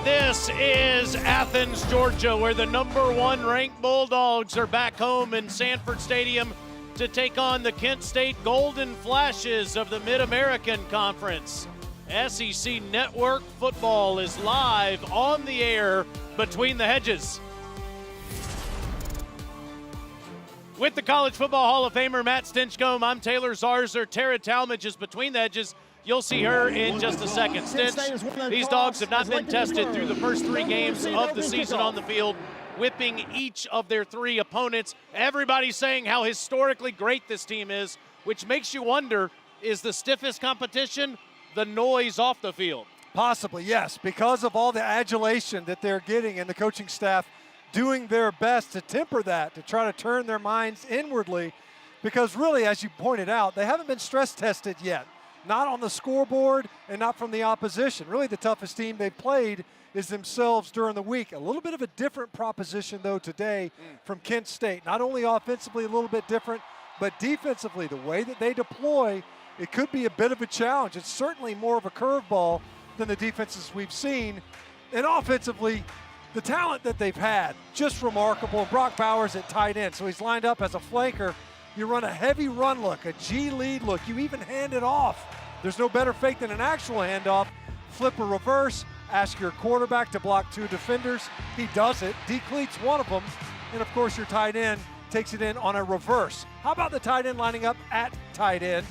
This is Athens, Georgia, where the #1 ranked Bulldogs are back home in Sanford Stadium to take on the Kent State Golden Flashes of the Mid-American Conference. SEC Network football is live on the air between the hedges. With the College Football Hall of Famer Matt Stinchcomb, I'm Taylor Zarzer. Tara Talmadge is between the hedges. You'll see her in just a second. Stinch, these dogs have not been tested through the first 3 games of the season on the field, whipping each of their 3 opponents. Everybody's saying how historically great this team is, which makes you wonder, is the stiffest competition the noise off the field? Possibly, yes, because of all the adulation that they're getting and the coaching staff doing their best to temper that, to try to turn their minds inwardly, because really, as you pointed out, they haven't been stress tested yet. Not on the scoreboard and not from the opposition. Really, the toughest team they've played is themselves during the week. A little bit of a different proposition, though, today from Kent State. Not only offensively a little bit different, but defensively, the way that they deploy, it could be a bit of a challenge. It's certainly more of a curveball than the defenses we've seen. And offensively, the talent that they've had, just remarkable. Brock Bowers at tight end, so he's lined up as a flanker. You run a heavy run look, a G lead look. You even hand it off. There's no better fake than an actual handoff. Flip a reverse, ask your quarterback to block 2 defenders. He does it, decleats one of them, and of course your tight end takes it in on a reverse. How about the tight end lining up at tight end?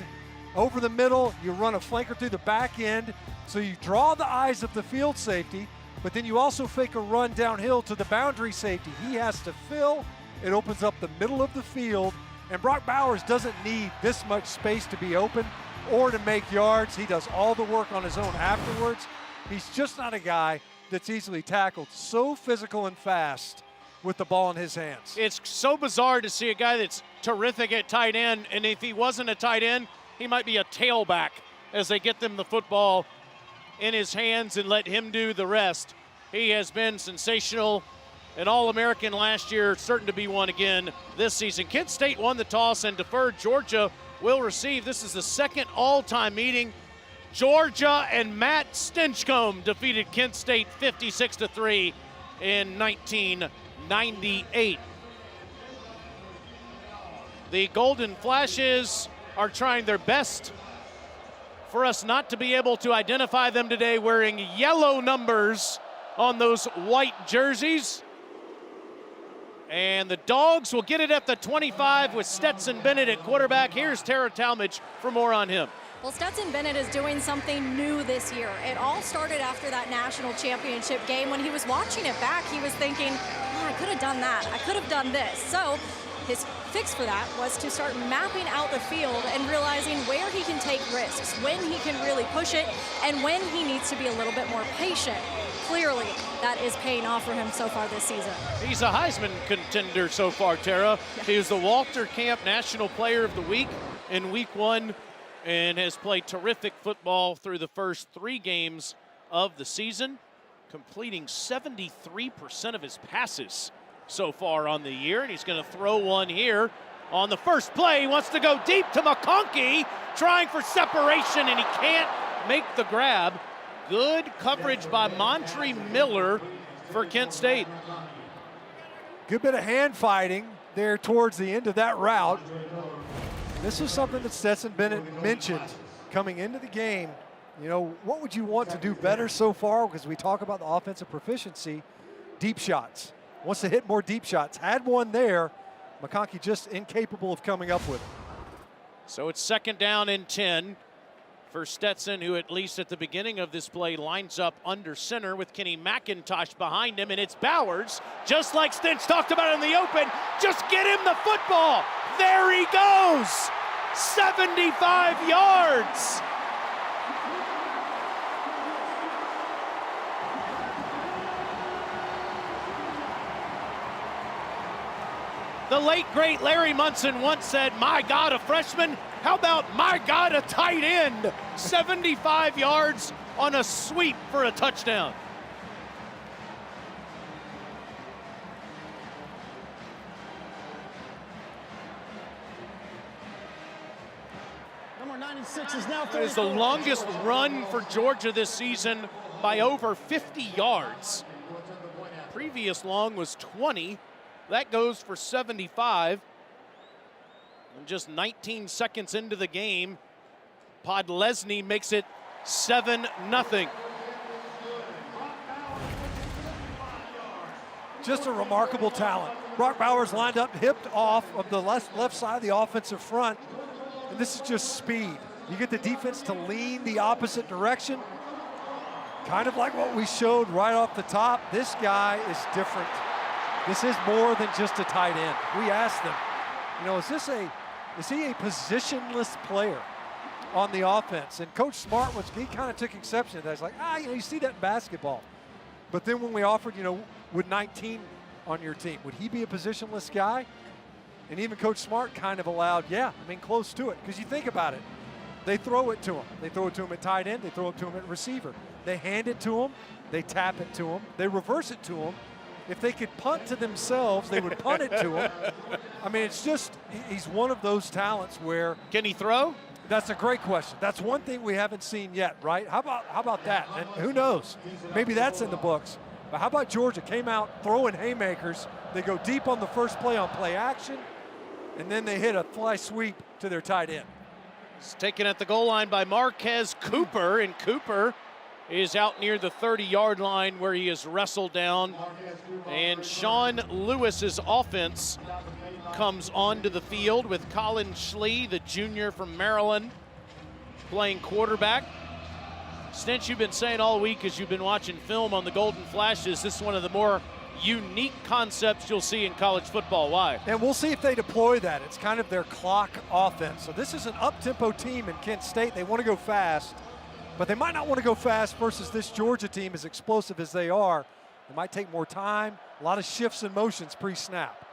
Over the middle, you run a flanker through the back end, so you draw the eyes of the field safety, but then you also fake a run downhill to the boundary safety. He has to fill. It opens up the middle of the field. And Brock Bowers doesn't need this much space to be open or to make yards. He does all the work on his own afterwards. He's just not a guy that's easily tackled. So physical and fast with the ball in his hands. It's so bizarre to see a guy that's terrific at tight end, and if he wasn't a tight end, he might be a tailback as they get them the football in his hands and let him do the rest. He has been sensational. An All-American last year, certain to be one again this season. Kent State won the toss and deferred. Georgia will receive. This is the second all-time meeting. Georgia and Matt Stinchcomb defeated Kent State 56-3 in 1998. The Golden Flashes are trying their best for us not to be able to identify them today, wearing yellow numbers on those white jerseys. And the Dogs will get it at the 25 with Stetson Bennett at quarterback. Here's Tara Talmadge for more on him. Well, Stetson Bennett is doing something new this year. It all started after that national championship game. When he was watching it back, he was thinking, oh, I could have done that. I could have done this. So his fix for that was to start mapping out the field and realizing where he can take risks, when he can really push it, and when he needs to be a little bit more patient. Clearly, that is paying off for him so far this season. He's a Heisman contender so far, Tara. He was the Walter Camp National Player of the Week in Week 1 and has played terrific football through the first 3 games of the season, completing 73% of his passes so far on the year, and he's going to throw one here on the first play. He wants to go deep to McConkey, trying for separation, and he can't make the grab. Good coverage by Montre Miller for Kent State. Good bit of hand fighting there towards the end of that route. This was something that Stetson Bennett mentioned coming into the game. You know, what would you want to do better so far? Because we talk about the offensive proficiency, deep shots. Wants to hit more deep shots. Had one there. McConkey just incapable of coming up with it. So it's 2nd down and 10 for Stetson, who at least at the beginning of this play lines up under center with Kenny McIntosh behind him, and it's Bowers, just like Stinch talked about in the open. Just get him the football. There he goes. 75 yards. The late, great Larry Munson once said, my God, a freshman? How about, my God, a tight end? 75 yards on a sweep for a touchdown. Number 96 is now 34. That is the longest run for Georgia this season by over 50 yards. Previous long was 20. That goes for 75. And just 19 seconds into the game, Podlesny makes it 7-0. Just a remarkable talent. Brock Bowers lined up, hipped off of the left side of the offensive front, and this is just speed. You get the defense to lean the opposite direction, kind of like what we showed right off the top. This guy is different. This is more than just a tight end. We asked them, you know, is he a positionless player on the offense? And Coach Smart he kind of took exception to that. He's like, you know, you see that in basketball. But then when we offered, you know, with 19 on your team, would he be a positionless guy? And even Coach Smart kind of allowed, close to it. Because you think about it, they throw it to him. They throw it to him at tight end. They throw it to him at receiver. They hand it to him. They tap it to him. They reverse it to him. If they could punt to themselves, they would punt it to him. I mean, it's just, he's one of those talents where. Can he throw? That's a great question. That's one thing we haven't seen yet, right? How about that? And who knows? Maybe that's in the books. But how about Georgia came out throwing haymakers? They go deep on the first play on play action, and then they hit a fly sweep to their tight end. It's taken at the goal line by Marquez Cooper, and Cooper is out near the 30-yard line where he is wrestled down. And Sean Lewis's offense comes onto the field with Colin Schlee, the junior from Maryland, playing quarterback. Stinch, you've been saying all week as you've been watching film on the Golden Flashes, this is one of the more unique concepts you'll see in college football. Why? And we'll see if they deploy that. It's kind of their clock offense. So this is an up-tempo team in Kent State. They want to go fast, but they might not want to go fast versus this Georgia team, as explosive as they are. It might take more time, a lot of shifts and motions pre-snap.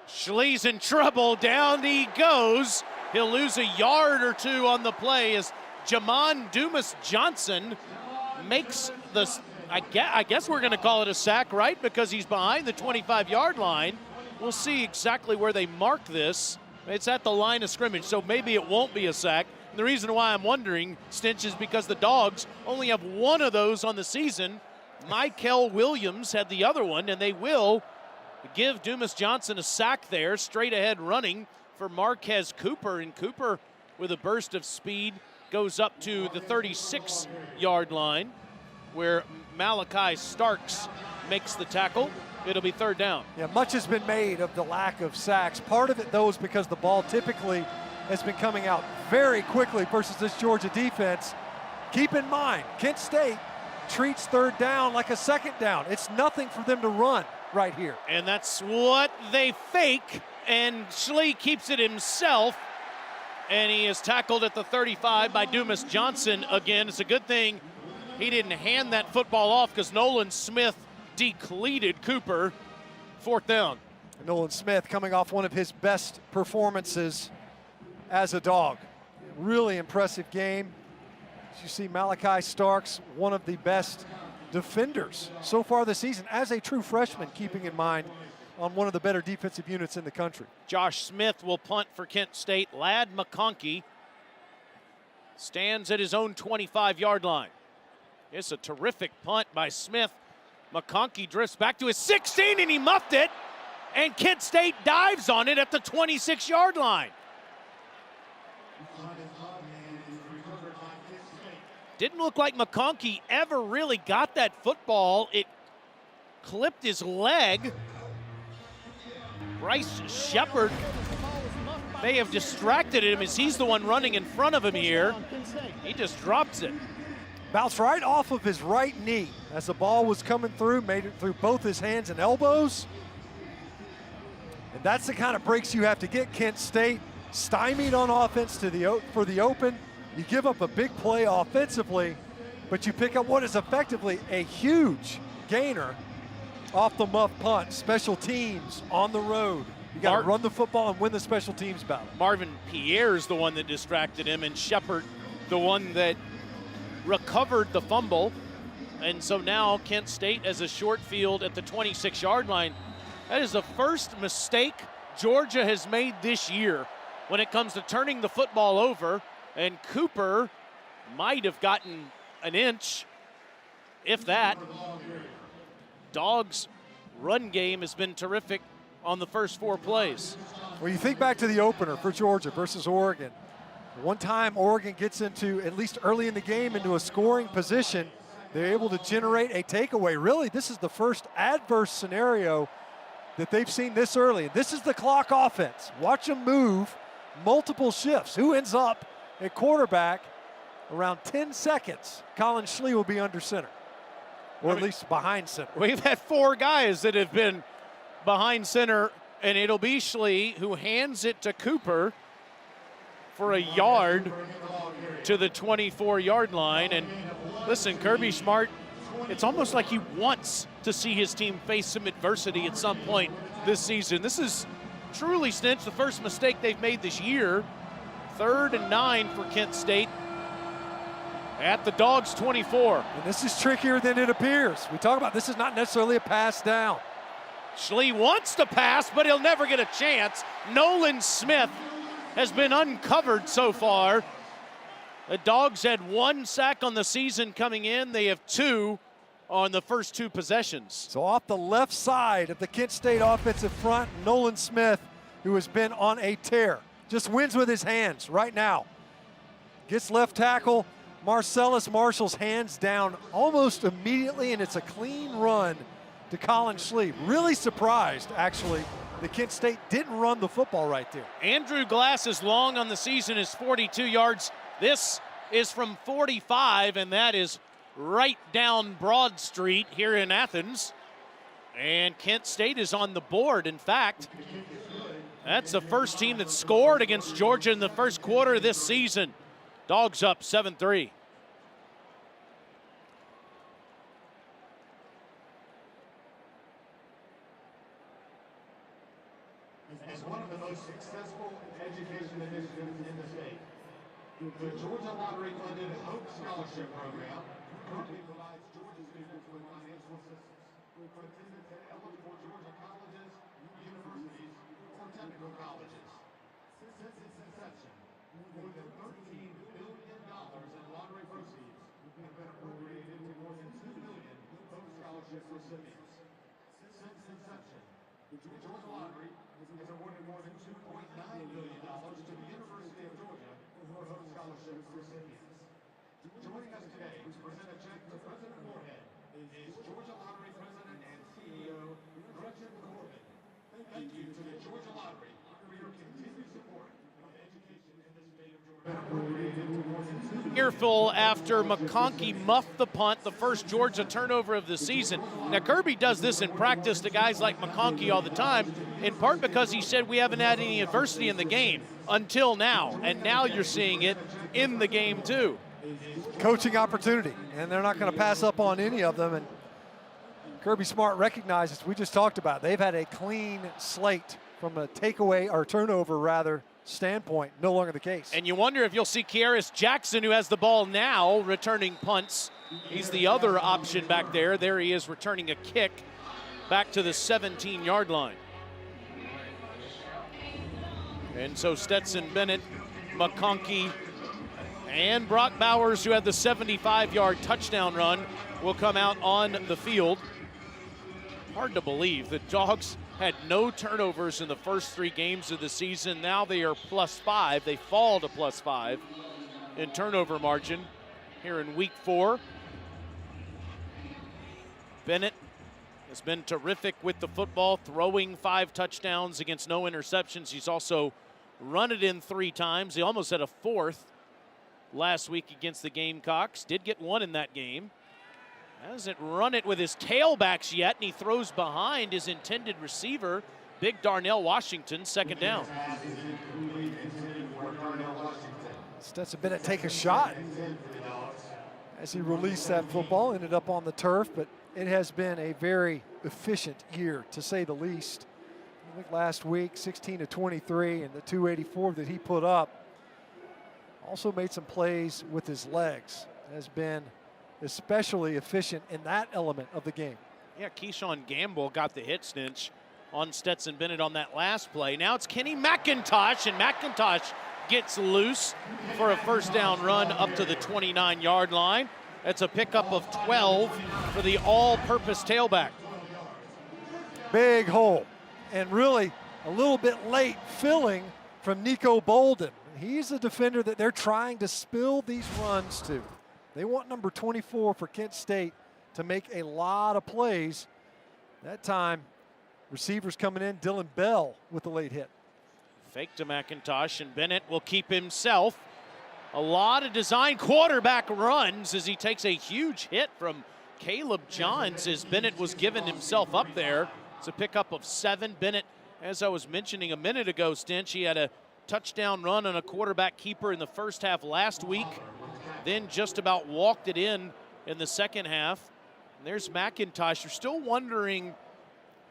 Schlee's in trouble. Down he goes. He'll lose a yard or two on the play as Jamon Dumas-Johnson makes the, I guess we're going to call it a sack, right? Because he's behind the 25-yard line. We'll see exactly where they mark this. It's at the line of scrimmage, so maybe it won't be a sack. And the reason why I'm wondering, Stinch, is because the Dogs only have one of those on the season. Mikel Williams had the other one, and they will give Dumas-Johnson a sack there, straight ahead running for Marquez Cooper. And Cooper, with a burst of speed, goes up to the 36-yard line where Malachi Starks makes the tackle. It'll be third down. Yeah, much has been made of the lack of sacks. Part of it, though, is because the ball typically has been coming out very quickly versus this Georgia defense. Keep in mind, Kent State treats third down like a second down. It's nothing for them to run right here. And that's what they fake, and Schlee keeps it himself, and he is tackled at the 35 by Dumas-Johnson again. It's a good thing he didn't hand that football off because Nolan Smith decleated Cooper. Fourth down. Nolan Smith coming off one of his best performances as a Dog. Really impressive game. As you see, Malachi Starks, one of the best defenders so far this season as a true freshman, keeping in mind on one of the better defensive units in the country. Josh Smith will punt for Kent State. Ladd McConkey stands at his own 25-yard line. It's a terrific punt by Smith. McConkey drifts back to his 16, and he muffed it. And Kent State dives on it at the 26-yard line. Didn't look like McConkey ever really got that football. It clipped his leg. Bryce Shepard may have distracted him as he's the one running in front of him here. He just drops it. Bounced right off of his right knee as the ball was coming through, made it through both his hands and elbows. And that's the kind of breaks you have to get. Kent State stymied on offense for the open. You give up a big play offensively, but you pick up what is effectively a huge gainer off the muff punt. Special teams on the road. You got to run the football and win the special teams battle. Marvin Pierre's the one that distracted him, and Shepard the one that recovered the fumble. And so now Kent State has a short field at the 26-yard line. That is the first mistake Georgia has made this year when it comes to turning the football over. And Cooper might have gotten an inch if that. Dogs' run game has been terrific on the first 4 plays. Well, you think back to the opener for Georgia versus Oregon. One time Oregon gets into, at least early in the game, into a scoring position. They're able to generate a takeaway. Really, this is the first adverse scenario that they've seen this early. This is the clock offense. Watch them move multiple shifts. Who ends up at quarterback? Around 10 seconds, Colin Schlee will be under center, or at least behind center. We've had 4 guys that have been behind center, and it'll be Schlee who hands it to Cooper for a yard to the 24-yard line. And listen, Kirby Smart, it's almost like he wants to see his team face some adversity at some point this season. This is truly, Snitch, the first mistake they've made this year. 3rd and 9 for Kent State at the Dogs' 24. And this is trickier than it appears. We talk about this is not necessarily a pass down. Schlee wants to pass, but he'll never get a chance. Nolan Smith has been uncovered so far. The Dogs had 1 sack on the season coming in. They have 2 on the first 2 possessions. So off the left side of the Kent State offensive front, Nolan Smith, who has been on a tear, just wins with his hands right now. Gets left tackle. Marcellus Marshall's hands down almost immediately, and it's a clean run to Colin Schlee. Really surprised, actually, that Kent State didn't run the football right there. Andrew Glass's long on the season is 42 yards. This is from 45, and that is right down Broad Street here in Athens. And Kent State is on the board. In fact, that's the first team that scored against Georgia in the first quarter of this season. Dogs up 7-3. As one of the most successful education initiatives in the state, the Georgia Lottery funded Hope Scholarship Program currently provides Georgia students with financial assistance for attendance at eligible Georgia colleges, universities, or technical colleges. Since its inception, more than $13 billion in lottery proceeds have been appropriated to more than 2 million Hope Scholarship recipients. Since inception, the Georgia Lottery has awarded more than $2.9 billion to the University of Georgia for Hope Scholarship recipients. Joining us today to present a check to President Moorhead is Georgia Lottery President and CEO Gretchen Corbin. Thank you to the Georgia Lottery for your continued support of education in the state of Georgia. Earful after McConkey muffed the punt, the first Georgia turnover of the season. Now, Kirby does this in practice to guys like McConkey all the time, in part because he said we haven't had any adversity in the game until now, and now you're seeing it in the game too. Coaching opportunity, and they're not going to pass up on any of them. And Kirby Smart recognizes, we just talked about, they've had a clean slate from a takeaway, or turnover rather, standpoint. No longer the case. And you wonder if you'll see Kearis Jackson, who has the ball now, returning punts. He's the other option back there. There he is returning a kick back to the 17-yard line. And so Stetson Bennett, McConkey, and Brock Bowers, who had the 75-yard touchdown run, will come out on the field. Hard to believe the Dogs had no turnovers in the first 3 games of the season. Now they are +5. They fall to +5 in turnover margin here in week 4. Bennett has been terrific with the football, throwing 5 touchdowns against no interceptions. He's also run it in 3 times. He almost had a 4th last week against the Gamecocks. Did get 1 in that game. Hasn't run it with his tailbacks yet, and he throws behind his intended receiver, big Darnell Washington, 2nd down. Stetson Bennett take a shot as he released that football, ended up on the turf, but it has been a very efficient year, to say the least. I think last week, 16-23, and the 284 that he put up. Also made some plays with his legs. Has been especially efficient in that element of the game. Yeah, Keyshawn Gamble got the hit, Snitch, on Stetson Bennett on that last play. Now it's Kenny McIntosh, and McIntosh gets loose for a 1st down run up to the 29-yard line. That's a pickup of 12 for the all-purpose tailback. Big hole, and really a little bit late filling from Nico Bolden. He's a defender that they're trying to spill these runs to. They want number 24 for Kent State to make a lot of plays. That time, receivers coming in, Dylan Bell with the late hit. Fake to McIntosh, and Bennett will keep himself. A lot of design quarterback runs as he takes a huge hit from Caleb Johns as Bennett was giving himself up there. It's a pickup of 7. Bennett, as I was mentioning a minute ago, Stinch, he had a touchdown run on a quarterback keeper in the first half last week, then just about walked it in the second half. And there's McIntosh. You're still wondering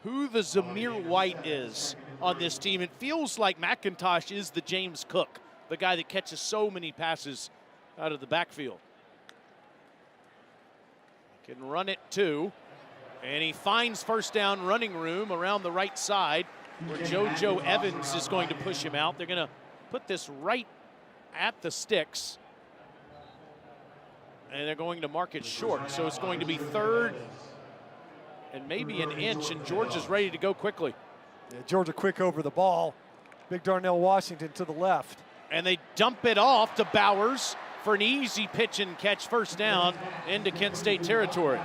who the Zamir White is on this team. It feels like McIntosh is the James Cook, the guy that catches so many passes out of the backfield. Can run it too, and he finds first down running room around the right side where JoJo Evans is going to push him out. They're going to put this right at the sticks, and they're going to mark it short. So it's going to be 3rd and maybe an inch, and Georgia's ready to go quickly. Yeah, Georgia quick over the ball. Big Darnell Washington to the left. And they dump it off to Bowers for an easy pitch and catch, first down into Kent State territory.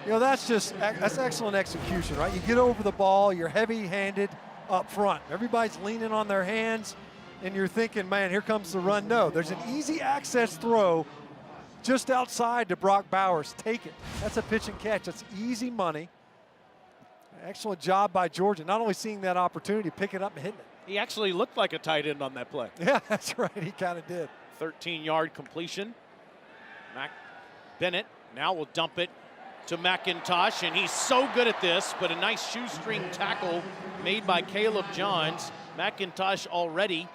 You know, that's excellent execution, right? You get over the ball, you're heavy-handed up front. Everybody's leaning on their hands, and you're thinking, man, here comes the run. No, there's an easy access throw just outside to Brock Bowers. Take it. That's a pitch and catch. That's easy money. Excellent job by Georgia, not only seeing that opportunity, picking it up and hitting it. He actually looked like a tight end on that play. Yeah, that's right. He kind of did. 13-yard completion. Bennett now will dump it to McIntosh, and he's so good at this, but a nice shoestring tackle made by Caleb Johns. McIntosh already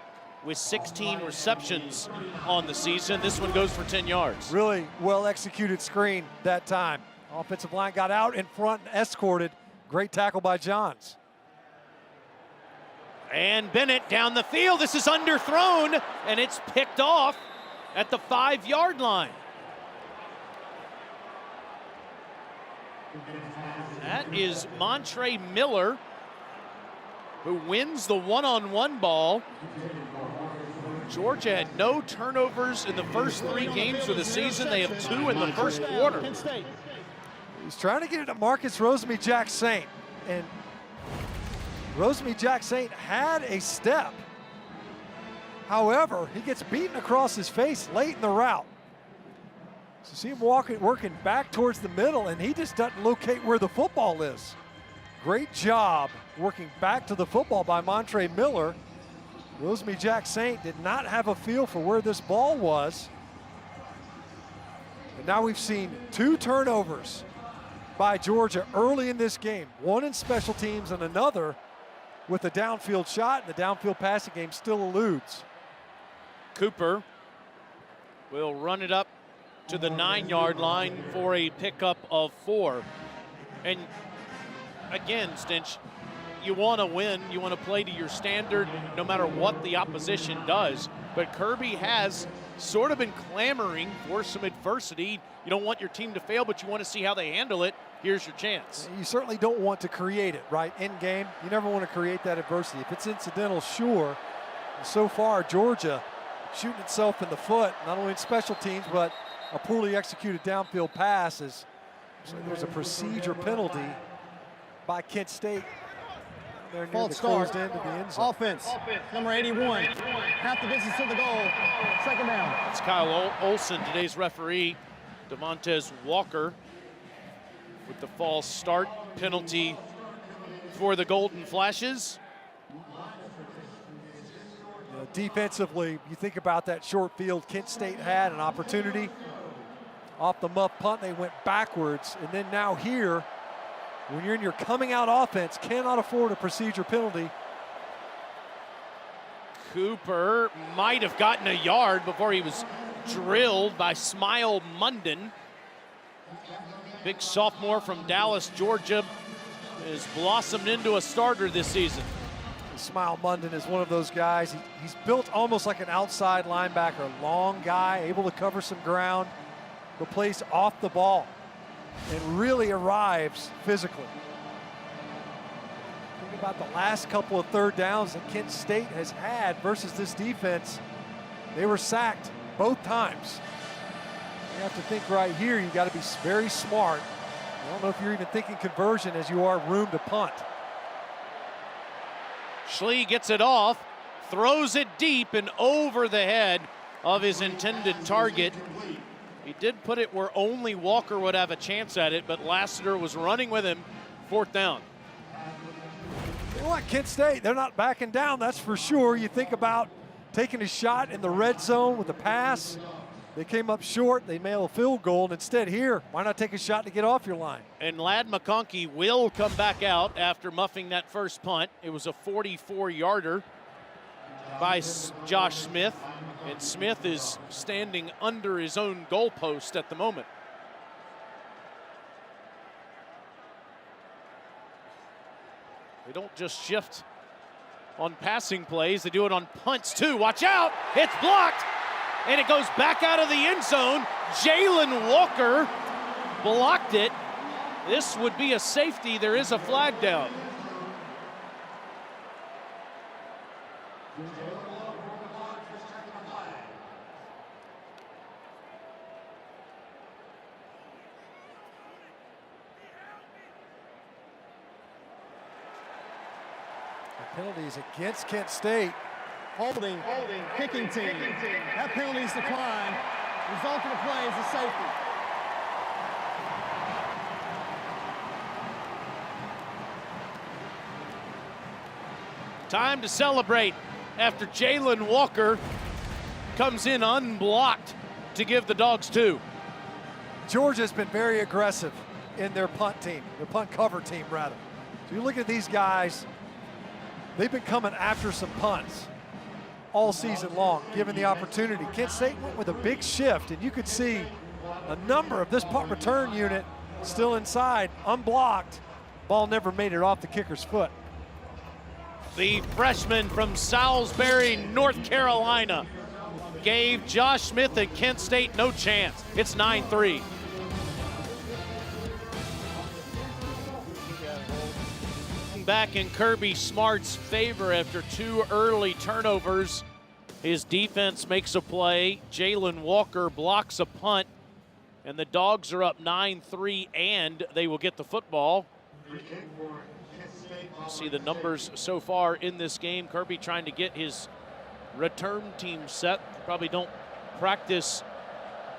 with 16 receptions on the season. This one goes for 10 yards. Really well-executed screen that time. Offensive line got out in front and escorted. Great tackle by Johns. And Bennett down the field. This is underthrown, and it's picked off at the 5-yard line. That is Montre Miller, who wins the one-on-one ball. Georgia had no turnovers in the first 3 games of the season. They have 2 in the first quarter. He's trying to get it to Marcus Rosemy-Jack-Saint, and Rosemy-Jack-Saint had a step. However, he gets beaten across his face late in the route. So see him working back towards the middle, and he just doesn't locate where the football is. Great job working back to the football by Montre Miller. Rosemy-Jack-Saint did not have a feel for where this ball was. And now we've seen 2 turnovers by Georgia early in this game. One in special teams and another with a downfield shot, and the downfield passing game still eludes. Cooper will run it up to the 9-yard line for a pickup of 4. And again, Stinch, you want to win, you want to play to your standard no matter what the opposition does. But Kirby has sort of been clamoring for some adversity. You don't want your team to fail, but you want to see how they handle it. Here's your chance. You certainly don't want to create it, right? In game, you never want to create that adversity. If it's incidental, sure. And so far, Georgia shooting itself in the foot, not only in special teams, but a poorly executed downfield pass. So there's a procedure penalty by Kent State. They're near the closed end of the end zone. Offense, number 81. Half the distance to the goal. Second down. It's Kyle Olson, today's referee. Devontae Walker with the false start penalty for the Golden Flashes. Defensively, you think about that short field. Kent State had an opportunity. Off the muff punt, they went backwards. And then now here, when you're in your coming out offense, cannot afford a procedure penalty. Cooper might have gotten a yard before he was drilled by Smile Munden. Big sophomore from Dallas, Georgia, has blossomed into a starter this season. Smile Munden is one of those guys. He's built almost like an outside linebacker, long guy, able to cover some ground. the place off the ball and really arrives physically. Think about the last couple of third downs that Kent State has had versus this defense. They were sacked both times. You have to think right here, you got to be very smart. I don't know if you're even thinking conversion as you are room to punt. Schlee gets it off, throws it deep and over the head of his intended target. He did put it where only Walker would have a chance at it, but Lassiter was running with him. 4th down. You know what, Kent State, they're not backing down, that's for sure. You think about taking a shot in the red zone with a pass. They came up short, they nail a field goal, and instead here, why not take a shot to get off your line? And Ladd McConkey will come back out after muffing that first punt. It was a 44-yarder by Josh Smith, and Smith is standing under his own goalpost at the moment. They don't just shift on passing plays, they do it on punts too. Watch out, it's blocked, and it goes back out of the end zone. Jalen Walker blocked it. This would be a safety. There is a flag down. Penalties against Kent State. Holding, kicking team. That penalty is declined. Result of the play is a safety. Time to celebrate after Jalen Walker comes in unblocked to give the Dogs 2. Georgia's been very aggressive in their punt team, their punt cover team rather. So you look at these guys, they've been coming after some punts all season long, given the opportunity. Kent State went with a big shift, and you could see a number of this punt return unit still inside, unblocked. Ball never made it off the kicker's foot. The freshman from Salisbury, North Carolina, gave Josh Smith and Kent State no chance. It's 9-3. Back in Kirby Smart's favor after 2 early turnovers. His defense makes a play. Jalen Walker blocks a punt, and the Dogs are up 9-3, and they will get the football. See the numbers so far in this game. Kirby trying to get his return team set. Probably don't practice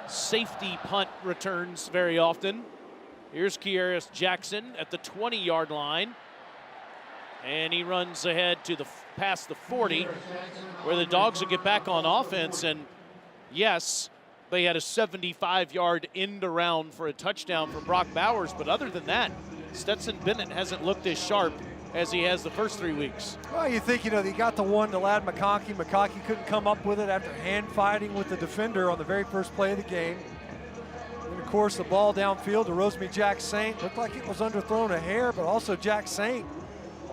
safety punt returns very often. Here's Kearis Jackson at the 20-yard line. And he runs ahead to past the 40, where the Dogs will get back on offense. And yes, they had a 75-yard end around for a touchdown from Brock Bowers. But other than that, Stetson Bennett hasn't looked as sharp as he has the first 3 weeks. Well, you think, you got the one to Ladd McConkey. McConkey couldn't come up with it after hand fighting with the defender on the very first play of the game. And of course, the ball downfield to Rosemary Jack Saint. Looked like it was underthrown a hair, but also Jack Saint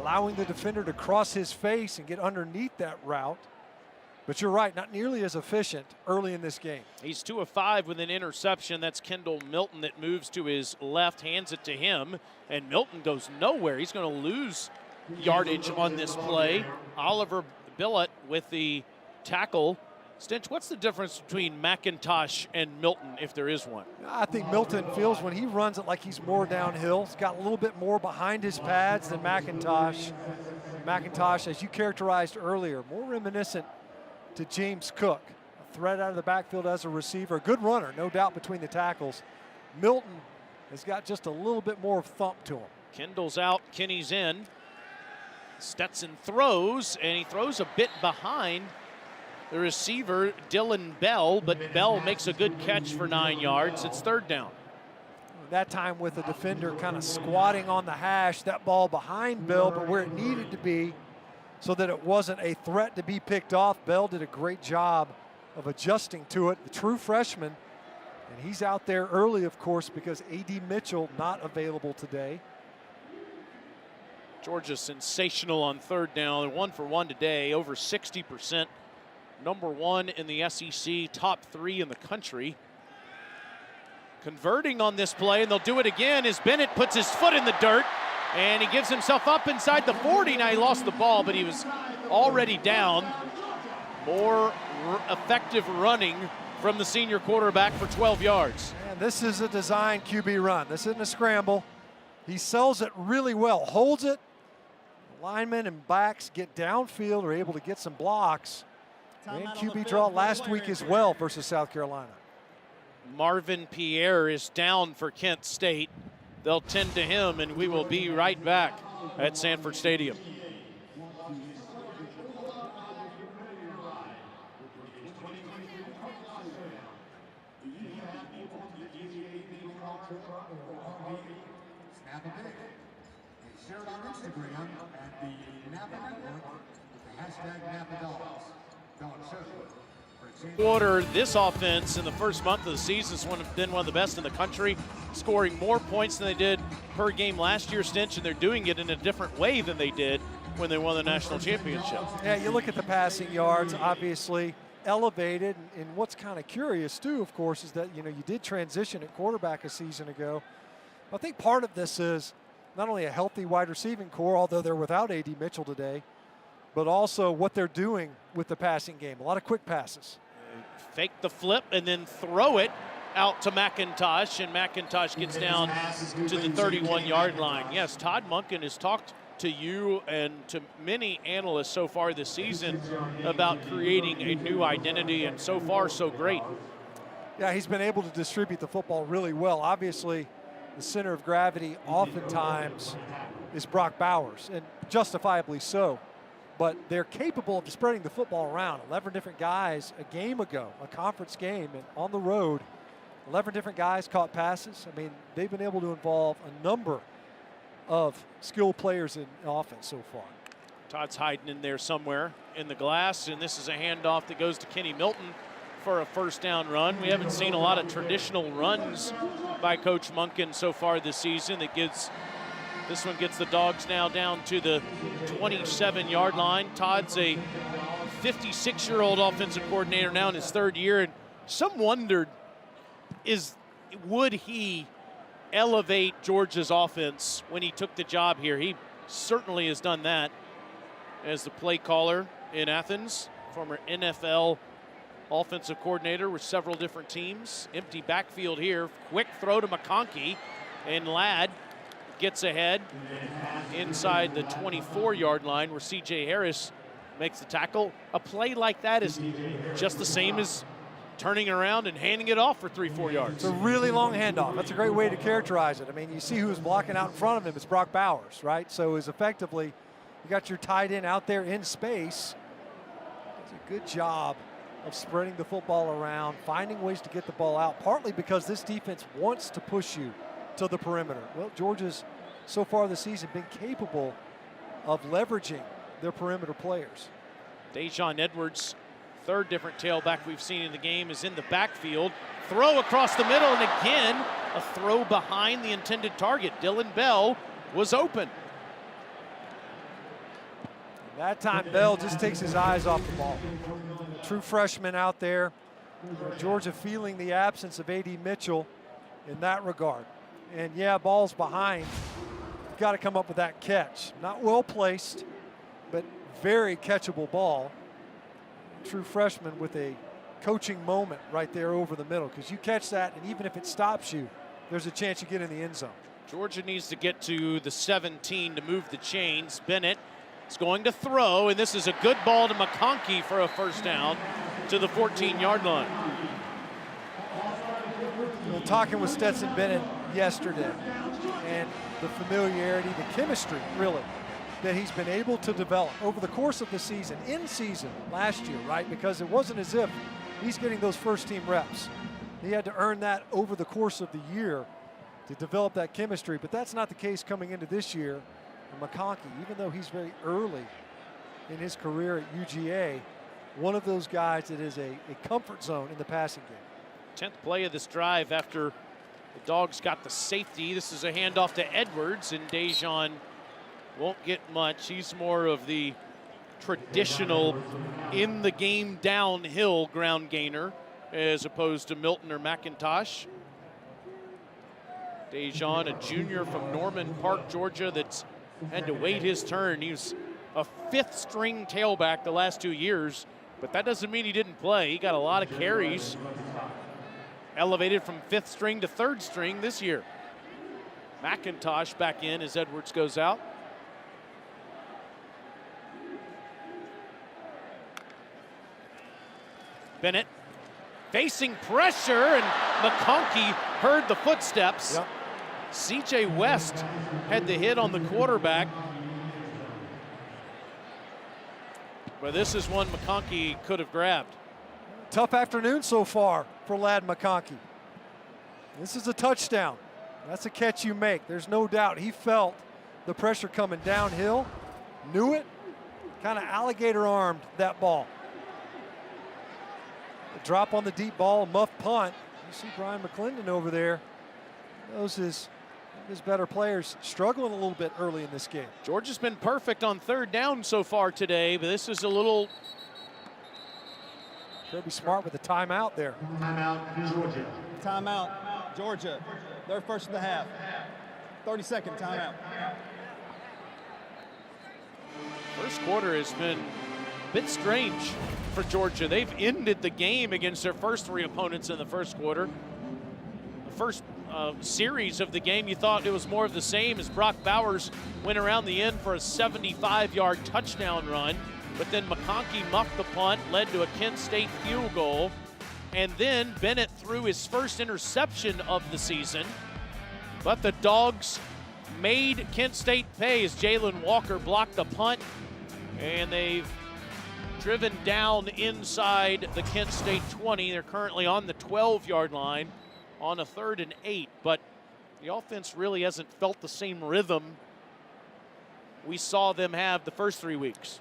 allowing the defender to cross his face and get underneath that route. But you're right, not nearly as efficient early in this game. He's 2 of 5 with an interception. That's Kendall Milton that moves to his left, hands it to him, and Milton goes nowhere. He's going to lose yardage on this play. Oliver Billett with the tackle. Stinch, what's the difference between McIntosh and Milton, if there is one? I think Milton feels when he runs it like he's more downhill. He's got a little bit more behind his pads than McIntosh. McIntosh, as you characterized earlier, more reminiscent to James Cook. A threat out of the backfield as a receiver. A good runner, no doubt, between the tackles. Milton has got just a little bit more thump to him. Kendall's out, Kenny's in. Stetson throws, and he throws a bit behind the receiver, Dylan Bell, but Bell makes a good catch for 9 yards. It's 3rd down. That time with the defender kind of squatting on the hash, that ball behind Bell, but where it needed to be so that it wasn't a threat to be picked off. Bell did a great job of adjusting to it. The true freshman, and he's out there early, of course, because A.D. Mitchell not available today. Georgia sensational on 3rd down. They're 1 for 1 today, over 60%. Number 1 in the SEC, top 3 in the country. Converting on this play, and they'll do it again as Bennett puts his foot in the dirt, and he gives himself up inside the 40. Now he lost the ball, but he was already down. More effective running from the senior quarterback for 12 yards. And this is a design QB run. This isn't a scramble. He sells it really well, holds it. Linemen and backs get downfield, are able to get some blocks. And QB draw last week as well versus South Carolina. Marvin Pierre is down for Kent State. They'll tend to him, and we will be right back at Sanford Stadium. Share it on Instagram at the Napa Network with the hashtag NapaDogs. Dog Show. Quarter, this offense in the first month of the season has been one of the best in the country, scoring more points than they did per game last year, Stinch, and they're doing it in a different way than they did when they won the national championship. Yeah, you look at the passing yards, obviously elevated, and what's kind of curious too, of course, is that, you did transition at quarterback a season ago. I think part of this is not only a healthy wide receiving core, although they're without A.D. Mitchell today, but also what they're doing with the passing game. A lot of quick passes. Fake the flip and then throw it out to McIntosh, and McIntosh gets down to the 31-yard line. Yes, Todd Monken has talked to you and to many analysts so far this season about creating a new identity, and so far so great. Yeah, he's been able to distribute the football really well. Obviously, the center of gravity oftentimes is Brock Bowers, and justifiably so. But they're capable of spreading the football around. 11 different guys a game ago, a conference game, and on the road, 11 different guys caught passes. I mean, they've been able to involve a number of skilled players in offense so far. Todd's hiding in there somewhere in the glass, and this is a handoff that goes to Kenny Milton for a first down run. We haven't seen a lot of traditional runs by Coach Monken so far this season. This one gets the Dogs now down to the 27-yard line. Todd's a 56-year-old offensive coordinator now in his third year, and some wondered, would he elevate Georgia's offense when he took the job here? He certainly has done that as the play caller in Athens, former NFL offensive coordinator with several different teams. Empty backfield here. Quick throw to McConkey, and Ladd gets ahead inside the 24-yard line where C.J. Harris makes the tackle. A play like that is just the same as turning around and handing it off for 3-4 yards. It's a really long handoff. That's a great way to characterize it. I mean, you see who's blocking out in front of him. It's Brock Bowers, right? So it's effectively, you got your tight end out there in space. It's a good job of spreading the football around, finding ways to get the ball out, partly because this defense wants to push you to the perimeter. Well, Georgia's so far this season been capable of leveraging their perimeter players. Dejon Edwards, third different tailback we've seen in the game, is in the backfield. Throw across the middle, and again, a throw behind the intended target. Dylan Bell was open. That time, Bell just takes his eyes off the ball. True freshman out there. Georgia feeling the absence of A.D. Mitchell in that regard. And yeah, ball's behind. You've got to come up with that catch. Not well placed, but very catchable ball. True freshman with a coaching moment right there over the middle, because you catch that, and even if it stops you, there's a chance you get in the end zone. Georgia needs to get to the 17 to move the chains. Bennett is going to throw, and this is a good ball to McConkey for a first down to the 14-yard line. Well, talking with Stetson Bennett yesterday, and the familiarity, the chemistry, really, that he's been able to develop over the course of the season, in season last year, right? Because it wasn't as if he's getting those first-team reps. He had to earn that over the course of the year to develop that chemistry, but that's not the case coming into this year. And McConkey, even though he's very early in his career at UGA, one of those guys that is a comfort zone in the passing game. 10th play of this drive after the Dogs got the safety. This is a handoff to Edwards, and Dejon won't get much. He's more of the traditional in-the-game downhill ground gainer as opposed to Milton or McIntosh. Dejan, a junior from Norman Park, Georgia, that's had to wait his turn. He was a 5th string tailback the last 2 years, but that doesn't mean he didn't play. He got a lot of carries, elevated from 5th string to 3rd string this year. McIntosh back in as Edwards goes out. Bennett facing pressure, and McConkey heard the footsteps. Yep. C.J. West had the hit on the quarterback. But this is one McConkey could have grabbed. Tough afternoon so far for Lad McConkey. This is a touchdown. That's a catch you make. There's no doubt he felt the pressure coming downhill, knew it, kind of alligator armed that ball. A drop on the deep ball, a muff punt. You see Brian McClendon over there. Those his better players struggling a little bit early in this game. Georgia's been perfect on 3rd down so far today, but this is a little... Kirby Smart with a timeout there. Timeout, Georgia. Timeout, Georgia. Their first of the half. 30-second timeout. First quarter has been a bit strange for Georgia. They've ended the game against their first 3 opponents in the first quarter. The first series of the game, you thought it was more of the same as Brock Bowers went around the end for a 75-yard touchdown run. But then McConkey muffed the punt, led to a Kent State field goal. And then Bennett threw his first interception of the season. But the Dogs made Kent State pay as Jalen Walker blocked the punt. And they've driven down inside the Kent State 20. They're currently on the 12-yard line on a 3rd and 8. But the offense really hasn't felt the same rhythm we saw them have the first 3 weeks.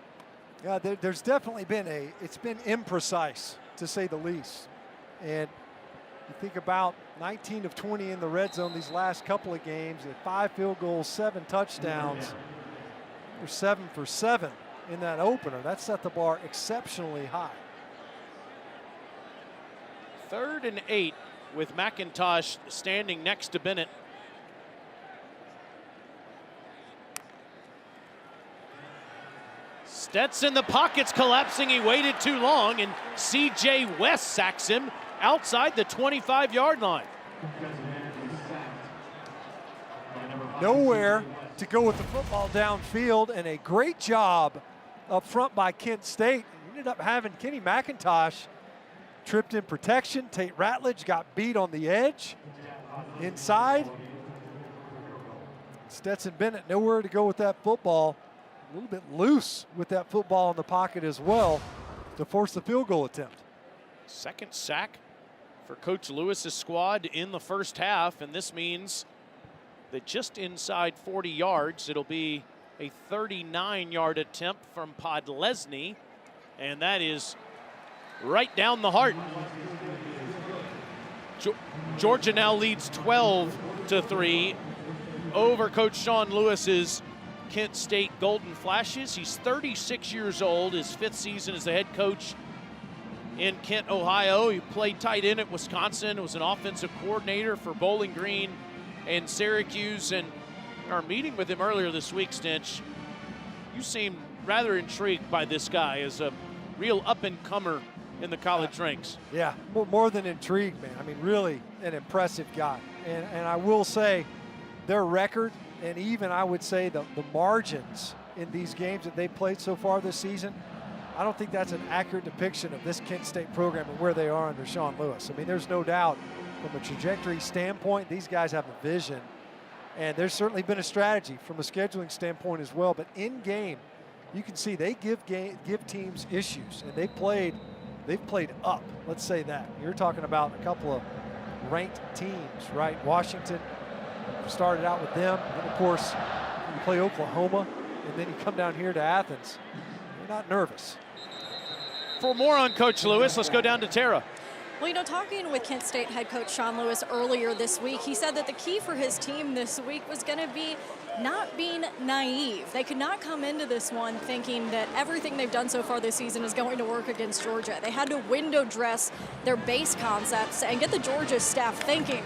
Yeah, there's definitely been it's been imprecise, to say the least. And you think about 19 of 20 in the red zone these last couple of games, 5 field goals, 7 touchdowns. They're 7 for 7 in that opener. That set the bar exceptionally high. 3rd and 8 with McIntosh standing next to Bennett. Stetson, the pocket's collapsing. He waited too long, and C.J. West sacks him outside the 25-yard line. Nowhere to go with the football downfield, and a great job up front by Kent State. Ended up having Kenny McIntosh tripped in protection. Tate Ratledge got beat on the edge. Inside. Stetson Bennett nowhere to go with that football. A little bit loose with that football in the pocket as well to force the field goal attempt. Second sack for Coach Lewis's squad in the first half, and this means that just inside 40 yards, it'll be a 39-yard attempt from Podlesny, and that is right down the heart. Georgia now leads 12-3 over Coach Sean Lewis's Kent State Golden Flashes. He's 36 years old, his 5th season as the head coach in Kent, Ohio. He played tight end at Wisconsin, was an offensive coordinator for Bowling Green and Syracuse. And in our meeting with him earlier this week, Stinch, you seem rather intrigued by this guy as a real up-and-comer in the college ranks. Yeah, more than intrigued, man. I mean, really an impressive guy. And I will say their record, and even I would say the margins in these games that they've played so far this season, I don't think that's an accurate depiction of this Kent State program and where they are under Sean Lewis. I mean, there's no doubt from a trajectory standpoint, these guys have a vision. And there's certainly been a strategy from a scheduling standpoint as well. But in game, you can see they give teams issues, and they've played up. Let's say that. You're talking about a couple of ranked teams, right? Washington started out with them, and of course you play Oklahoma, and then you come down here to Athens. You're not nervous. For more on Coach Lewis, let's go down to Tara. Well, you know, talking with Kent State head coach Sean Lewis earlier this week, he said that the key for his team this week was going to be not being naive. They could not come into this one thinking that everything they've done so far this season is going to work against Georgia. They had to window dress their base concepts and get the Georgia staff thinking,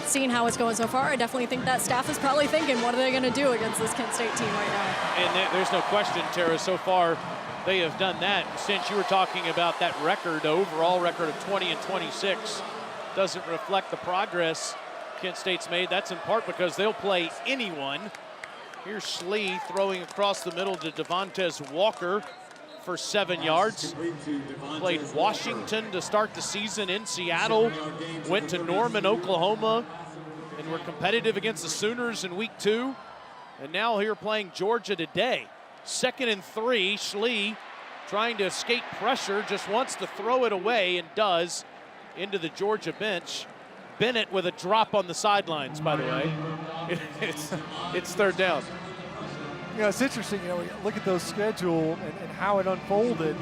seeing how it's going so far, I definitely think that staff is probably thinking, what are they going to do against this Kent State team right now? And there's no question, Tara, so far they have done that. Since you were talking about that record, overall record of 20-26, doesn't reflect the progress Kent State's made. That's in part because they'll play anyone. Here's Schlee throwing across the middle to Devontae Walker for 7 yards. Played Washington to start the season in Seattle, went to Norman, Oklahoma, and were competitive against the Sooners in week 2. And now here playing Georgia today. 2nd and 3, Schlee trying to escape pressure, just wants to throw it away and does into the Georgia bench. Bennett with a drop on the sidelines, by the way. It's 3rd down. You know, it's interesting, you know, look at those schedule and how it unfolded.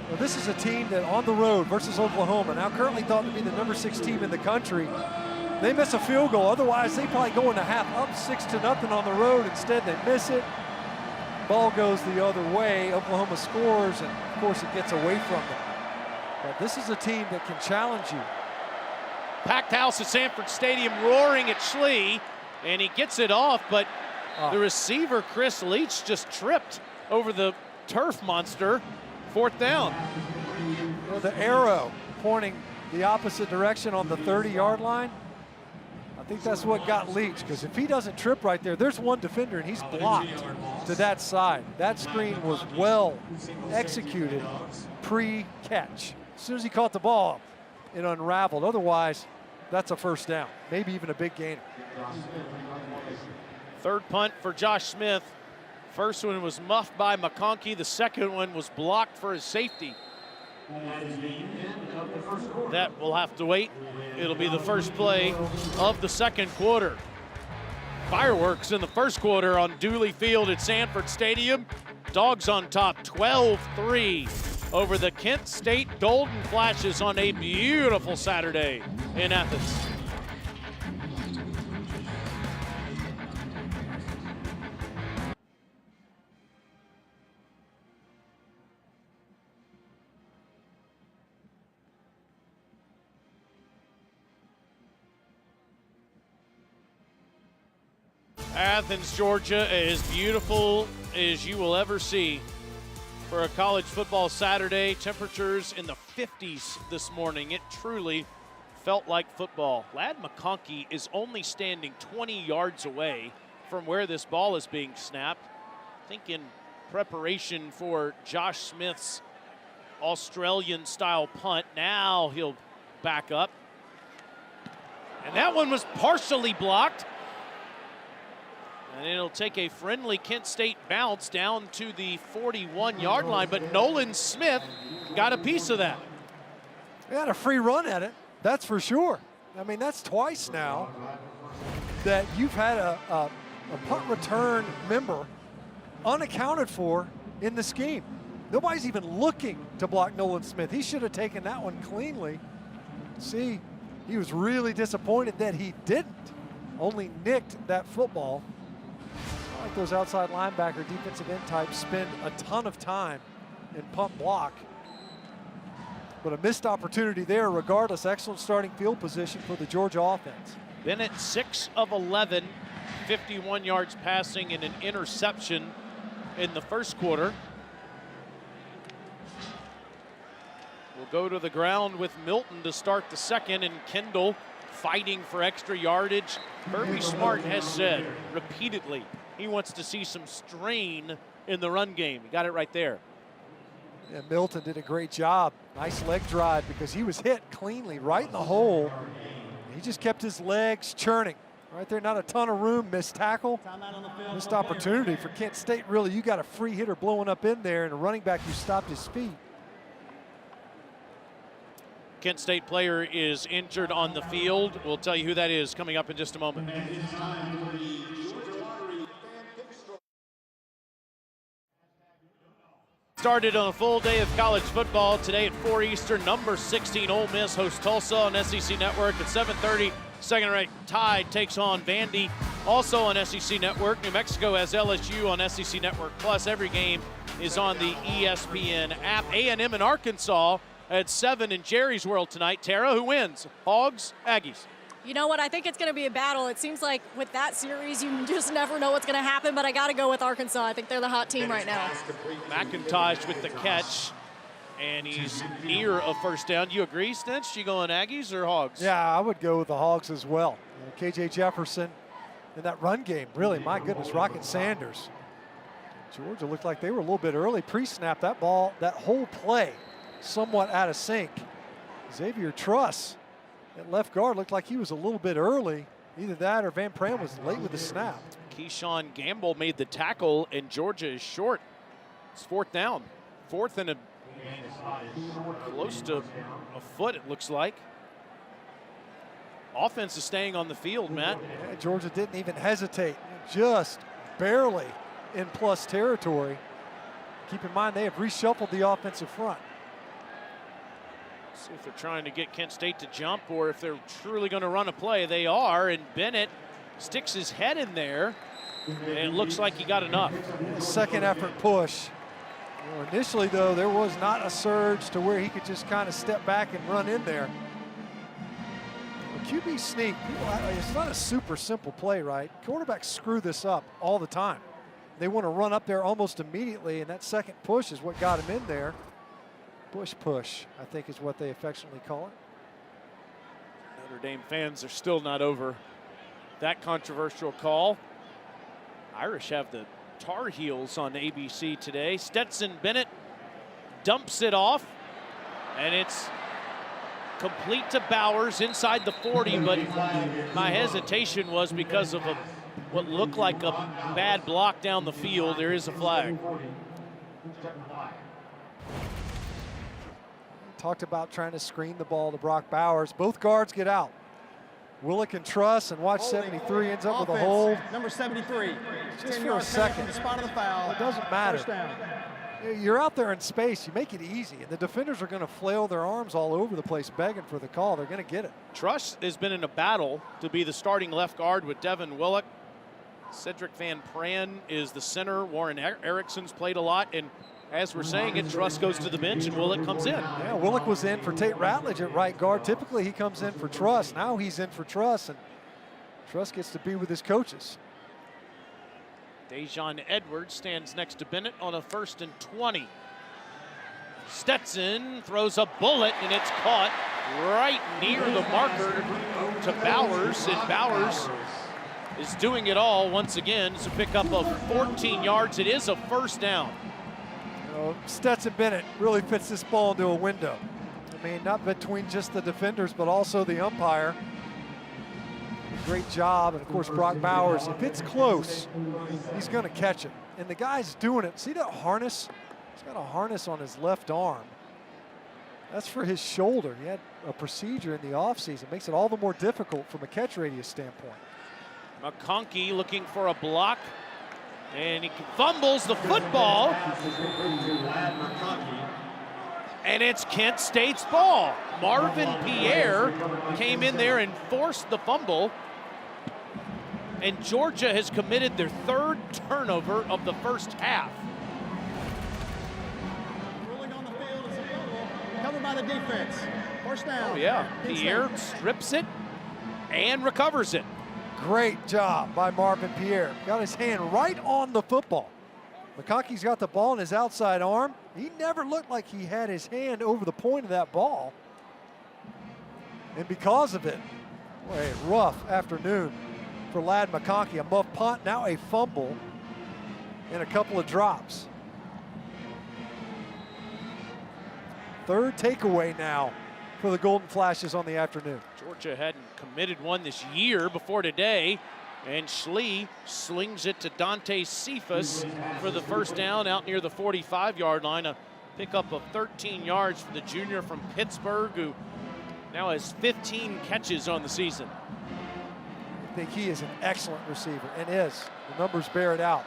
Well, this is a team that on the road versus Oklahoma, now currently thought to be the number 6 team in the country. They miss a field goal, otherwise they probably go into half up 6-0 on the road. Instead they miss it. Ball goes the other way. Oklahoma scores, and of course it gets away from them. But this is a team that can challenge you. Packed house at Sanford Stadium roaring at Schlee, and he gets it off, but the receiver, Chris Leach, just tripped over the turf monster. 4th down. You know, the arrow pointing the opposite direction on the 30-yard line, I think that's what got Leach, because if he doesn't trip right there, there's one defender and he's blocked to that side. That screen was well executed pre-catch. As soon as he caught the ball, it unraveled. Otherwise, that's a 1st down, maybe even a big gainer. 3rd punt for Josh Smith. First one was muffed by McConkey. The second one was blocked for his safety. That will have to wait. It'll be the first play of the 2nd quarter. Fireworks in the 1st quarter on Dooley Field at Sanford Stadium. Dogs on top, 12-3 over the Kent State Golden Flashes on a beautiful Saturday in Athens. Athens, Georgia, as beautiful as you will ever see for a college football Saturday. Temperatures in the 50s this morning. It truly felt like football. Ladd McConkey is only standing 20 yards away from where this ball is being snapped. I think in preparation for Josh Smith's Australian-style punt. Now he'll back up. And that one was partially blocked. And it'll take a friendly Kent State bounce down to the 41-yard line, but Nolan Smith got a piece of that. They had a free run at it, that's for sure. I mean, that's twice now that you've had a punt return member unaccounted for in the scheme. Nobody's even looking to block Nolan Smith. He should have taken that one cleanly. See, he was really disappointed that he didn't, only nicked that football. Like those outside linebacker, defensive end types spend a ton of time in punt block. But a missed opportunity there regardless. Excellent starting field position for the Georgia offense. Bennett 6 of 11, 51 yards passing and an interception in the 1st quarter. We'll go to the ground with Milton to start the 2nd, and Kendall fighting for extra yardage. Kirby Smart has said repeatedly he wants to see some strain in the run game. He got it right there. Yeah, Milton did a great job. Nice leg drive because he was hit cleanly right in the hole. He just kept his legs churning. Right there, not a ton of room, missed tackle. Missed opportunity for Kent State. Really, you got a free hitter blowing up in there and a running back who stopped his feet. Kent State player is injured on the field. We'll tell you who that is coming up in just a moment. Started on a full day of college football today at 4 Eastern. Number 16 Ole Miss hosts Tulsa on SEC Network at 7:30. Second-ranked Tide takes on Vandy, also on SEC Network. New Mexico has LSU on SEC Network Plus. Every game is on the ESPN app. A&M and Arkansas at 7 in Jerry's World tonight. Tara, who wins? Hogs, Aggies? You know what? I think it's going to be a battle. It seems like with that series, you just never know what's going to happen, but I got to go with Arkansas. I think they're the hot team right now. McIntosh with the catch, and he's near a first down. Do you agree, Stench? You going Aggies or Hogs? Yeah, I would go with the Hogs as well. KJ Jefferson in that run game, really, my goodness, Rocket Sanders. Georgia looked like they were a little bit early pre-snap. That ball, that whole play, somewhat out of sync. Xavier Truss at left guard looked like he was a little bit early. Either that or Van Pran was late with the snap. Keyshawn Gamble made the tackle, and Georgia is short. It's fourth down. Fourth and close to a foot, it looks like. Offense is staying on the field, Matt. Yeah, Georgia didn't even hesitate, just barely in plus territory. Keep in mind, they have reshuffled the offensive front. See if they're trying to get Kent State to jump or if they're truly going to run a play. They are, and Bennett sticks his head in there, and it looks like he got enough. Second effort push. Well, initially, though, there was not a surge to where he could just kind of step back and run in there. QB sneak, it's not a super simple play, right? Quarterbacks screw this up all the time. They want to run up there almost immediately, and that second push is what got him in there. Bush push, I think is what they affectionately call it. Notre Dame fans are still not over that controversial call. Irish have the Tar Heels on ABC today. Stetson Bennett dumps it off, and it's complete to Bowers inside the 40, but my hesitation was because of what looked like a bad block down the field. There is a flag. Talked about trying to screen the ball to Brock Bowers. Both guards get out. Willick and Truss, and watch 73 ends up with a hold. Number 73. Just for a second. The spot of the foul. It doesn't matter. First down. You're out there in space, you make it easy, and the defenders are going to flail their arms all over the place begging for the call. They're going to get it. Truss has been in a battle to be the starting left guard with Devin Willock. Cedric Van Pran is the center. Warren Erickson's played a lot, and as we're saying it, Truss goes to the bench and Willock comes in. Yeah, Willock was in for Tate Ratledge at right guard. Typically he comes in for Truss. Now he's in for Truss, and Truss gets to be with his coaches. Dejon Edwards stands next to Bennett on a 1st and 20. Stetson throws a bullet, and it's caught right near the marker to Bowers, and Bowers is doing it all once again to pick up a 14 yards. It is a first down. You know, Stetson Bennett really fits this ball into a window. I mean, not between just the defenders, but also the umpire. Great job, and of course Brock Bowers, if it's close, he's going to catch it. And the guy's doing it. See that harness? He's got a harness on his left arm. That's for his shoulder. He had a procedure in the offseason. Makes it all the more difficult from a catch radius standpoint. McConkey looking for a block, and he fumbles the football. And it's Kent State's ball. Marvin Pierre came in there and forced the fumble. And Georgia has committed their 3rd turnover of the first half. Ruling on the field is a fumble. Covered by the defense. First down. Oh, yeah. Pierre strips it and recovers it. Great job by Marvin Pierre. Got his hand right on the football. McConkey's got the ball in his outside arm. He never looked like he had his hand over the point of that ball. And because of it, boy, a rough afternoon for Ladd McConkey. A muff punt, now a fumble, and a couple of drops. 3rd takeaway now for the Golden Flashes on the afternoon. Georgia hadn't committed one this year before today. And Schlee slings it to Dante Cephas for the first down out near the 45-yard line. A pickup of 13 yards for the junior from Pittsburgh, who now has 15 catches on the season. I think he is an excellent receiver, and is. The numbers bear it out.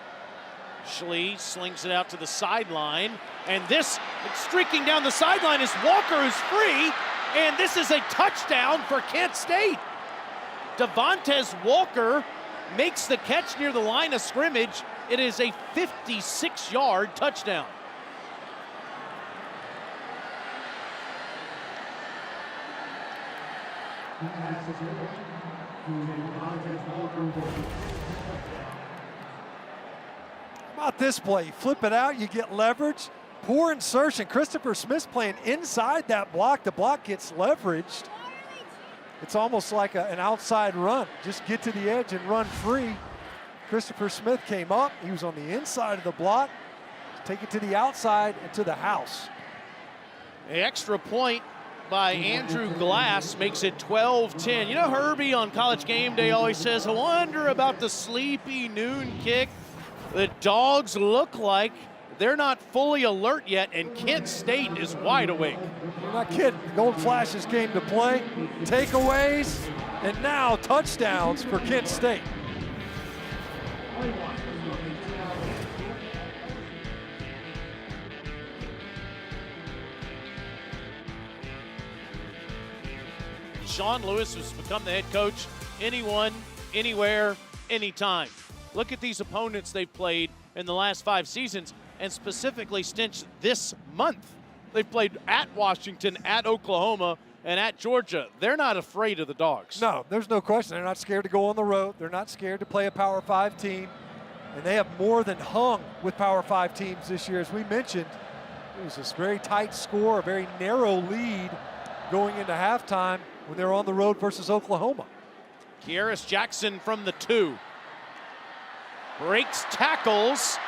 Schlee slings it out to the sideline, and this streaking down the sideline is Walker, who's free, and this is a touchdown for Kent State. Devontae Walker makes the catch near the line of scrimmage. It is a 56-yard touchdown. How about this play? You flip it out, you get leverage. Poor insertion. Christopher Smith's playing inside that block. The block gets leveraged. It's almost like an outside run. Just get to the edge and run free. Christopher Smith came up. He was on the inside of the block. Take it to the outside and to the house. An extra point by Andrew Glass makes it 12-10. You know, Herbie on College Game Day always says, I wonder about the sleepy noon kick. The Dogs look like they're not fully alert yet, and Kent State is wide awake. You're not kidding. Gold Flashes came to play. Takeaways, and now touchdowns for Kent State. Sean Lewis has become the head coach. Anyone, anywhere, anytime. Look at these opponents they've played in the last 5 seasons, and specifically since this month. They've played at Washington, at Oklahoma, and at Georgia. They're not afraid of the Dogs. No, there's no question. They're not scared to go on the road. They're not scared to play a Power 5 team. And they have more than hung with Power 5 teams this year. As we mentioned, it was this very tight score, a very narrow lead going into halftime when they were on the road versus Oklahoma. Kieris Jackson from the 2. Breaks tackles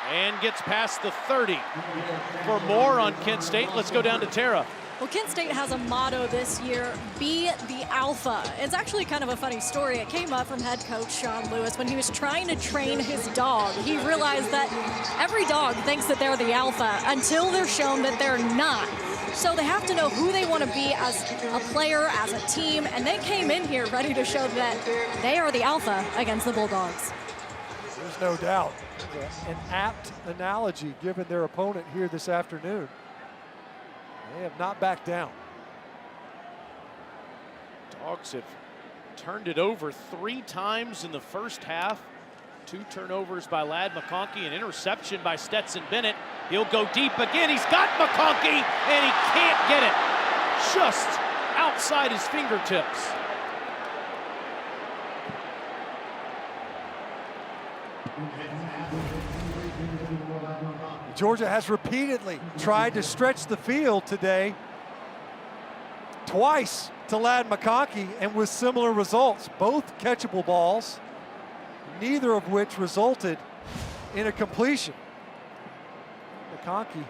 and gets past the 30. For more on Kent State, let's go down to Tara. Well, Kent State has a motto this year, be the alpha. It's actually kind of a funny story. It came up from head coach Sean Lewis when he was trying to train his dog. He realized that every dog thinks that they're the alpha until they're shown that they're not. So they have to know who they want to be as a player, as a team, and they came in here ready to show that they are the alpha against the Bulldogs. There's no doubt. An apt analogy given their opponent here this afternoon. They have not backed down. Dogs have turned it over 3 times in the first half. 2 turnovers by Ladd McConkey, an interception by Stetson Bennett. He'll go deep again. He's got McConkey, and he can't get it. Just outside his fingertips. Georgia has repeatedly tried to stretch the field today, twice to Ladd McConkey, and with similar results. Both catchable balls, neither of which resulted in a completion. McConkey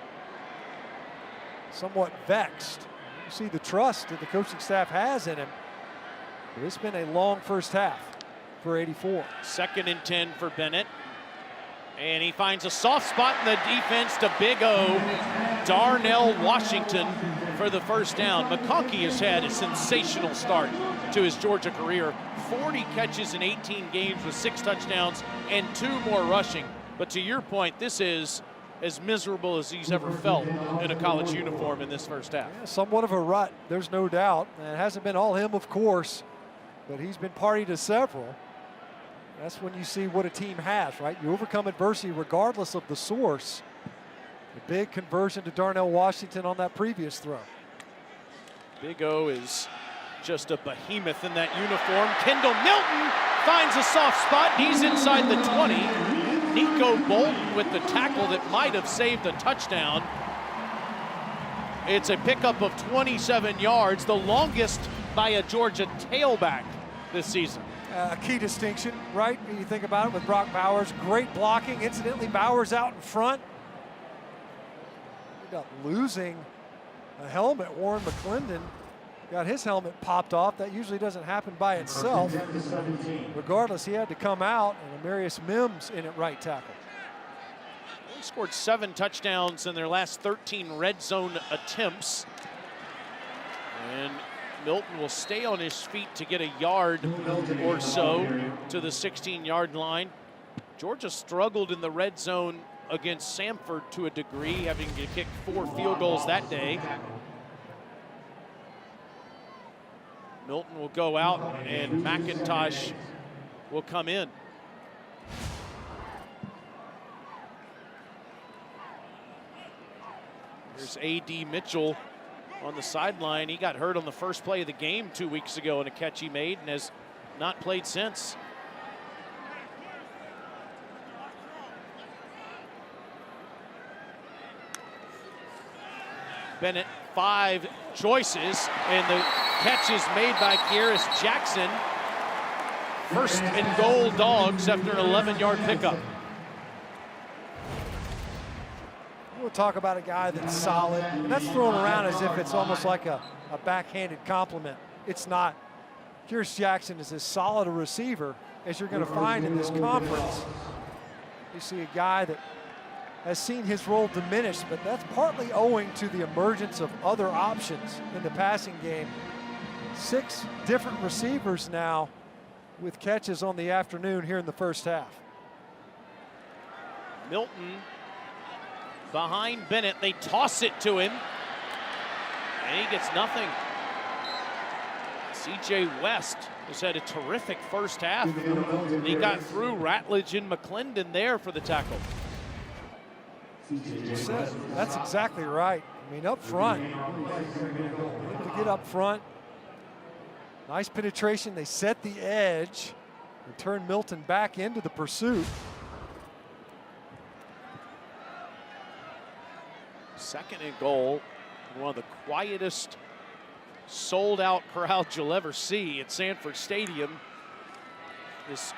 somewhat vexed. You see the trust that the coaching staff has in him. But it's been a long first half for 84. 2nd and 10 for Bennett. And he finds a soft spot in the defense to Big O, Darnell Washington for the first down. McConkey has had a sensational start to his Georgia career. 40 catches in 18 games with 6 touchdowns and 2 more rushing. But to your point, this is as miserable as he's ever felt in a college uniform in this first half. Yeah, somewhat of a rut, there's no doubt. And it hasn't been all him, of course, but he's been party to several. That's when you see what a team has, right? You overcome adversity regardless of the source. A big conversion to Darnell Washington on that previous throw. Big O is just a behemoth in that uniform. Kendall Milton finds a soft spot. He's inside the 20. Nico Bolton with the tackle that might have saved a touchdown. It's a pickup of 27 yards, the longest by a Georgia tailback this season. A key distinction, right? When you think about it with Brock Bowers, great blocking. Incidentally, Bowers out in front. Ended up losing a helmet. Warren McClendon got his helmet popped off. That usually doesn't happen by itself. Regardless, he had to come out, and Amarius Mims in at right tackle. They scored 7 touchdowns in their last 13 red zone attempts. And Milton will stay on his feet to get a yard or so to the 16-yard line. Georgia struggled in the red zone against Samford to a degree, having to kick 4 field goals that day. Milton will go out and McIntosh will come in. Here's A.D. Mitchell on the sideline. He got hurt on the first play of the game 2 weeks ago in a catch he made and has not played since. Bennett, 5 choices, and the catch is made by Kieris Jackson. First and goal, Dogs, after an 11-yard pickup. We'll talk about a guy that's solid, and that's thrown around as if it's almost like a backhanded compliment. It's not. Kieris Jackson is as solid a receiver as you're going to find in this conference. You see a guy that has seen his role diminished, but that's partly owing to the emergence of other options in the passing game. 6 different receivers now with catches on the afternoon here in the first half. Milton behind Bennett. They toss it to him, and he gets nothing. C.J. West has had a terrific first half. And he got through Ratledge and McClendon there for the tackle. That's exactly right. I mean, up front, able to get up front. Nice penetration. They set the edge and turn Milton back into the pursuit. Second and goal. One of the quietest sold-out crowds you'll ever see at Sanford Stadium. This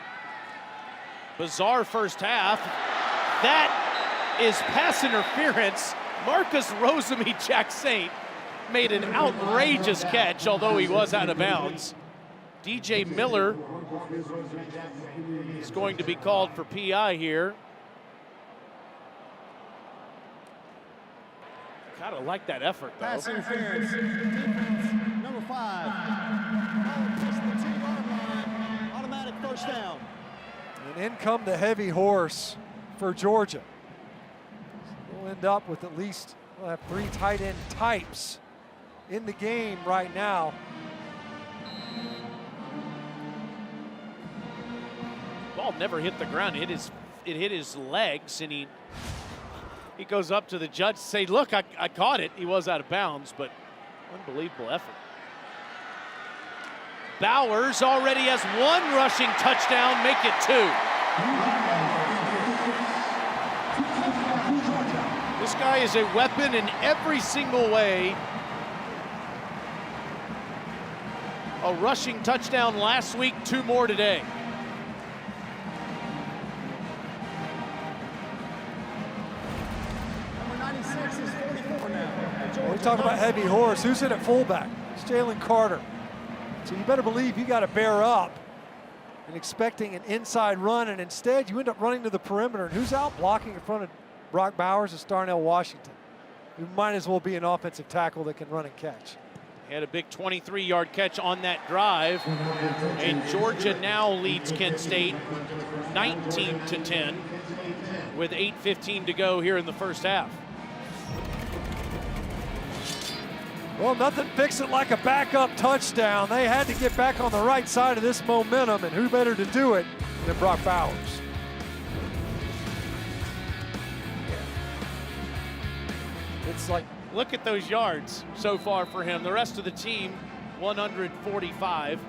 bizarre first half. That is pass interference. Marcus Rosemy-Jacksaint made an outrageous catch, although he was out of bounds. DJ Miller is going to be called for PI here. Kind of like that effort, though. Pass interference. Defense, number 5. Ball pushed the 2-yard line. Automatic first down. And in come the heavy horse for Georgia. We'll end up with at least, we'll have 3 tight end types in the game right now. Ball never hit the ground. It hit his legs, and he goes up to the judge to say, look, I caught it. He was out of bounds, but unbelievable effort. Bowers already has 1 rushing touchdown, make it 2. This guy is a weapon in every single way. A rushing touchdown last week, 2 more today. Number 96 is 44 now. We talk about heavy horse. Who's in at fullback? It's Jalen Carter. So you better believe you got to bear up and expecting an inside run, and instead you end up running to the perimeter. And who's out blocking in front of Brock Bowers? Is Darnell Washington. You might as well be an offensive tackle that can run and catch. He had a big 23-yard catch on that drive, and Georgia now leads Kent State 19-10 with 8:15 to go here in the first half. Well, nothing fixes it like a backup touchdown. They had to get back on the right side of this momentum, and who better to do it than Brock Bowers? It's like, look at those yards so far for him. The rest of the team, 145.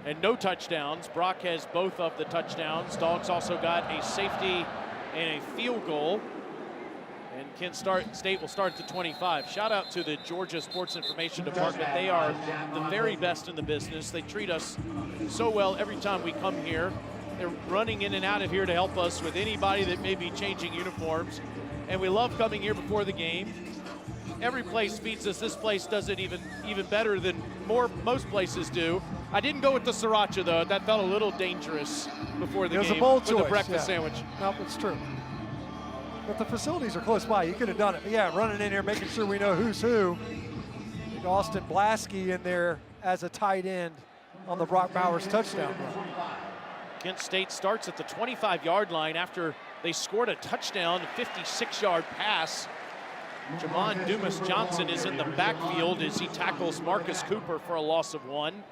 And no touchdowns. Brock has both of the touchdowns. Dogs also got a safety and a field goal. And Kent State will start at the 25. Shout out to the Georgia Sports Information Department. They are the very best in the business. They treat us so well every time we come here. They're running in and out of here to help us with anybody that may be changing uniforms. And we love coming here before the game. Every place feeds us. This place does it even better than most places do. I didn't go with the sriracha, though. That felt a little dangerous before the game. It was a bold with choice, the breakfast sandwich. No, it's true. But the facilities are close by. You could have done it. But yeah, running in here, making sure we know who's who. Austin Blasky in there as a tight end on the Brock Bowers touchdown run. Kent State starts at the 25-yard line after they scored a touchdown, a 56-yard pass. Jamon Dumas-Johnson is in the backfield as he tackles Marcus Cooper for a loss of 1.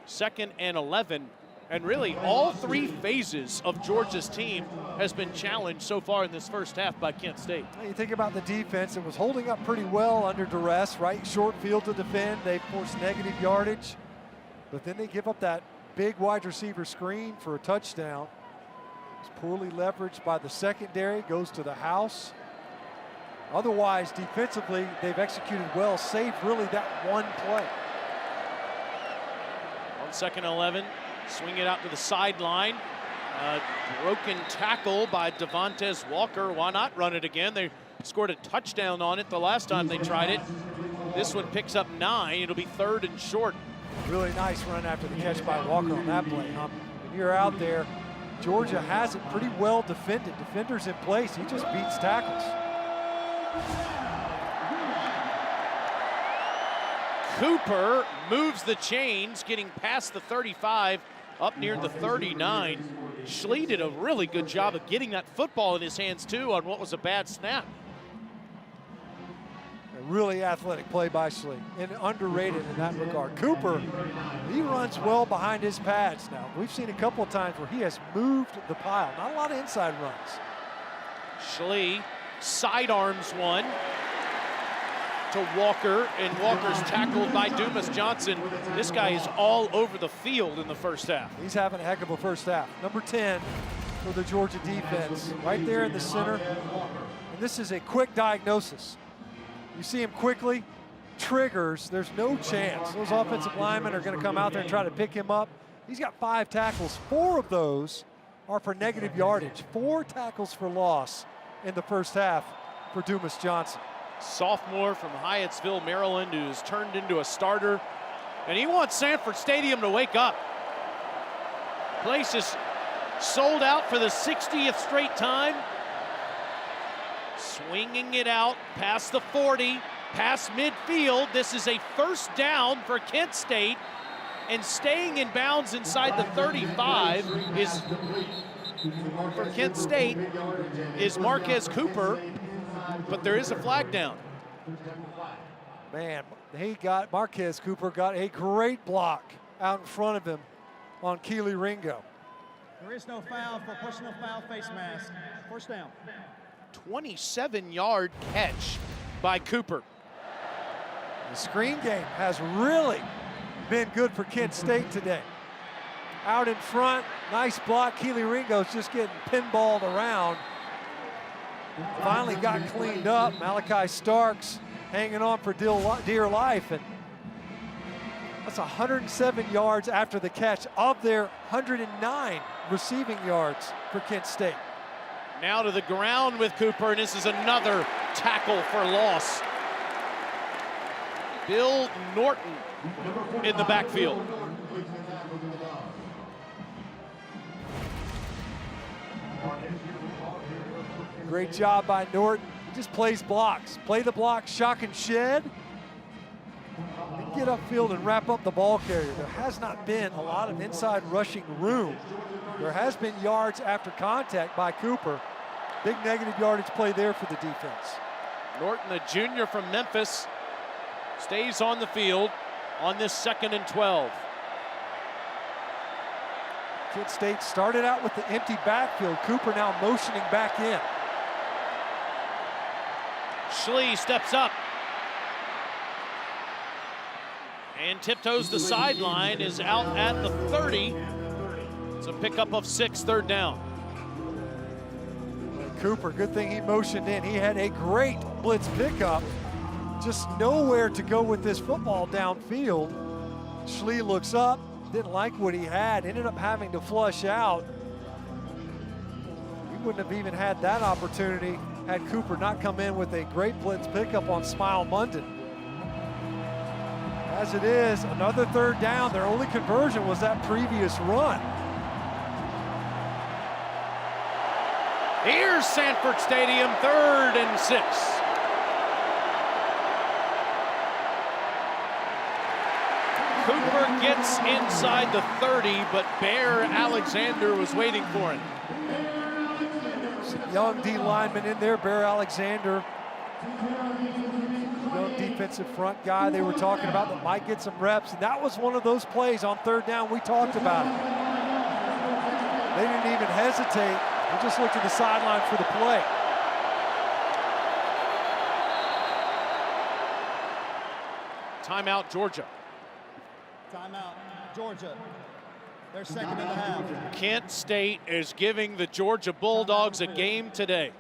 2nd and 11 And really, all three phases of Georgia's team has been challenged so far in this first half by Kent State. You think about the defense, it was holding up pretty well under duress, right? Short field to defend, they forced negative yardage, but then they give up that big wide receiver screen for a touchdown. It's poorly leveraged by the secondary, goes to the house. Otherwise, defensively, they've executed well, save really that one play. On 2nd and 11, swing it out to the sideline. Broken tackle by Devontae Walker. Why not run it again? They scored a touchdown on it the last time they tried it. This one picks up 9. It'll be 3rd and short. Really nice run after the catch by Walker on that play. When you're out there, Georgia has it pretty well defended. Defenders in place, he just beats tackles. Cooper moves the chains, getting past the 35, up near the 39. Schlee did a really good job of getting that football in his hands, too, on what was a bad snap. A really athletic play by Schlee, and underrated in that regard. Cooper, he runs well behind his pads now. We've seen a couple of times where he has moved the pile. Not a lot of inside runs. Schlee sidearms one to Walker, and Walker's tackled by Dumas Johnson. This guy is all over the field in the first half. He's having a heck of a first half. Number 10 for the Georgia defense, right there in the center. And this is a quick diagnosis. You see him quickly, triggers, there's no chance. Those offensive linemen are gonna come out there and try to pick him up. He's got 5 tackles. 4 of those are for negative yardage. 4 tackles for loss in the first half for Dumas Johnson. Sophomore from Hyattsville, Maryland, who's turned into a starter. And he wants Sanford Stadium to wake up. Place is sold out for the 60th straight time. Swinging it out past the 40, past midfield. This is a first down for Kent State. And staying in bounds inside the 35 is, for Kent State, is Marquez Cooper. But there is a flag down. Man, Marquez Cooper got a great block out in front of him on Keely Ringo. There is no foul for personal foul face mask. First down. 27-yard catch by Cooper. The screen game has really been good for Kent State today. Out in front, nice block. Keely Ringo's just getting pinballed around. Finally got cleaned up. Malachi Starks hanging on for dear life. And that's 107 yards after the catch of their 109 receiving yards for Kent State. Now to the ground with Cooper, and this is another tackle for loss. Bill Norton in the backfield. Great job by Norton. He just plays blocks. Play the block, shock and shed. And get upfield and wrap up the ball carrier. There has not been a lot of inside rushing room. There has been yards after contact by Cooper. Big negative yardage play there for the defense. Norton, a junior from Memphis, stays on the field on this 2nd and 12. Kent State started out with the empty backfield. Cooper now motioning back in. Schlee steps up and tiptoes the sideline, is out at the 30. It's a pickup of 6, 3rd down. Cooper, good thing he motioned in. He had a great blitz pickup. Just nowhere to go with this football downfield. Schlee looks up, didn't like what he had, ended up having to flush out. He wouldn't have even had that opportunity had Cooper not come in with a great blitz pickup on Smile Munden. As it is, another 3rd down. Their only conversion was that previous run. Here's Sanford Stadium, 3rd and 6. Cooper gets inside the 30, but Bear Alexander was waiting for him. Some young D lineman in there, Bear Alexander. Young defensive front guy they were talking about that might get some reps. And that was one of those plays on 3rd down we talked about it. They didn't even hesitate. They just looked to the sideline for the play. Timeout, Georgia. Timeout, Georgia. They're second in the half. Kent State is giving the Georgia Bulldogs a game today.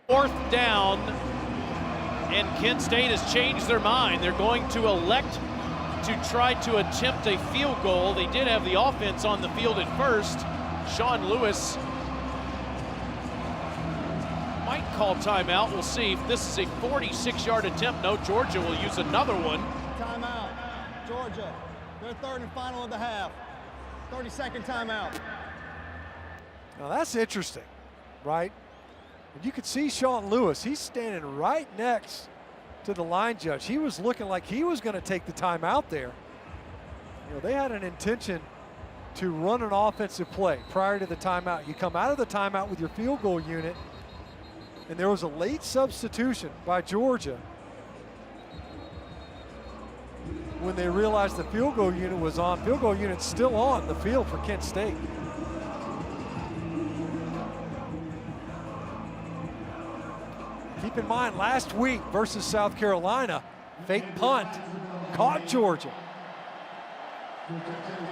Fourth down, and Kent State has changed their mind. They're going to elect to try to attempt a field goal. They did have the offense on the field at first. Sean Lewis might call timeout. We'll see if this is a 46-yard attempt. No, Georgia will use another one. Timeout, Georgia. They're third and final of the half. 30-second timeout. Now that's interesting, right? And you could see Sean Lewis. He's standing right next to the line judge. He was looking like he was going to take the timeout there. You know, they had an intention to run an offensive play prior to the timeout. You come out of the timeout with your field goal unit, and there was a late substitution by Georgia when they realized the field goal unit was on. Field goal unit's still on the field for Kent State. Keep in mind, last week versus South Carolina, fake punt, caught Georgia.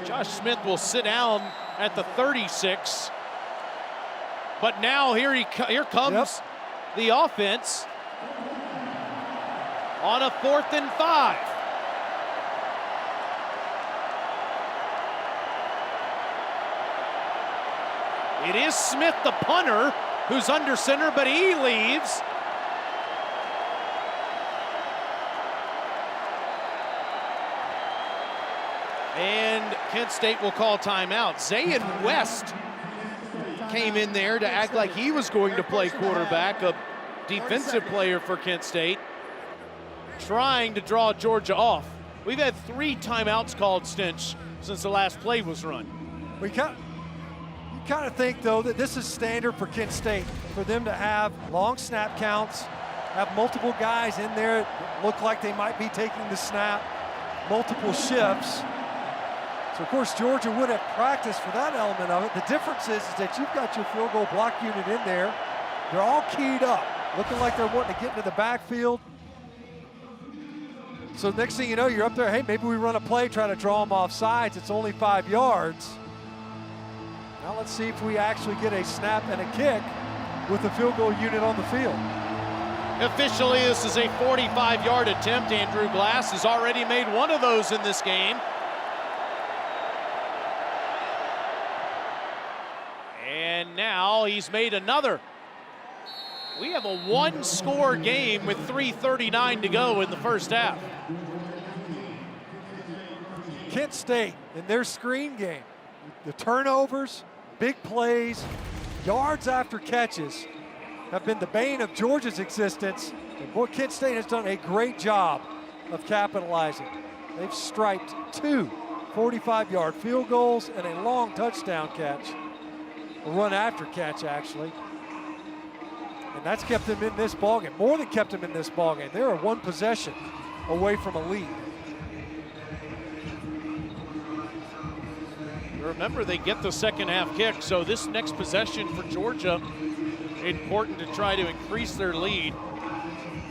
Josh Smith will sit down at the 36. But now here comes the offense on a 4th and 5. It is Smith, the punter, who's under center, but he leaves. And Kent State will call timeout. Zayn West came in there to act like he was going to play quarterback, a defensive player for Kent State, trying to draw Georgia off. We've had 3 timeouts called, Stinch, since the last play was run. You kind of think, though, that this is standard for Kent State, for them to have long snap counts, have multiple guys in there that look like they might be taking the snap, multiple shifts. So, of course, Georgia would have practiced for that element of it. The difference is that you've got your field goal block unit in there. They're all keyed up, looking like they're wanting to get into the backfield. So next thing you know, you're up there, hey, maybe we run a play, try to draw them off sides. It's only 5 yards. Now let's see if we actually get a snap and a kick with the field goal unit on the field. Officially, this is a 45-yard attempt. Andrew Glass has already made one of those in this game. And now he's made another. We have a 1-score game with 3:39 to go in the first half. Kent State, in their screen game, the turnovers, big plays, yards after catches have been the bane of Georgia's existence. And boy, Kent State has done a great job of capitalizing. They've striped 2 45-yard field goals and a long touchdown catch. A run after catch, actually. And that's kept them in this ballgame, more than kept them in this ballgame. They are 1 possession away from a lead. Remember, they get the second half kick, so this next possession for Georgia, important to try to increase their lead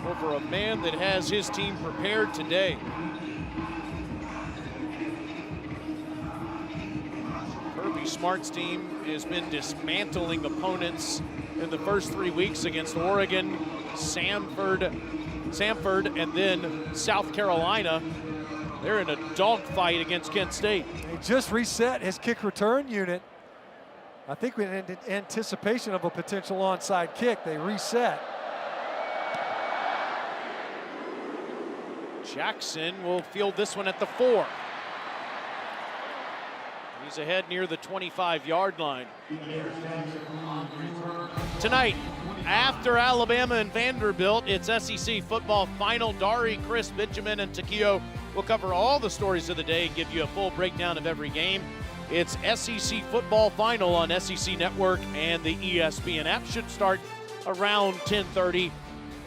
over a man that has his team prepared today. Kirby Smart's team has been dismantling opponents in the first 3 weeks against Oregon, Samford, and then South Carolina. They're in a dogfight against Kent State. He just reset his kick return unit. I think in anticipation of a potential onside kick, they reset. Jackson will field this one at the 4. He's ahead near the 25-yard line. Tonight, After Alabama and Vanderbilt, it's SEC football final. Dari, Chris, Benjamin, and Takio will cover all the stories of the day and give you a full breakdown of every game. It's SEC football final on SEC Network and the ESPN app. Should start around 10:30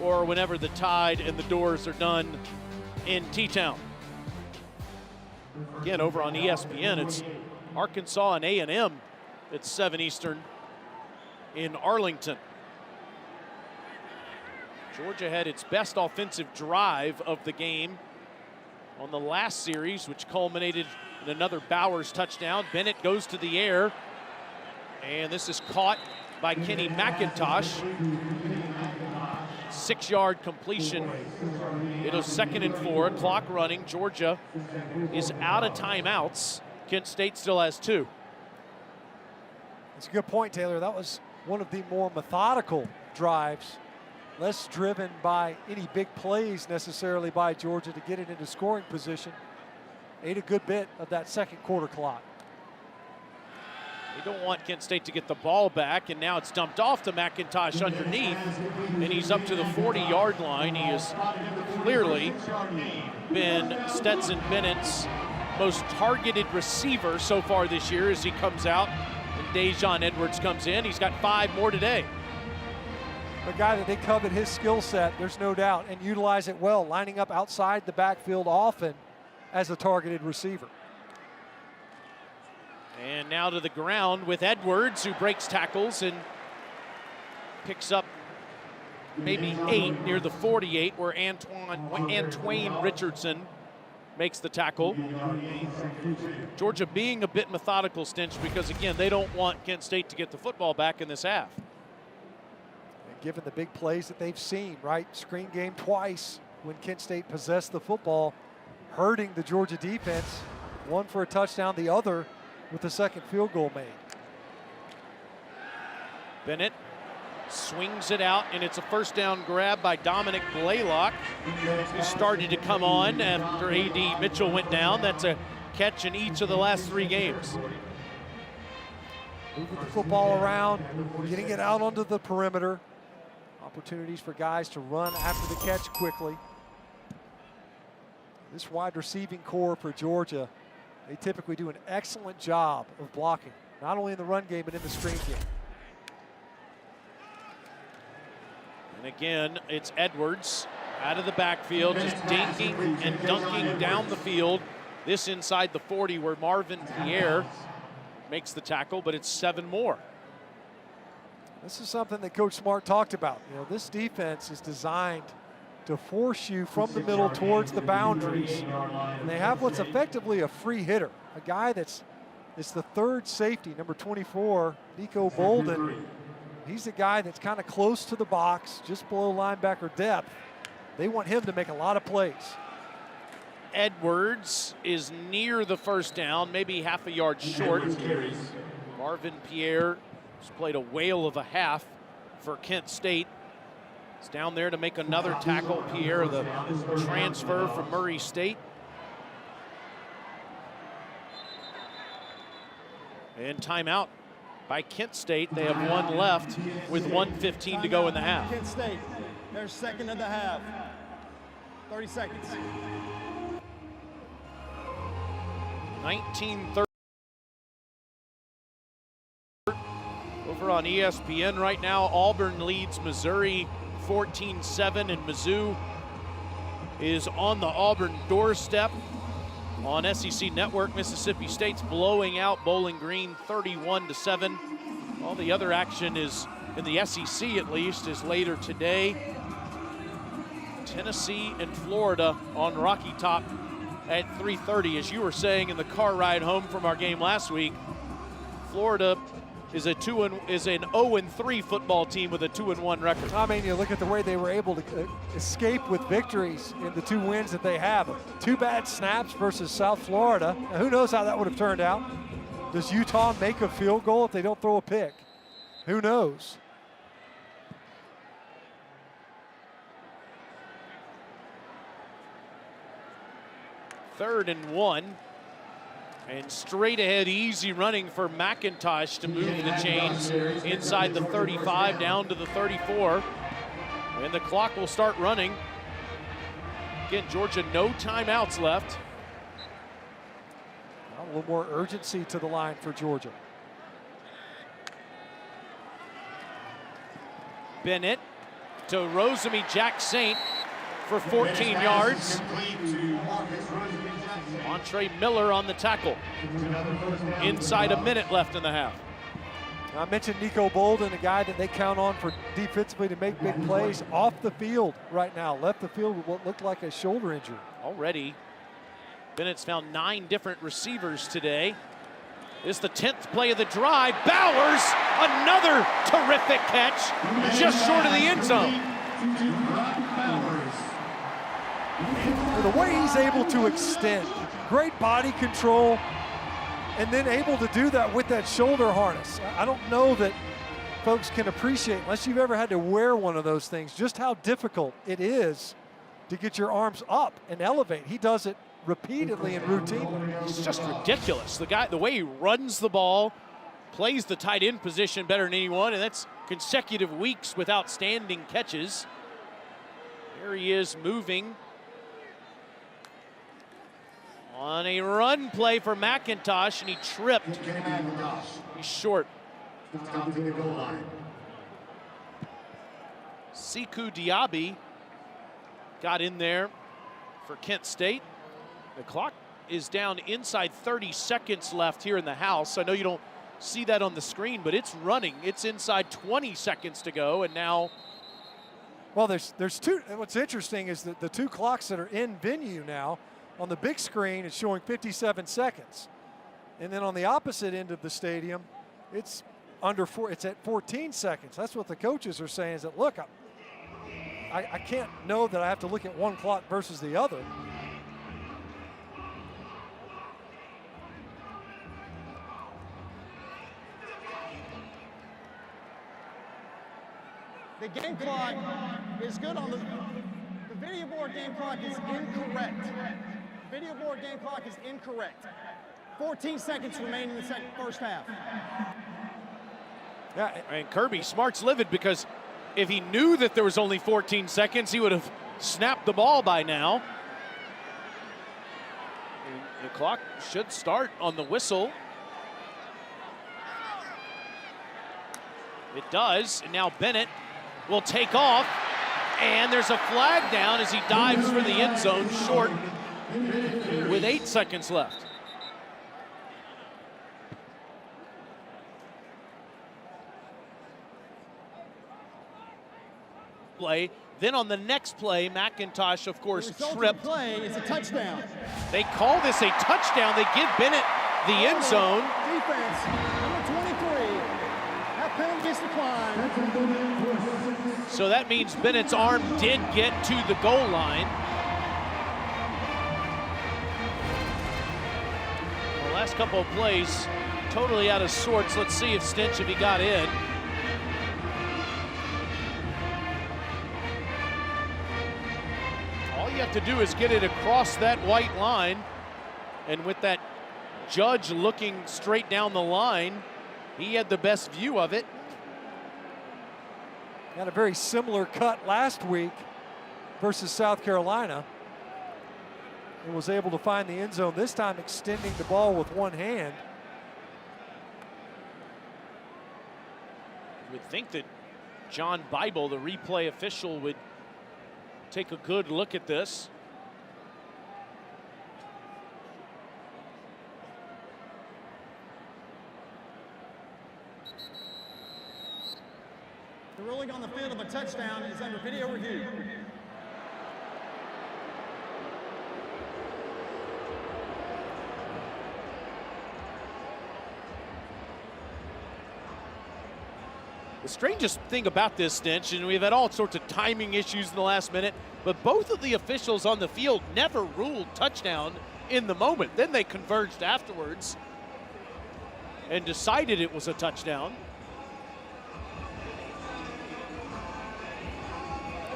or whenever the Tide and the Doors are done in T-Town. Again, over on ESPN, it's Arkansas and A&M at 7 Eastern in Arlington. Georgia had its best offensive drive of the game on the last series, which culminated in another Bowers touchdown. Bennett goes to the air, and this is caught by Kenny McIntosh. 6-yard completion. It was 2nd and 4, clock running. Georgia is out of timeouts. Kent State still has 2. That's a good point, Taylor. That was one of the more methodical drives, less driven by any big plays necessarily by Georgia to get it into scoring position. Ate a good bit of that second quarter clock. They don't want Kent State to get the ball back, and now it's dumped off to McIntosh underneath, and he's up to the 40-yard line. He has clearly been Stetson Bennett's most targeted receiver so far this year as he comes out, and Dejon Edwards comes in. He's got 5 more today. A guy that they covet his skill set, there's no doubt, and utilize it well, lining up outside the backfield often as a targeted receiver. And now to the ground with Edwards, who breaks tackles and picks up maybe 8 near the 48, where Antwain Richardson makes the tackle. Georgia being a bit methodical, Stinch, because again, they don't want Kent State to get the football back in this half. Given the big plays that they've seen, right? Screen game twice when Kent State possessed the football, hurting the Georgia defense. One for a touchdown, the other with the second field goal made. Bennett swings it out, and it's a first down grab by Dominic Blaylock, who started to come on after A.D. Mitchell went down. That's a catch in each of the last 3 games. Moving the football around, getting it out onto the perimeter. Opportunities for guys to run after the catch quickly. This wide receiving core for Georgia, they typically do an excellent job of blocking, not only in the run game, but in the screen game. And again, it's Edwards out of the backfield, just dinking and dunking down the field. This inside the 40, where Marvin Pierre makes the tackle, but it's 7 more. This is something that Coach Smart talked about. You know, this defense is designed to force you from the middle towards the boundaries. And they have what's effectively a free hitter, a guy it's the 3rd safety, number 24, Nico Bolden. He's the guy that's kind of close to the box, just below linebacker depth. They want him to make a lot of plays. Edwards is near the first down, maybe half a yard short. Marvin Pierre has played a whale of a half for Kent State. He's down there to make another tackle. Pierre, the transfer from Murray State. And timeout by Kent State. They have 1 left with 1:15 to go in the half. Kent State, their 2nd of the half. 30 seconds. 19:30. Over on ESPN right now, Auburn leads Missouri 14-7, and Mizzou is on the Auburn doorstep. On SEC Network, Mississippi State's blowing out Bowling Green 31-7. All the other action is in the SEC, at least, is later today. Tennessee and Florida on Rocky Top at 3:30. As you were saying in the car ride home from our game last week, Florida is an 0-3 football team with a 2-1 record. I mean, you look at the way they were able to escape with victories in the 2 wins that they have. 2 bad snaps versus South Florida. Now, who knows how that would have turned out? Does Utah make a field goal if they don't throw a pick? Who knows? Third and 1. And straight ahead, easy running for McIntosh to move the chains inside the 35 down to the 34. And the clock will start running. Again, Georgia, no timeouts left. A little more urgency to the line for Georgia. Bennett to Rosemy Jack Saint for 14 yards. Montre Miller on the tackle. Inside a minute left in the half. I mentioned Nico Bolden, a guy that they count on for defensively to make big plays. Off the field right now. Left the field with what looked like a shoulder injury. Already, Bennett's found 9 different receivers today. This is the 10th play of the drive. Bowers, another terrific catch, just short of the end zone. The way he's able to extend, great body control, and then able to do that with that shoulder harness. I don't know that folks can appreciate, unless you've ever had to wear one of those things, just how difficult it is to get your arms up and elevate. He does it repeatedly and routinely. It's just ridiculous. The way he runs the ball, plays the tight end position better than anyone, and that's consecutive weeks with outstanding catches. Here he is moving on a run play for McIntosh, and he tripped. He's short. Siku Diaby got in there for Kent State. The clock is down inside 30 seconds left here in the house. I know you don't see that on the screen, but it's running. It's inside 20 seconds to go, and now. Well, there's two. What's interesting is that the two clocks that are in venue now, on the big screen, it's showing 57 seconds. And then on the opposite end of the stadium, it's it's at 14 seconds. That's what the coaches are saying, is that, look, I can't know that I have to look at one clock versus the other. The game clock is good on the video board. Game clock is incorrect. Video board game clock is incorrect. 14 seconds remain in the first half. Yeah, and Kirby Smart's livid, because if he knew that there was only 14 seconds, he would have snapped the ball by now. And the clock should start on the whistle. It does, and now Bennett will take off, and there's a flag down as he dives for the end zone short with 8 seconds left. Play. Then on the next play, McIntosh, of course, tripped. The play is a touchdown. They call this a touchdown. They give Bennett the end zone. Defense, number 23. That penalty declined. So that means Bennett's arm did get to the goal line. The last couple of plays, totally out of sorts. Let's see if Stinch, if he got in. All you have to do is get it across that white line, and with that judge looking straight down the line, he had the best view of it. Had a very similar cut last week versus South Carolina, and was able to find the end zone, this time extending the ball with one hand. You would think that John Bible, the replay official, would take a good look at this. The ruling on the field of a touchdown is under video review. The strangest thing about this, Stinch, and we've had all sorts of timing issues in the last minute, but both of the officials on the field never ruled touchdown in the moment. Then they converged afterwards and decided it was a touchdown.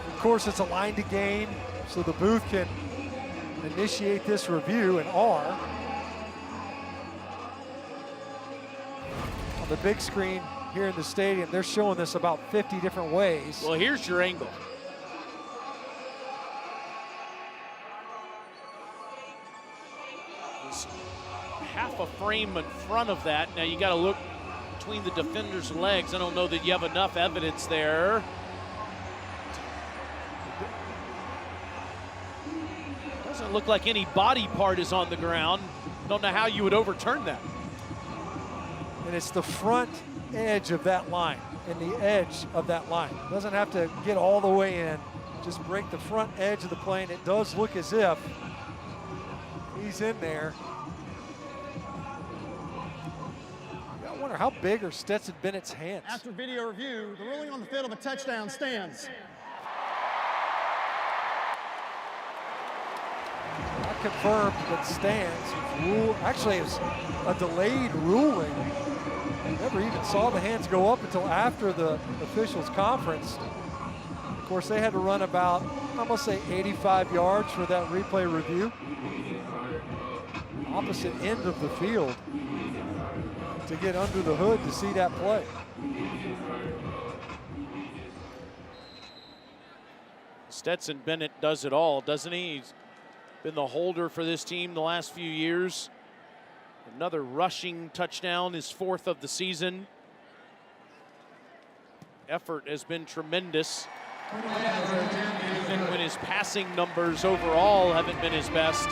Of course, it's a line to gain, so the booth can initiate this review and are. the big screen here in the stadium, they're showing this about 50 different ways. Well, here's your angle. It's half a frame in front of that. Now you got to look between the defender's legs. I don't know that you have enough evidence there. Doesn't look like any body part is on the ground. Don't know how you would overturn that. And it's the front edge of that line and the edge of that line. Doesn't have to get all the way in. Just break the front edge of the plane. It does look as if he's in there. I wonder how big are Stetson Bennett's hands? After video review, the ruling on the field of a touchdown stands. Not confirmed, but stands. Actually, it was a delayed ruling. Never even saw the hands go up until after the officials' conference. Of course, they had to run about, I'm gonna say 85 yards for that replay review. Opposite end of the field to get under the hood to see that play. Stetson Bennett does it all, doesn't he? He's been the holder for this team the last few years. Another rushing touchdown, his 4th of the season. Effort has been tremendous. Even when his passing numbers overall haven't been his best.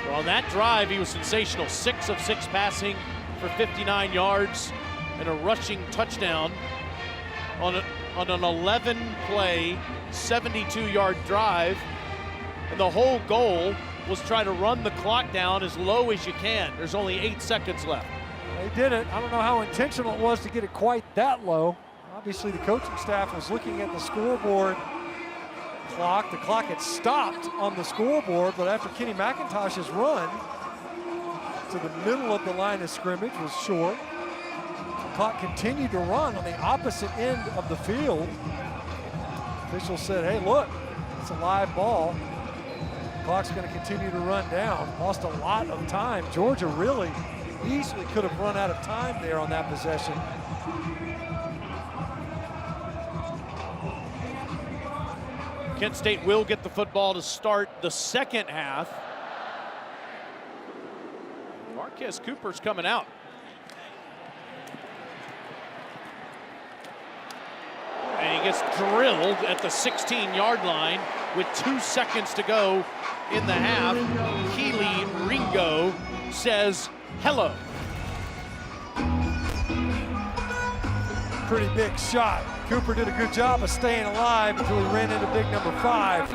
But on that drive, he was sensational. 6 of 6 passing for 59 yards and a rushing touchdown on an 11-play, 72-yard drive. And the whole goal was try to run the clock down as low as you can. There's only 8 seconds left. They did it. I don't know how intentional it was to get it quite that low. Obviously, the coaching staff was looking at the scoreboard clock. The clock had stopped on the scoreboard, but after Kenny McIntosh's run to the middle of the line of scrimmage was short, the clock continued to run on the opposite end of the field. Officials said, hey, look, it's a live ball. Clock's going to continue to run down. Lost a lot of time. Georgia really easily could have run out of time there on that possession. Kent State will get the football to start the second half. Marquez Cooper's coming out. And he gets drilled at the 16-yard line with 2 seconds to go in the half. Keely Ringo says hello. Pretty big shot. Cooper did a good job of staying alive until he ran into big number 5. It's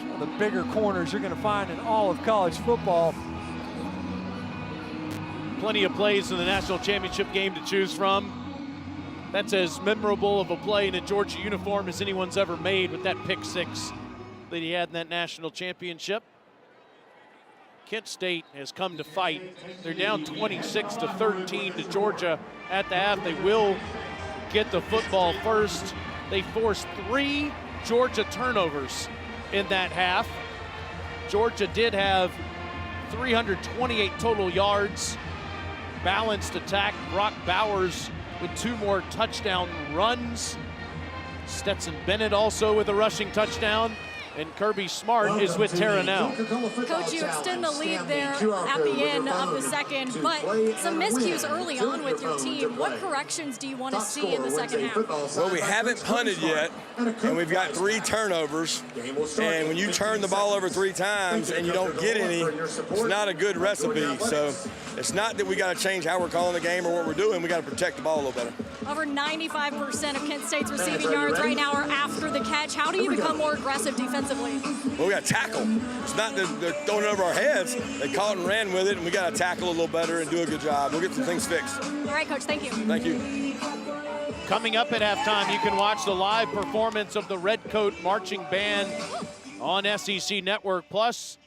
one of the bigger corners you're going to find in all of college football. Plenty of plays in the national championship game to choose from. That's as memorable of a play in a Georgia uniform as anyone's ever made with that pick 6 that he had in that national championship. Kent State has come to fight. They're down 26-13 to Georgia at the half. They will get the football first. They forced 3 Georgia turnovers in that half. Georgia did have 328 total yards. Balanced attack. Brock Bowers with 2 more touchdown runs. Stetson Bennett also with a rushing touchdown. And Kirby Smart is with Tara now. Coach, you extend the lead there at the end of the second, but some miscues early on with your team. What corrections do you want to see in the second half? Well, we haven't punted yet, and we've got 3 turnovers. And when you turn the ball over 3 times and you don't get any, it's not a good recipe. So it's not that we got to change how we're calling the game or what we're doing. We got to protect the ball a little better. Over 95% of Kent State's receiving yards right now are after the catch. How do you become more aggressive defensively? Well, we got to tackle. It's not that they're throwing it over our heads. They caught and ran with it, and we got to tackle a little better and do a good job. We'll get some things fixed. All right, Coach, thank you. Thank you. Coming up at halftime, you can watch the live performance of the Red Coat Marching Band on SEC Network Plus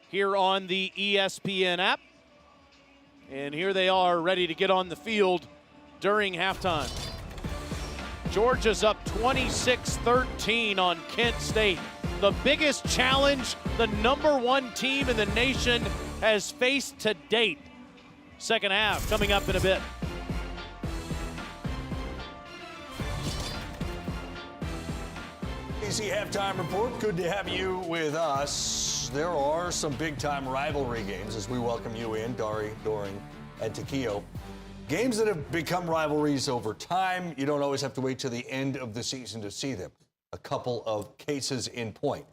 here on the ESPN app. And here they are ready to get on the field during halftime. Georgia's up 26-13 on Kent State. The biggest challenge the #1 team in the nation has faced to date. second half coming up in a bit. Easy halftime report. Good to have you with us. There are some big-time rivalry games as we welcome you in, Dari, Doring, and Takio. Games that have become rivalries over time. You don't always have to wait till the end of the season to see them. A couple of cases in point.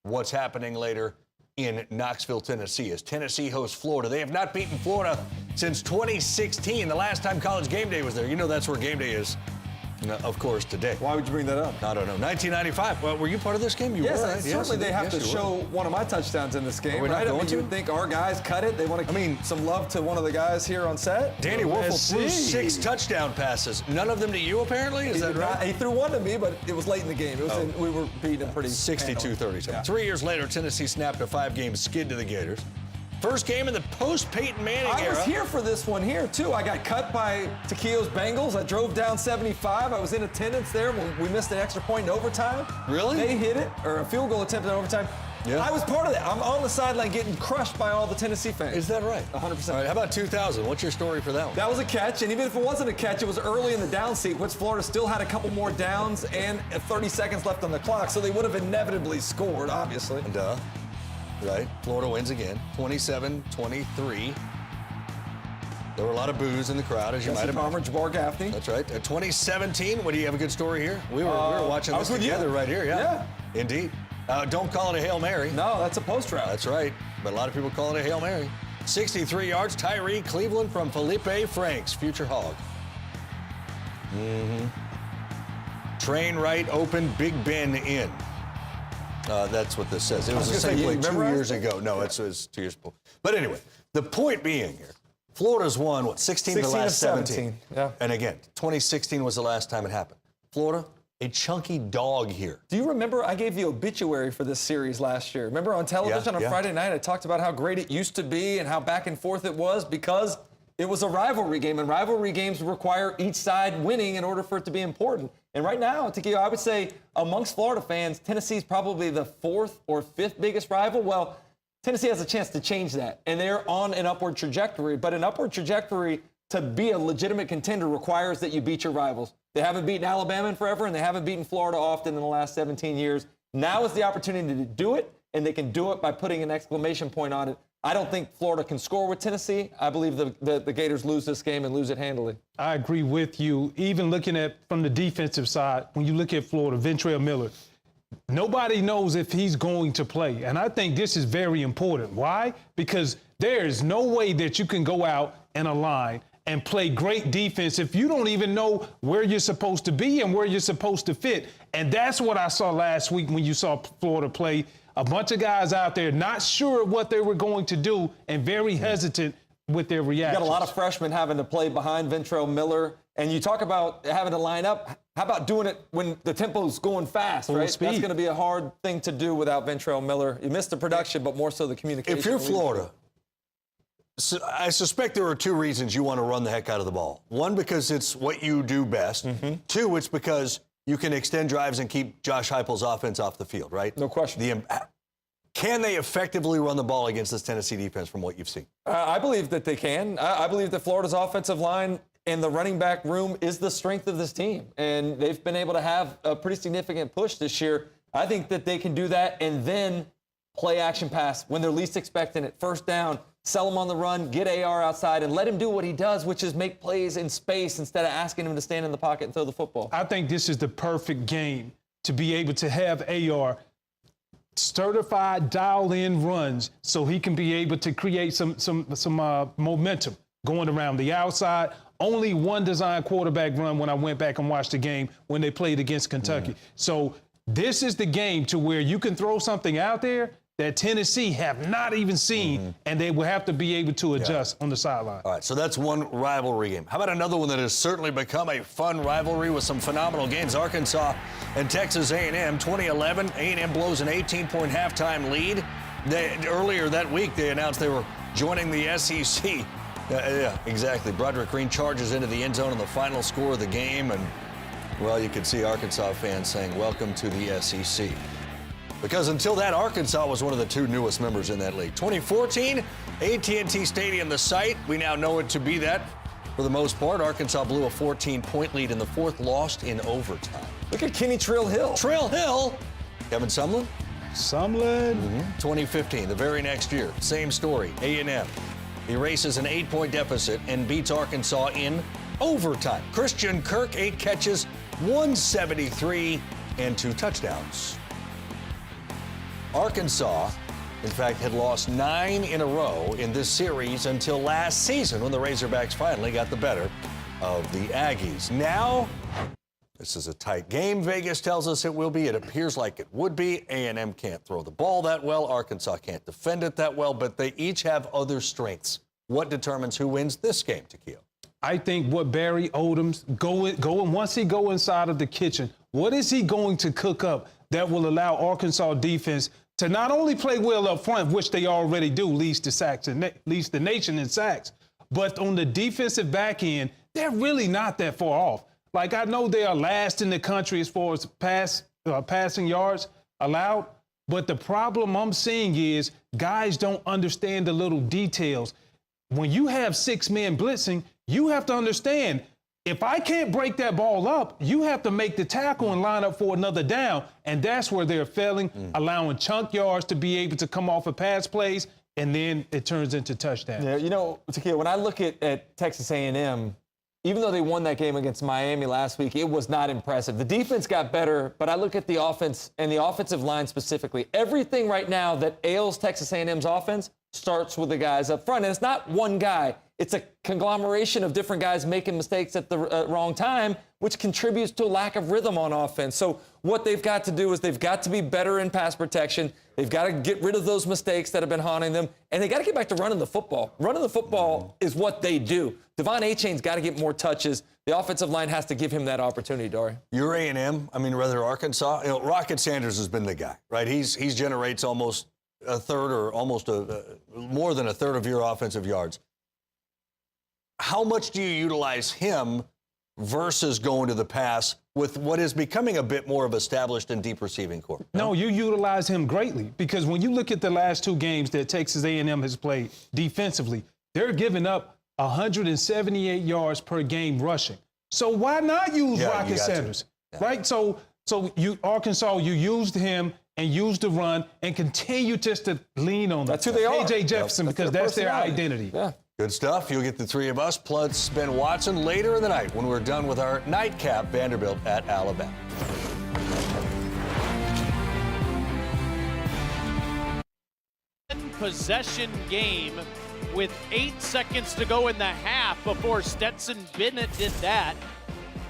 What's happening later in Knoxville, Tennessee, as Tennessee hosts Florida. They have not beaten Florida since 2016, the last time College Game Day was there. You know that's where Game Day is. No, of course, today. Why would you bring that up? I don't know. 1995. Well, were you part of this game? You yes, were, right? Certainly they have to show one of my touchdowns in this game, right? I mean, you would think our guys cut it. They want to some love to one of the guys here on set. Danny Werfel threw 6 touchdown passes. None of them to you, apparently? Is that right? He threw one to me, but it was late in the game. It was we were beating him pretty 62-37. Yeah. 3 years later, Tennessee snapped a 5-game skid to the Gators. First game in the post-Peyton Manning era. I was here for this one here, too. I got cut by Takio's Bengals. I drove down 75. I was in attendance there when we missed an extra point in overtime. Really? They hit it, or a field goal attempt in overtime. Yeah. I was part of that. I'm on the sideline getting crushed by all the Tennessee fans. Is that right? 100%. All right, how about 2000? What's your story for that one? That was a catch, and even if it wasn't a catch, it was early in the down sequence.23 still had a couple more downs and 30 seconds left on the clock, so they would have inevitably scored, obviously. And right. Florida wins again, 27-23. There were a lot of boos in the crowd, as you might have imagine. Jabbar Gaffney. That's right. 2017, what do you have a good story here? We were watching this together right here, yeah. Indeed. Don't call it a Hail Mary. No, that's a post route. That's right. But a lot of people call it a Hail Mary. 63 yards, Tyree Cleveland from Felipe Franks, future Hog. Train right open, Big Ben in. That's what this says. It was the same play 2 years ago. No, it was 2 years ago. But anyway, the point being here, Florida's won, 16 of the last 17. Yeah. And again, 2016 was the last time it happened. Florida, a chunky dog here. Do you remember I gave the obituary for this series last year? Remember on television on Friday night, I talked about how great it used to be and how back and forth it was because it was a rivalry game, and rivalry games require each side winning in order for it to be important. And right now, Takio, I would say amongst Florida fans, Tennessee's probably the 4th or 5th biggest rival. Well, Tennessee has a chance to change that, and they're on an upward trajectory. But an upward trajectory to be a legitimate contender requires that you beat your rivals. They haven't beaten Alabama in forever, and they haven't beaten Florida often in the last 17 years. Now is the opportunity to do it, and they can do it by putting an exclamation point on it. I don't think Florida can score with Tennessee. I believe the Gators lose this game and lose it handily. I agree with you. Even looking at from the defensive side, when you look at Florida, Ventrell Miller, nobody knows if he's going to play. And I think this is very important. Why? Because there is no way that you can go out in a line and play great defense if you don't even know where you're supposed to be and where you're supposed to fit. And that's what I saw last week when you saw Florida play. A bunch of guys out there not sure what they were going to do and very hesitant with their reactions. You got a lot of freshmen having to play behind Ventrell Miller. And you talk about having to line up. How about doing it when the tempo's going fast, right? Speed. That's going to be a hard thing to do without Ventrell Miller. You missed the production, but more so the communication. If you're Florida, I suspect there are 2 reasons you want to run the heck out of the ball. One, because it's what you do best. 2, it's because you can extend drives and keep Josh Heupel's offense off the field, right? No question. Can they effectively run the ball against this Tennessee defense from what you've seen? I believe that they can. I believe that Florida's offensive line and the running back room is the strength of this team. And they've been able to have a pretty significant push this year. I think that they can do that and then play action pass when they're least expecting it. First down, sell him on the run, get AR outside, and let him do what he does, which is make plays in space instead of asking him to stand in the pocket and throw the football. I think this is the perfect game to be able to have AR certified dial-in runs so he can be able to create some momentum going around the outside. Only one design quarterback run when I went back and watched the game when they played against Kentucky. So this is the game to where you can throw something out there that Tennessee have not even seen, and they will have to be able to adjust on the sideline. All right, so that's one rivalry game. How about another one that has certainly become a fun rivalry with some phenomenal games? Arkansas and Texas A&M, 2011. A&M blows an 18-point halftime lead. Earlier that week, they announced they were joining the SEC. Yeah, exactly. Broderick Green charges into the end zone on the final score of the game, and, well, you could see Arkansas fans saying, welcome to the SEC. Because until that, Arkansas was one of the 2 newest members in that league. 2014, AT&T Stadium, the site. We now know it to be that for the most part. Arkansas blew a 14-point lead in the 4th, lost in overtime. Look at Kenny Trill Hill. Trill Hill. Kevin Sumlin. 2015, the very next year. Same story. A&M erases an 8-point deficit and beats Arkansas in overtime. Christian Kirk, 8 catches, 173, and 2 touchdowns. Arkansas, in fact, had lost 9 in a row in this series until last season when the Razorbacks finally got the better of the Aggies. Now, this is a tight game, Vegas tells us it will be. It appears like it would be. A&M can't throw the ball that well. Arkansas can't defend it that well, but they each have other strengths. What determines who wins this game, Takeo? I think what Barry Odom's going once he go inside of the kitchen, what is he going to cook up that will allow Arkansas defense to not only play well up front, which they already do, leads the nation in sacks, but on the defensive back end, they're really not that far off. Like, I know they are last in the country as far as passing yards allowed, but the problem I'm seeing is guys don't understand the little details. When you have 6 men blitzing, you have to understand, if I can't break that ball up, you have to make the tackle and line up for another down. And that's where they're failing, allowing chunk yards to be able to come off of pass plays, and then it turns into touchdowns. Yeah, you know, Takeo, when I look at Texas A&M, even though they won that game against Miami last week, it was not impressive. The defense got better, but I look at the offense and the offensive line specifically. Everything right now that ails Texas A&M's offense starts with the guys up front. And it's not one guy. It's a conglomeration of different guys making mistakes at the wrong time, which contributes to a lack of rhythm on offense. So what they've got to do is they've got to be better in pass protection. They've got to get rid of those mistakes that have been haunting them, and they got to get back to running the football. Running the football is what they do. Devon Achane's got to get more touches. The offensive line has to give him that opportunity, Dory. You're A&M, rather Arkansas. You know, Rocket Sanders has been the guy, right? He generates almost a third or almost more than a third of your offensive yards. How much do you utilize him versus going to the pass with what is becoming a bit more of established and deep receiving corps? No, you utilize him greatly, because when you look at the last 2 games that Texas A&M has played defensively, they're giving up 178 yards per game rushing. So why not use Rocket Sanders, right? So Arkansas, you used him and used the run and continue just to lean on that's who they are. A.J. Jefferson, because that's their identity. Yeah. Good stuff. You'll get the 3 of us, plus Ben Watson, later in the night when we're done with our nightcap, Vanderbilt at Alabama. Possession game with 8 seconds to go in the half before Stetson Bennett did that.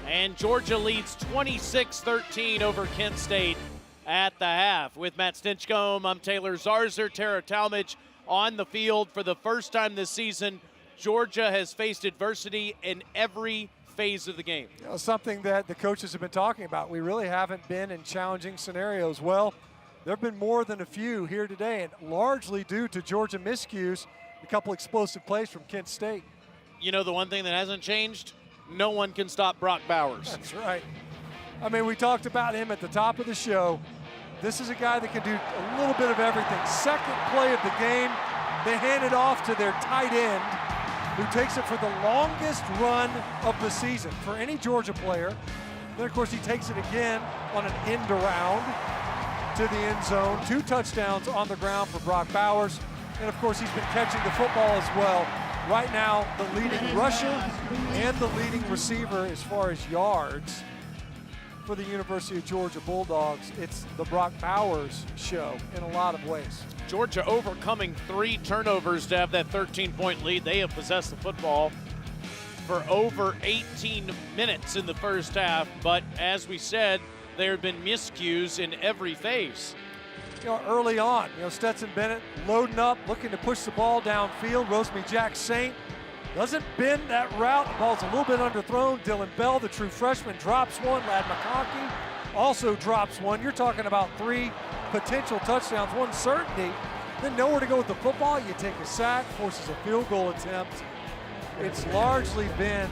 And Georgia leads 26-13 over Kent State at the half. With Matt Stinchcomb, I'm Taylor Zarzer. Tara Talmadge on the field for the first time this season. Georgia has faced adversity in every phase of the game. You know, something that the coaches have been talking about. We really haven't been in challenging scenarios. Well, there have been more than a few here today, and largely due to Georgia miscues, a couple explosive plays from Kent State. You know, the one thing that hasn't changed, no one can stop Brock Bowers. That's right. I mean, we talked about him at the top of the show. This is a guy that can do a little bit of everything. Second play of the game, they hand it off to their tight end, who takes it for the longest run of the season for any Georgia player. Then, of course, he takes it again on an end around to the end zone. 2 touchdowns on the ground for Brock Bowers. And, of course, he's been catching the football as well. Right now, the leading rusher and the leading receiver as far as yards for the University of Georgia Bulldogs. It's the Brock Bowers show in a lot of ways. Georgia overcoming 3 turnovers to have that 13-point lead. They have possessed the football for over 18 minutes in the first half, but as we said, there have been miscues in every phase. You know, early on, Stetson Bennett loading up, looking to push the ball downfield. Rosemy Jack Saint doesn't bend that route. The ball's a little bit underthrown. Dylan Bell, the true freshman, drops one. Lad McConkey also drops one. You're talking about 3 potential touchdowns, 1 certainty. Then nowhere to go with the football. You take a sack, forces a field goal attempt. It's largely been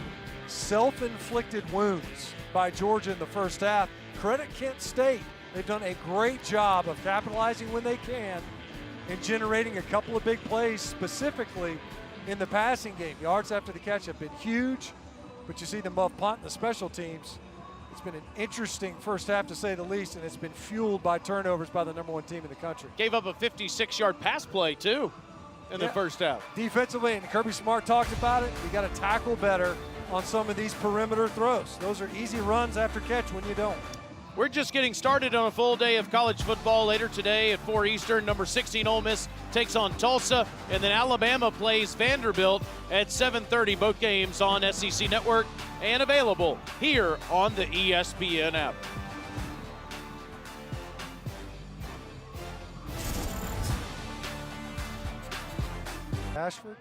self-inflicted wounds by Georgia in the first half. Credit Kent State They've done a great job of capitalizing when they can and generating a couple of big plays, specifically in the passing game. Yards after the catch have been huge, but you see the muff punt and the special teams. It's been an interesting first half, to say the least, and it's been fueled by turnovers by the #1 team in the country. Gave up a 56-yard pass play, too, in the first half. Defensively, and Kirby Smart talked about it, you got to tackle better on some of these perimeter throws. Those are easy runs after catch when you don't. We're just getting started on a full day of college football. Later today at 4 Eastern, number 16 Ole Miss takes on Tulsa, and then Alabama plays Vanderbilt at 7:30. Both games on SEC Network and available here on the ESPN app. Ashford.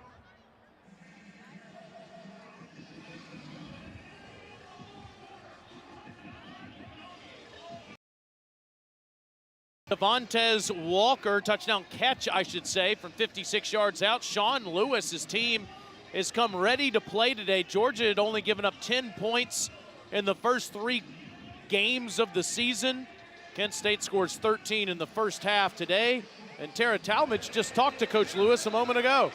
Devontae Walker, touchdown catch, I should say, from 56 yards out. Sean Lewis's team has come ready to play today. Georgia had only given up 10 points in the first 3 games of the season. Kent State scores 13 in the first half today. And Tara Talmadge just talked to Coach Lewis a moment ago.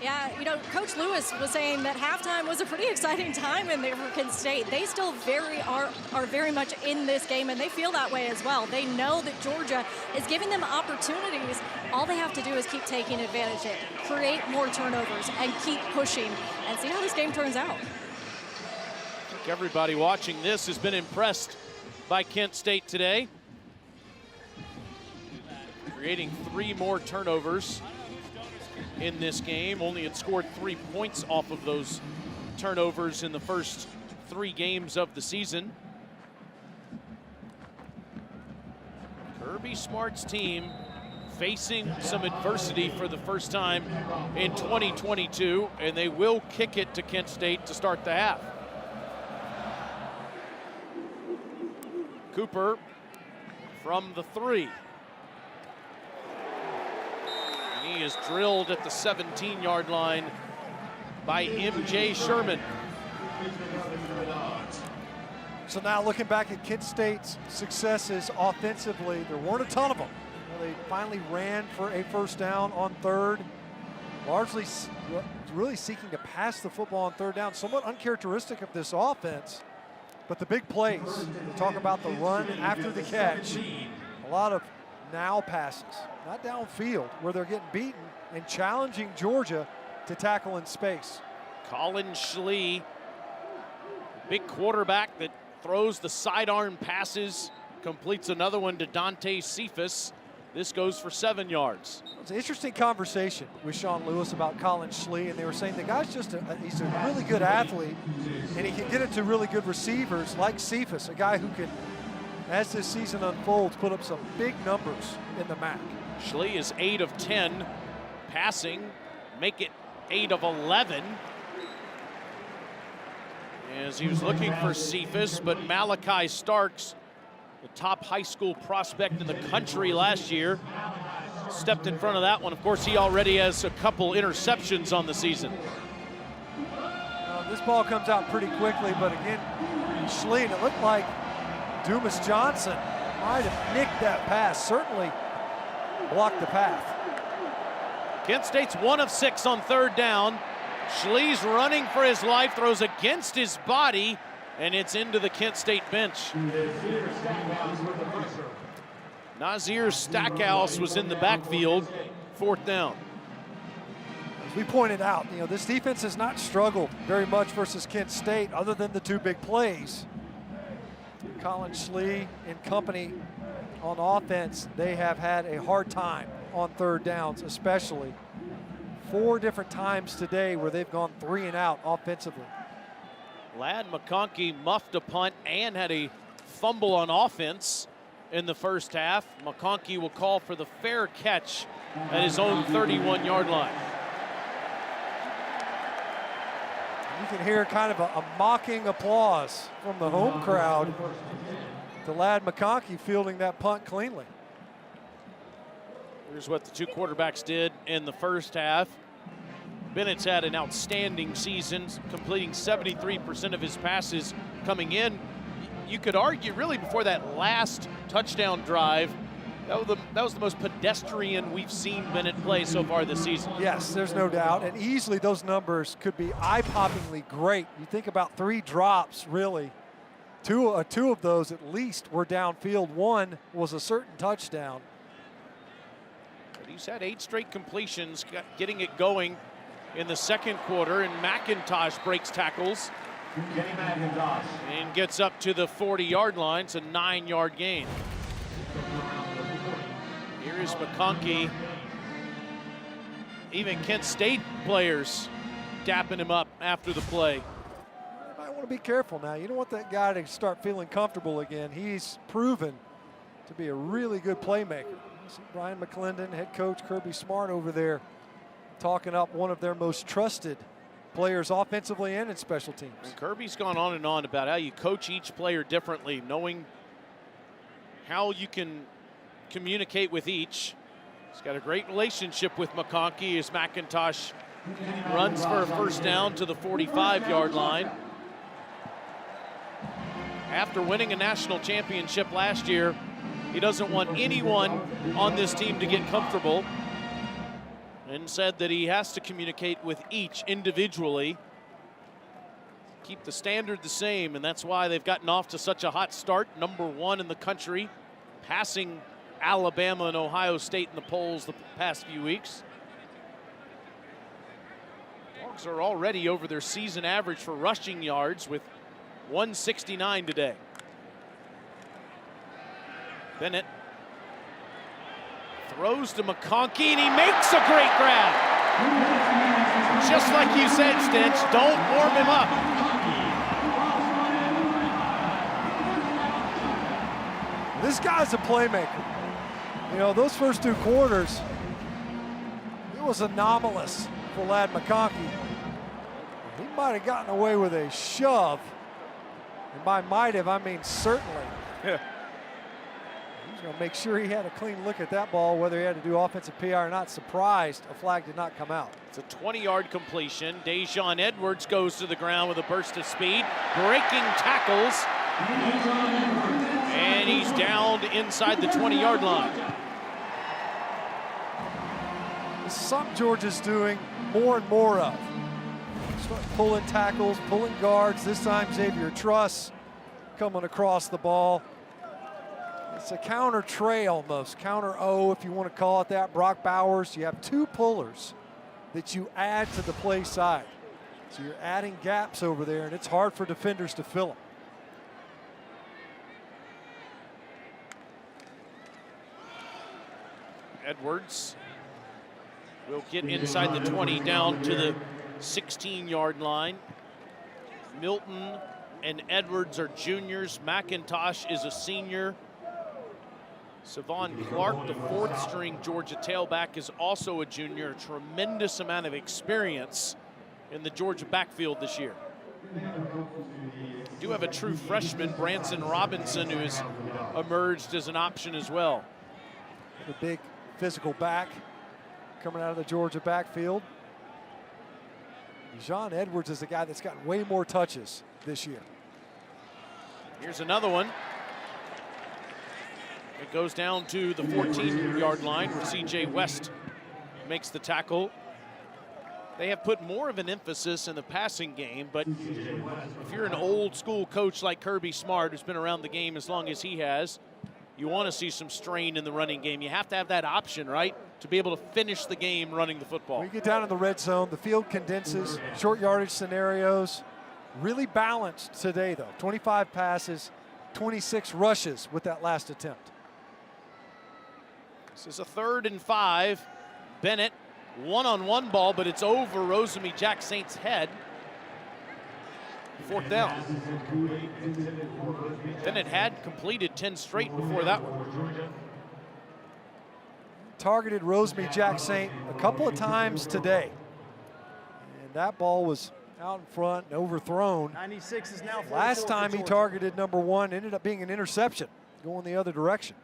Yeah, you know, Coach Lewis was saying that halftime was a pretty exciting time in there for Kent State. They still are very much in this game, and they feel that way as well. They know that Georgia is giving them opportunities. All they have to do is keep taking advantage of it, create more turnovers, and keep pushing, and see how this game turns out. I think everybody watching this has been impressed by Kent State today. Creating 3 more turnovers in this game. Only had scored 3 points off of those turnovers in the first 3 games of the season. Kirby Smart's team facing some adversity for the first time in 2022, and they will kick it to Kent State to start the half. Cooper from the 3. He is drilled at the 17-yard line by M.J. Sherman. So now looking back at Kent State's successes offensively, there weren't a ton of them. They finally ran for a first down on 3rd, largely really seeking to pass the football on 3rd down, somewhat uncharacteristic of this offense. But the big plays, we talk about the run after the catch, a lot of now passes, not downfield, where they're getting beaten and challenging Georgia to tackle in space. Colin Schlee, big quarterback that throws the sidearm passes, completes another one to Dante Cephas. This goes for 7 yards. It's an interesting conversation with Sean Lewis about Colin Schlee, and they were saying the guy's he's a really good athlete, and he can get it to really good receivers like Cephas, a guy who can, as this season unfolds, put up some big numbers in the MAC. Schlee is 8 of 10 passing, make it 8 of 11. As he was looking for Cephas, but Malachi Starks, the top high school prospect in the country last year, stepped in front of that one. Of course, he already has a couple interceptions on the season. This ball comes out pretty quickly, but again, Schlee, it looked like Dumas Johnson might have nicked that pass, certainly blocked the path. Kent State's 1 of 6 on 3rd down. Schlee's running for his life, throws against his body, and it's into the Kent State bench. Nazir Stackhouse was in the backfield, 4th down. As we pointed out, this defense has not struggled very much versus Kent State other than the 2 big plays. Colin Schlee and company on offense, they have had a hard time on 3rd downs, especially. 4 different times today where they've gone 3 and out offensively. Ladd McConkey muffed a punt and had a fumble on offense in the first half. McConkey will call for the fair catch at his own 31-yard line. You can hear kind of a mocking applause from the home crowd to Ladd McConkey fielding that punt cleanly. Here's what the 2 quarterbacks did in the first half. Bennett's had an outstanding season, completing 73% of his passes coming in. you could argue really before that last touchdown drive, that was the most pedestrian we've seen Bennett play so far this season. Yes, there's no doubt. And easily those numbers could be eye-poppingly great. You think about 3 drops, really. Two of those at least were downfield. One was a certain touchdown. But he's had 8 straight completions, getting it going in the second quarter, and McIntosh breaks tackles and gets up to the 40-yard line. It's a 9-yard gain. Here is McConkey. Even Kent State players dapping him up after the play. You might want to be careful now. You don't want that guy to start feeling comfortable again. He's proven to be a really good playmaker. You see Brian McClendon, head coach Kirby Smart over there, talking up one of their most trusted players offensively and in special teams. And Kirby's gone on and on about how you coach each player differently, knowing how you can communicate with each. He's got a great relationship with McConkey as McIntosh runs for a first down to the 45-yard line. After winning a national championship last year, he doesn't want anyone on this team to get comfortable, and said that he has to communicate with each individually, keep the standard the same, and that's why they've gotten off to such a hot start. #1 in the country, passing Alabama and Ohio State in the polls the past few weeks. Dogs are already over their season average for rushing yards with 169 today. Bennett throws to McConkey, and he makes a great grab. Just like you said, Stitch, don't warm him up. This guy's a playmaker. You know, those first 2 quarters, it was anomalous for Lad McConkey. He might have gotten away with a shove. And by might have, I mean certainly. He's going to make sure he had a clean look at that ball, whether he had to do offensive PR or not. Surprised a flag did not come out. It's a 20-yard completion. Dejon Edwards goes to the ground with a burst of speed, breaking tackles. And he's down inside the 20-yard line. This is something Georgia's doing more and more of. Start pulling tackles, pulling guards. This time Xavier Truss coming across the ball. It's a counter tray almost, counter O if you want to call it that. Brock Bowers, you have 2 pullers that you add to the play side. So you're adding gaps over there, and it's hard for defenders to fill them. Edwards will get inside the 20, down to the 16-yard line. Milton and Edwards are juniors. McIntosh is a senior. Savon Clark, the 4th-string Georgia tailback, is also a junior. A tremendous amount of experience in the Georgia backfield this year. We do have a true freshman, Branson Robinson, who has emerged as an option as well. The big physical back coming out of the Georgia backfield. Dejon Edwards is a guy that's gotten way more touches this year. Here's another one. It goes down to the 14-yard line where C.J. West makes the tackle. They have put more of an emphasis in the passing game, but if you're an old school coach like Kirby Smart, who's been around the game as long as he has, you want to see some strain in the running game. You have to have that option, right, to be able to finish the game running the football. When you get down in the red zone, the field condenses, short yardage scenarios. Really balanced today, though. 25 passes, 26 rushes with that last attempt. This is a 3rd and 5. Bennett, one-on-one ball, but it's over Rosemy Jack Saint's head. 4th down. Bennett had completed 10 straight before that one. Targeted Rosemy Jack Saint a couple of times today. And that ball was out in front and overthrown. 96 is now. Last time he targeted #1, ended up being an interception going the other direction.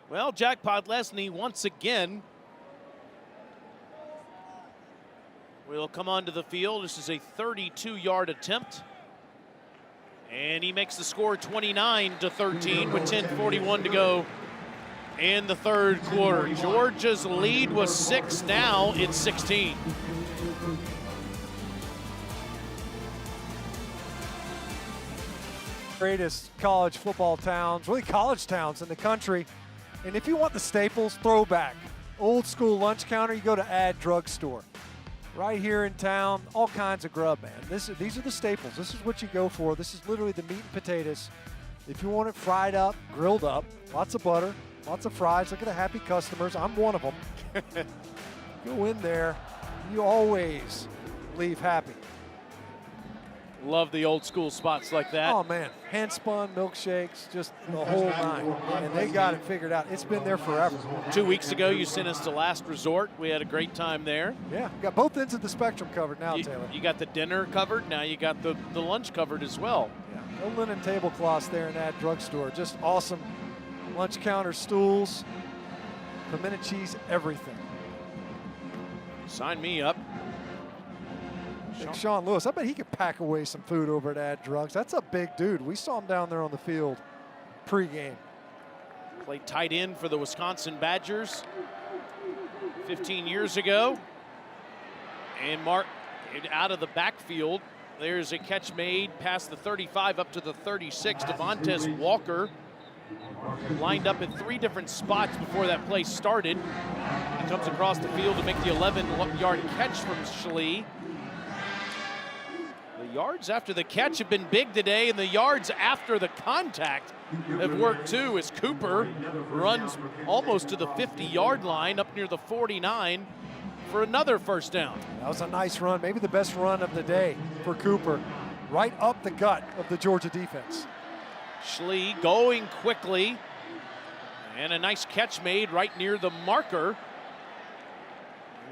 Well, Jack Podlesny once again will come onto the field. This is a 32-yard attempt. And he makes the score 29-13 with 10:41 to go in the third quarter. Georgia's lead was 6, now it's 16. Greatest college football towns, really college towns in the country. And if you want the staples, throwback, old school lunch counter, you go to Ad Drugstore. Right here in town, all kinds of grub, man. These are the staples. This is what you go for. This is literally the meat and potatoes. If you want it fried up, grilled up, lots of butter, lots of fries. Look at the happy customers. I'm one of them. Go in there, you always leave happy. Love the old school spots like that. Oh, man. Hand-spun milkshakes, just the whole nine. And they got it figured out. It's been there forever. 2 weeks ago, you sent us to Last Resort. We had a great time there. Yeah, got both ends of the spectrum covered now, Taylor. You got the dinner covered. Now you got the lunch covered as well. Yeah, no linen tablecloths there in that drugstore. Just awesome lunch counter stools, pimento cheese, everything. Sign me up. Sean Lewis, I bet he could pack away some food over at Ad Drugs. That's a big dude. We saw him down there on the field pregame. Played tight end for the Wisconsin Badgers 15 years ago. And Mark, out of the backfield, there's a catch made past the 35 up to the 36. Devontae Walker lined up in 3 different spots before that play started. He comes across the field to make the 11-yard catch from Schlee. The yards after the catch have been big today, and the yards after the contact have worked too, as Cooper runs almost to the 50-yard line up near the 49 for another first down. That was a nice run, maybe the best run of the day for Cooper, right up the gut of the Georgia defense. Schlee going quickly, and a nice catch made right near the marker.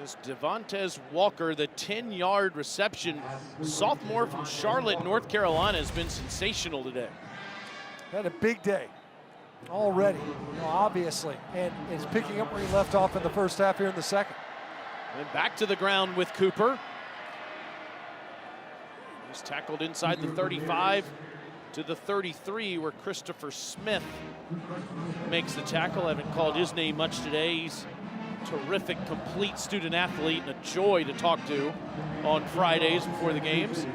Is Devontae Walker, the 10-yard reception. Sophomore from Charlotte, North Carolina, has been sensational today. Had a big day already, obviously, and is picking up where he left off in the first half here in the second. And back to the ground with Cooper. He's tackled inside the 35 to the 33, where Christopher Smith makes the tackle. I haven't called his name much today. He's terrific, complete student athlete and a joy to talk to on Fridays before the games.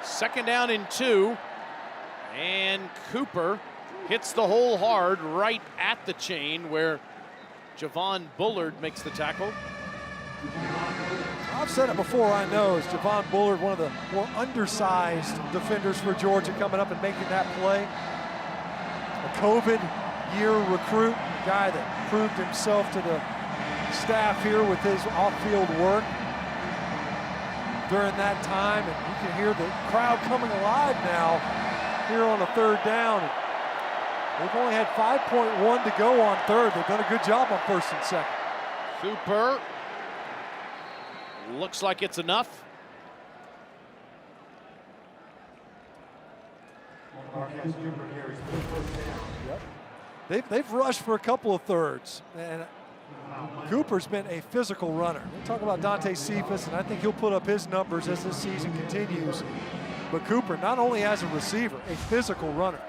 Second down and 2, and Cooper hits the hole hard right at the chain where Javon Bullard makes the tackle. I've said it before, I know, is Javon Bullard one of the more undersized defenders for Georgia coming up and making that play. A COVID year recruit, a guy that proved himself to the staff here with his off-field work during that time. And you can hear the crowd coming alive now here on a third down. They've only had 5.1 to go on third. They've done a good job on first and second. Cooper looks like it's enough. Yep. They've rushed for a couple of thirds, and Cooper's been a physical runner. We talk about Dante Cephas, and I think he'll put up his numbers as this season continues. But Cooper, not only as a receiver, a physical runner.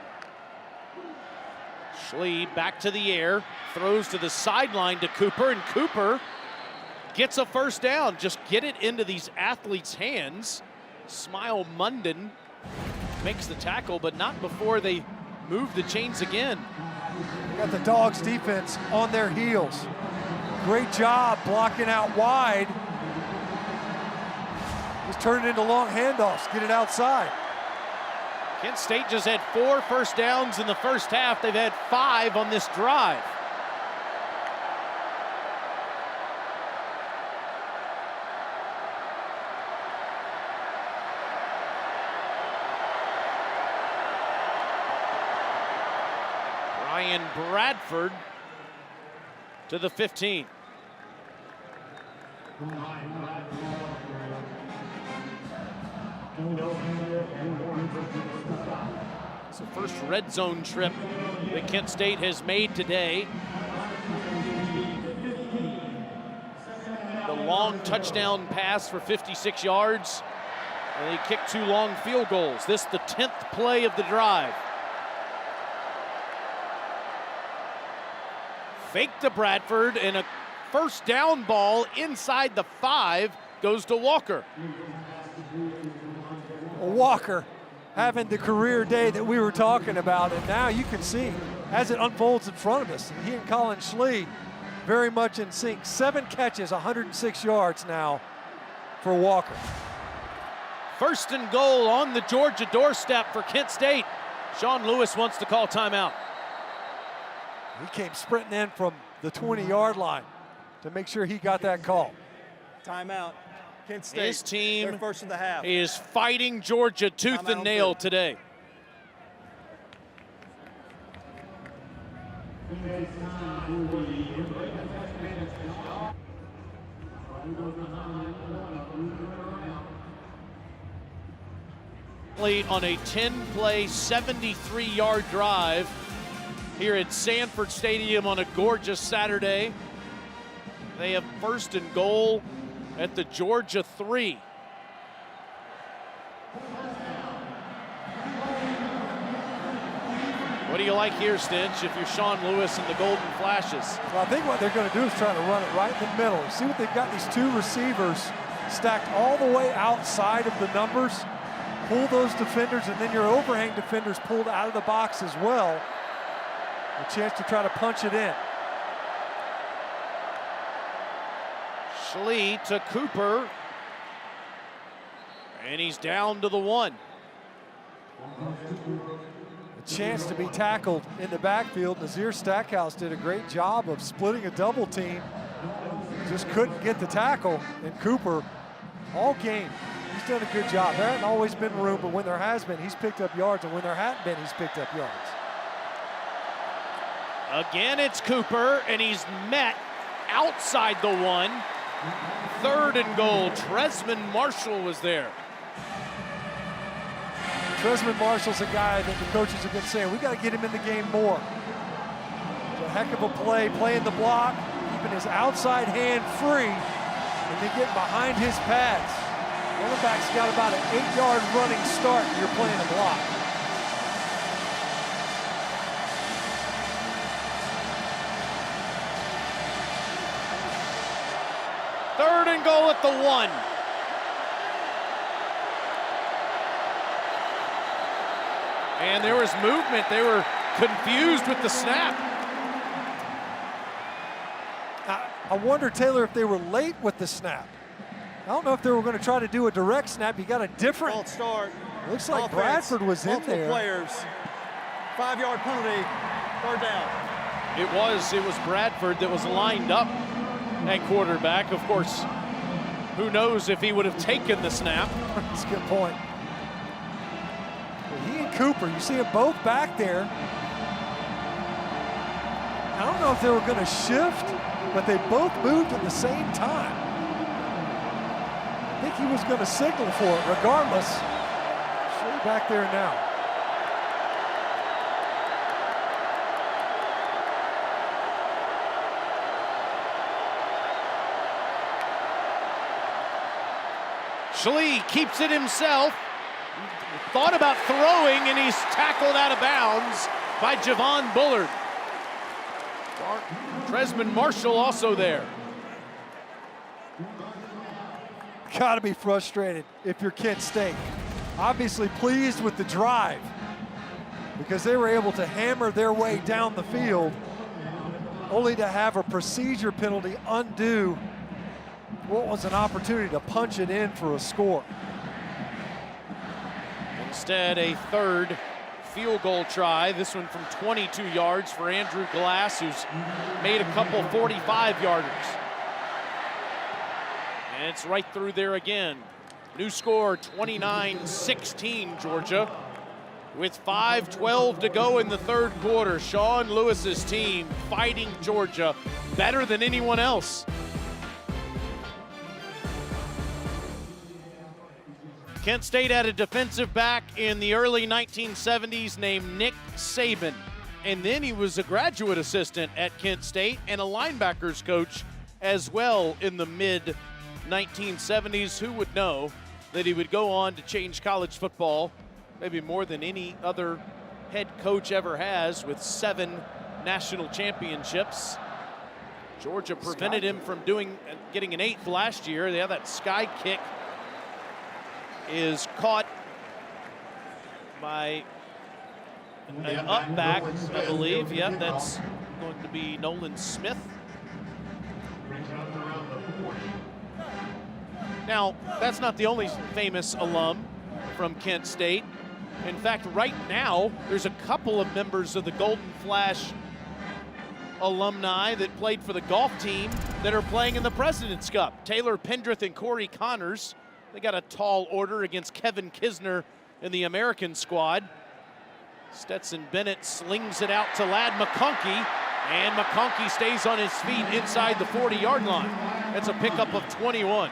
Schlee back to the air, throws to the sideline to Cooper, and Cooper gets a first down. Just get it into these athletes' hands. Smile Munden makes the tackle, but not before they move the chains again. Got the Dogs defense on their heels. Great job blocking out wide. Just turn it into long handoffs, get it outside. Kent State just had 4 first downs in the first half. They've had 5 on this drive. Ryan Bradford to the 15. It's the first red zone trip that Kent State has made today. The long touchdown pass for 56 yards. And they kicked 2 long field goals. This the 10th play of the drive. Fake to Bradford, and a first down ball inside the 5 goes to Walker. Walker having the career day that we were talking about, and now you can see as it unfolds in front of us, he and Colin Schlee very much in sync. 7 catches, 106 yards now for Walker. First and goal on the Georgia doorstep for Kent State. Sean Lewis wants to call timeout. He came sprinting in from the 20-yard line to make sure he got that call. Timeout. Kent State. His team They're first of the half. is fighting Georgia tooth and nail today. On a 10-play, 73-yard drive here at Sanford Stadium on a gorgeous Saturday. They have first and goal at the Georgia 3. What do you like here, Stinch, if you're Sean Lewis and the Golden Flashes? Well, I think what they're going to do is try to run it right in the middle. See what they've got, these 2 receivers stacked all the way outside of the numbers. Pull those defenders, and then your overhang defenders pulled out of the box as well. A chance to try to punch it in. Schlee to Cooper, and he's down to the 1. A chance to be tackled in the backfield. Nazir Stackhouse did a great job of splitting a double team. Just couldn't get the tackle, and Cooper all game. He's done a good job. There hasn't always been room, but when there has been, he's picked up yards, and when there hadn't been, he's picked up yards. Again, it's Cooper, and he's met outside the 1. Third and goal. Tresman Marshall was there. Tresman Marshall's a guy that the coaches have been saying, we got to get him in the game more. It's a heck of a play, playing the block, keeping his outside hand free, and then getting behind his pads. Running back's got about an 8-yard running start, and you're playing a block. Third and goal at the 1. And there was movement. They were confused with the snap. I wonder, Taylor, if they were late with the snap. I don't know if they were going to try to do a direct snap. You got a different. False start. Looks like Offense, Bradford was in there. Players. 5-yard penalty. 3rd down. It was Bradford that was lined up at quarterback. Of course, who knows if he would have taken the snap. That's a good point. But he and Cooper, you see them both back there. I don't know if they were going to shift, but they both moved at the same time. I think he was going to signal for it regardless. Schlee back there now. Schlee keeps it himself. Thought about throwing, and he's tackled out of bounds by Javon Bullard. Tresman Marshall also there. Got to be frustrated if you're Kent State. Obviously pleased with the drive because they were able to hammer their way down the field only to have a procedure penalty undo what was an opportunity to punch it in for a score. Instead, a third field goal try, this one from 22 yards for Andrew Glass, who's made a couple 45-yarders. And it's right through there again. New score, 29-16, Georgia. With 5:12 to go in the 3rd quarter, Sean Lewis's team fighting Georgia better than anyone else. Kent State had a defensive back in the early 1970s named Nick Saban. And then he was a graduate assistant at Kent State and a linebackers coach as well in the mid 1970s. Who would know that he would go on to change college football, maybe more than any other head coach ever has, with 7 national championships. Georgia prevented him from getting an 8th last year. They have that sky kick is caught by an up back, I believe. Yep, that's going to be Nolan Smith. Now, that's not the only famous alum from Kent State. In fact, right now, there's a couple of members of the Golden Flash alumni that played for the golf team that are playing in the President's Cup. Taylor Pendrith and Corey Connors. They got a tall order against Kevin Kisner in the American squad. Stetson Bennett slings it out to Ladd McConkey, and McConkey stays on his feet inside the 40-yard line. That's a pickup of 21.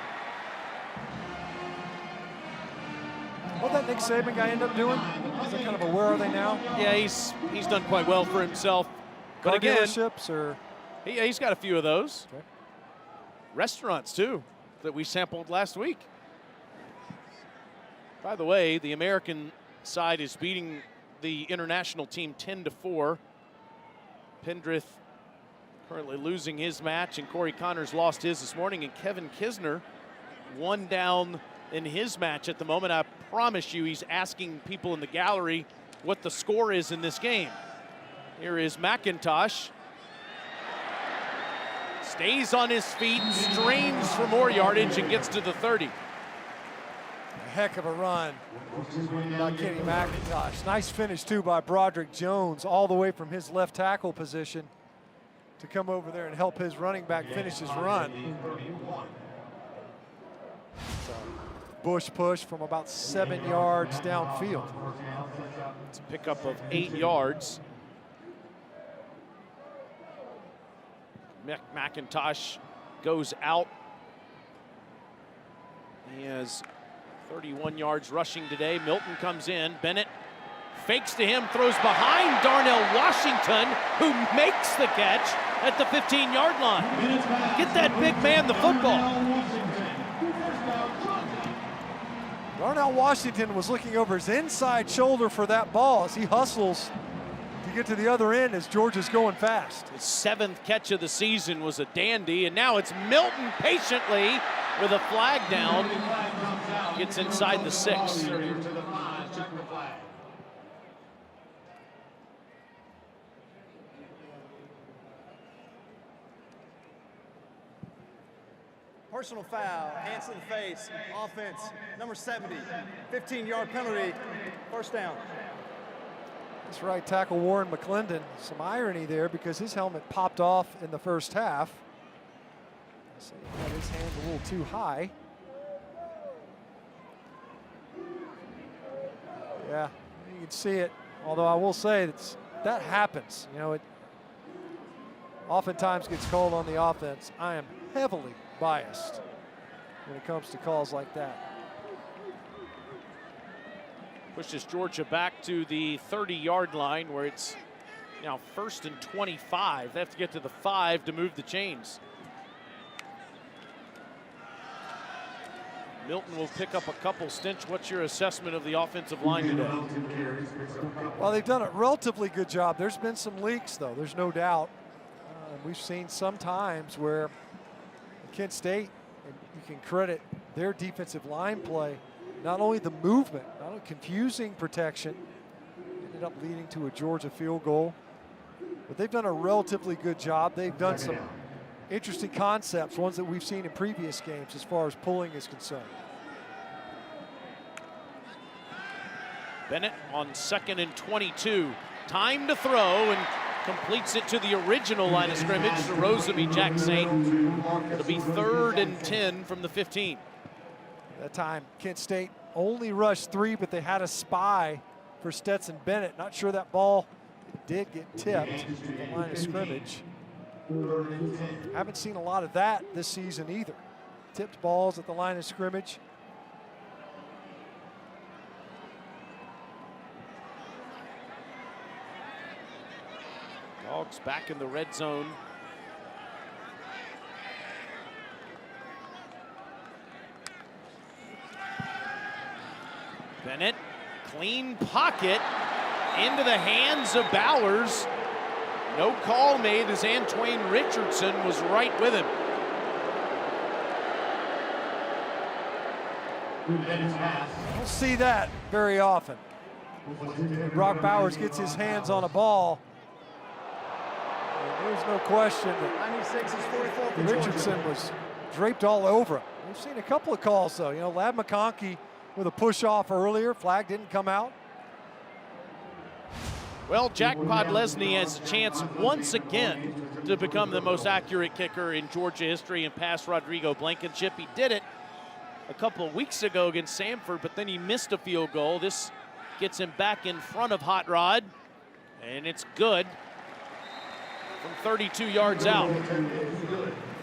What did that Nick Saban guy end up doing? Is that kind of a where are they now? Yeah, he's done quite well for himself. But Car again, dealerships or he's got a few of those. Okay. Restaurants too, that we sampled last week. By the way, the American side is beating the international team 10-4. Pendrith currently losing his match, and Corey Connors lost his this morning, and Kevin Kisner one down in his match at the moment. I promise you he's asking people in the gallery what the score is in this game. Here is McIntosh. Stays on his feet, strains for more yardage, and gets to the 30. a heck of a run by Kenny McIntosh. Nice finish too by Broderick Jones, all the way from his left tackle position to come over there and help his running back finish his run. So, Bush push from about 7 yards downfield. It's a pickup of 8 yards. McIntosh goes out. He has 31 yards rushing today. Milton comes in. Bennett fakes to him, throws behind Darnell Washington, who makes the catch at the 15-yard line. Get that big man the football. Darnell Washington was looking over his inside shoulder for that ball as he hustles to get to the other end as Georgia's going fast. His 7th catch of the season was a dandy, and now it's Milton patiently with a flag down. Gets inside the 6. Personal foul, hands to the face, offense, number 70, 15-yard penalty, first down. That's right tackle Warren McClendon. Some irony there because his helmet popped off in the first half. So he had his hand a little too high. Yeah, you can see it. Although I will say that happens. You know, it oftentimes gets called on the offense. I am heavily biased when it comes to calls like that. Pushes Georgia back to the 30-yard line where it's now 1st and 25. They have to get to the 5 to move the chains. Milton will pick up a couple. Stinch, what's your assessment of the offensive line today? Well, they've done a relatively good job. There's been some leaks, though. There's no doubt. We've seen some times where Kent State, and you can credit their defensive line play, not only the movement, not only confusing protection, ended up leading to a Georgia field goal, but they've done a relatively good job. They've done some interesting concepts, ones that we've seen in previous games as far as pulling is concerned. Bennett on 2nd and 22. Time to throw, and completes it to the original line of scrimmage to Roseby Saint. It'll be 3rd and 10 from the 15. That time, Kent State only rushed 3, but they had a spy for Stetson Bennett. Not sure that ball did get tipped to the line of scrimmage. Haven't seen a lot of that this season either. Tipped balls at the line of scrimmage. Dogs back in the red zone. Clean pocket into the hands of Bowers. No call made as Antwain Richardson was right with him. Don't see that very often. Brock Bowers gets his hands on a ball. And there's no question that 96 is 44 for Richardson was draped all over him. We've seen a couple of calls, though. You know, Lad McConkey with a push-off earlier. Flag didn't come out. Well, Jack Podlesny has a chance once again to become the most accurate kicker in Georgia history and pass Rodrigo Blankenship. He did it a couple of weeks ago against Samford, but then he missed a field goal. This gets him back in front of Hot Rod, and it's good from 32 yards out.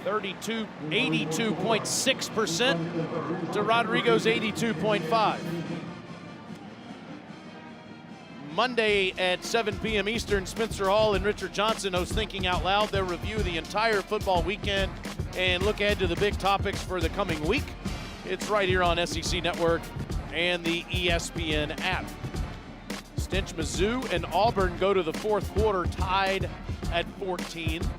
82.6% to Rodrigo's 82.5. Monday at 7 p.m. Eastern, Spencer Hall and Richard Johnson host Thinking Out Loud. They'll review the entire football weekend and look ahead to the big topics for the coming week. It's right here on SEC Network and the ESPN app. Stench, Mizzou, and Auburn go to the fourth quarter tied at 14. How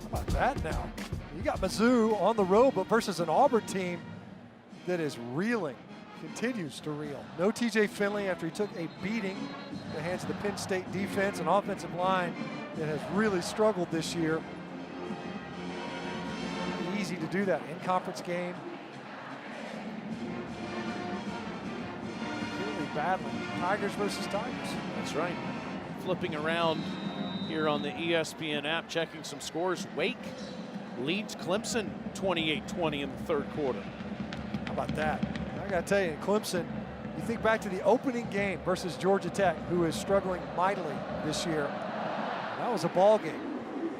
about that now? You got Mizzou on the road, but versus an Auburn team that is reeling, continues to reel. No TJ Finley after he took a beating at the hands of the Penn State defense, an offensive line that has really struggled this year. Easy to do that in conference game. Really battling. Tigers versus Tigers. That's right. Flipping around here on the ESPN app, checking some scores. Wake leads Clemson 28-20 in the third quarter. How about that? I got to tell you, Clemson, you think back to the opening game versus Georgia Tech, who is struggling mightily this year. That was a ball game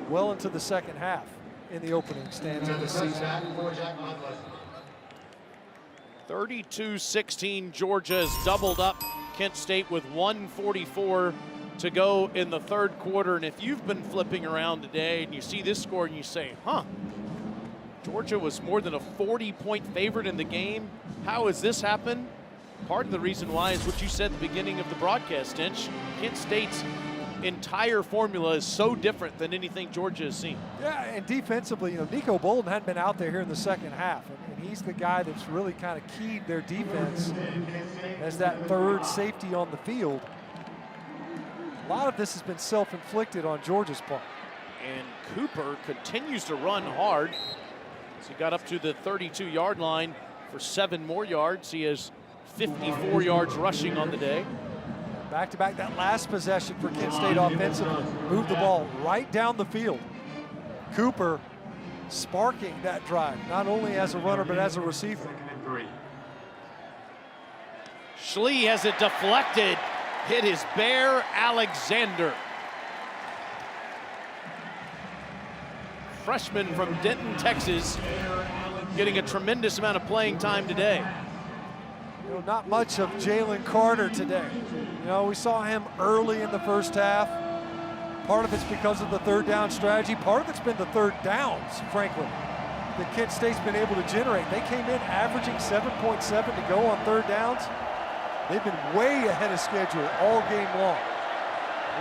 well into the second half in the opening stanza of the season. 32-16, Georgia has doubled up Kent State with 1:44 to go in the third quarter. And if you've been flipping around today and you see this score and you say, Georgia was more than a 40-point favorite in the game. How has this happened? Part of the reason why is what you said at the beginning of the broadcast, Tinch. Kent State's entire formula is so different than anything Georgia has seen. Yeah, and defensively, you know, Nico Bolden hadn't been out there here in the second half, and he's the guy that's really kind of keyed their defense as that third safety on the field. A lot of this has been self-inflicted on Georgia's part. And Cooper continues to run hard. So he got up to the 32-yard line for 7 more yards. He has 54 yards rushing on the day. Back-to-back, that last possession for Kent State offensively. Moved the ball right down the field. Cooper sparking that drive, not only as a runner, but as a receiver. Schlee has it deflected. Hit is Bear Alexander. Freshman from Denton, Texas, getting a tremendous amount of playing time today. You know, not much of Jalen Carter today. You know, we saw him early in the first half. Part of it's because of the third down strategy. Part of it's been the third downs, frankly, that Kent State's been able to generate. They came in averaging 7.7 to go on third downs. They've been way ahead of schedule all game long.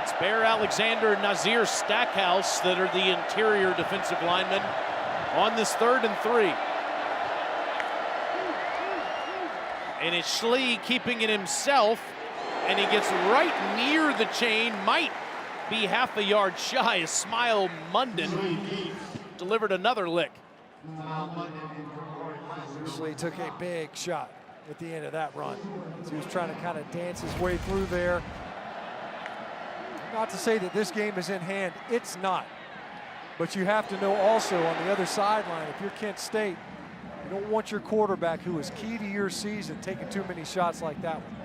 It's Bear Alexander and Nazir Stackhouse that are the interior defensive linemen on this 3rd and 3. And it's Schlee keeping it himself, and he gets right near the chain, might be half a yard shy as Smile Munden delivered another lick. Schlee took a big shot at the end of that run. He was trying to kind of dance his way through there. Not to say that this game is in hand, it's not. But you have to know also on the other sideline, if you're Kent State, you don't want your quarterback, who is key to your season, taking too many shots like that one.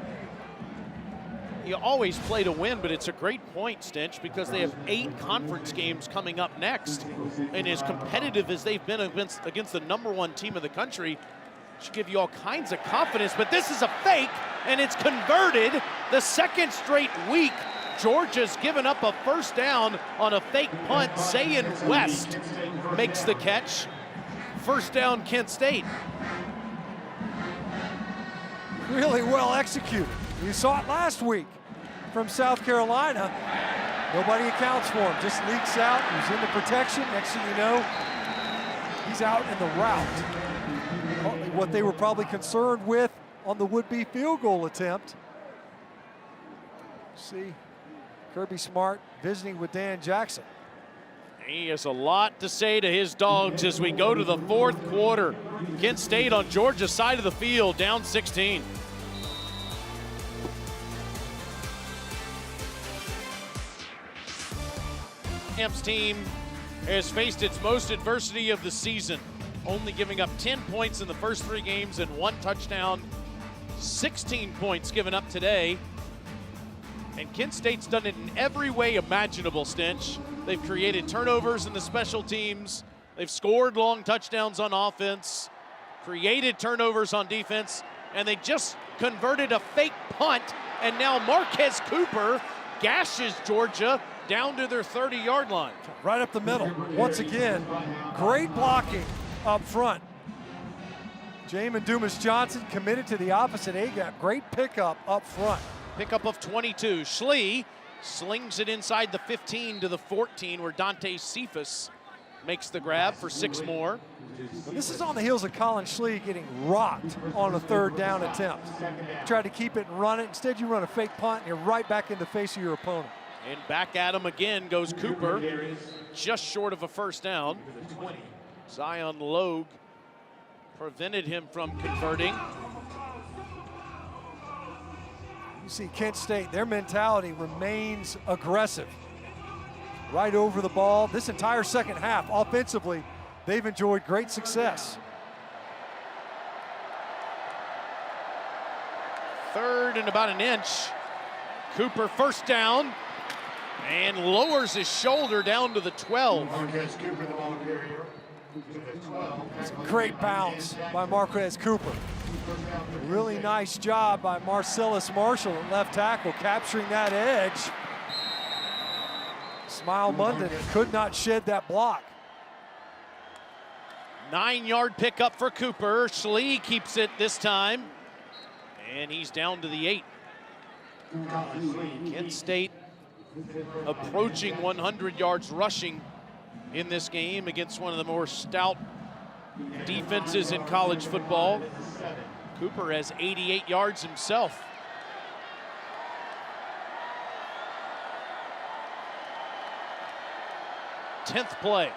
You always play to win, but it's a great point, Stench, because they have 8 conference games coming up next. And as competitive as they've been against the #1 team in the country, should give you all kinds of confidence. But this is a fake, and it's converted the second straight week. Georgia's given up a first down on a fake punt. Zayn West makes the catch. First down, Kent State. really well executed. You saw it last week from South Carolina. Nobody accounts for him, just leaks out. He's in the protection. Next thing you know, he's out in the route. What they were probably concerned with on the would-be field goal attempt. See Kirby Smart visiting with Dan Jackson. He has a lot to say to his dogs as we go to the fourth quarter. Kent State on Georgia's side of the field, down 16. Camp's team has faced its most adversity of the season, only giving up 10 points in the first 3 games and 1 touchdown. 16 points given up today. And Kent State's done it in every way imaginable, Stinch. They've created turnovers in the special teams. They've scored long touchdowns on offense, created turnovers on defense, and they just converted a fake punt. And now Marquez Cooper gashes Georgia down to their 30-yard line. Right up the middle. Once again, great blocking up front. Jamin Dumas-Johnson committed to the opposite A-gap. Great pickup up front. Pickup of 22. Schlee slings it inside the 15 to the 14 where Dante Cephas makes the grab for 6 more. Well, this is on the heels of Colin Schlee getting rocked on a 3rd down attempt. Tried to keep it and run it. Instead, you run a fake punt and you're right back in the face of your opponent. And back at him again goes Cooper, just short of a 1st down. Zion Logue prevented him from converting. You see Kent State, their mentality remains aggressive. Right over the ball. This entire second half, offensively, they've enjoyed great success. 3rd and about an inch. Cooper 1st down and lowers his shoulder down to the 12. Marquez Cooper, the ball carrier, to the 12. It's a great bounce by Marquez Cooper. Really nice job by Marcellus Marshall at left tackle, capturing that edge. Smile Munden could not shed that block. 9-yard pickup for Cooper. Schlee keeps it this time, and he's down to the 8. Kent State approaching 100 yards rushing in this game against one of the more stout defenses in college football. Cooper has 88 yards himself. Tenth play.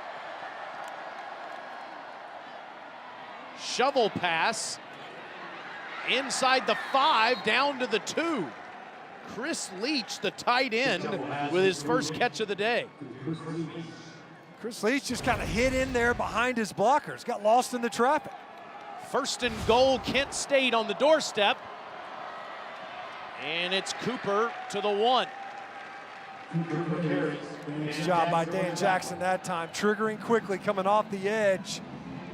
Shovel pass inside the 5, down to the 2. Chris Leach, the tight end, with his first catch of the day. Chris Leach just kind of hid in there behind his blockers, got lost in the traffic. 1st and goal, Kent State on the doorstep. And it's Cooper to the 1. Nice job by Dan Jackson that time, triggering quickly, coming off the edge.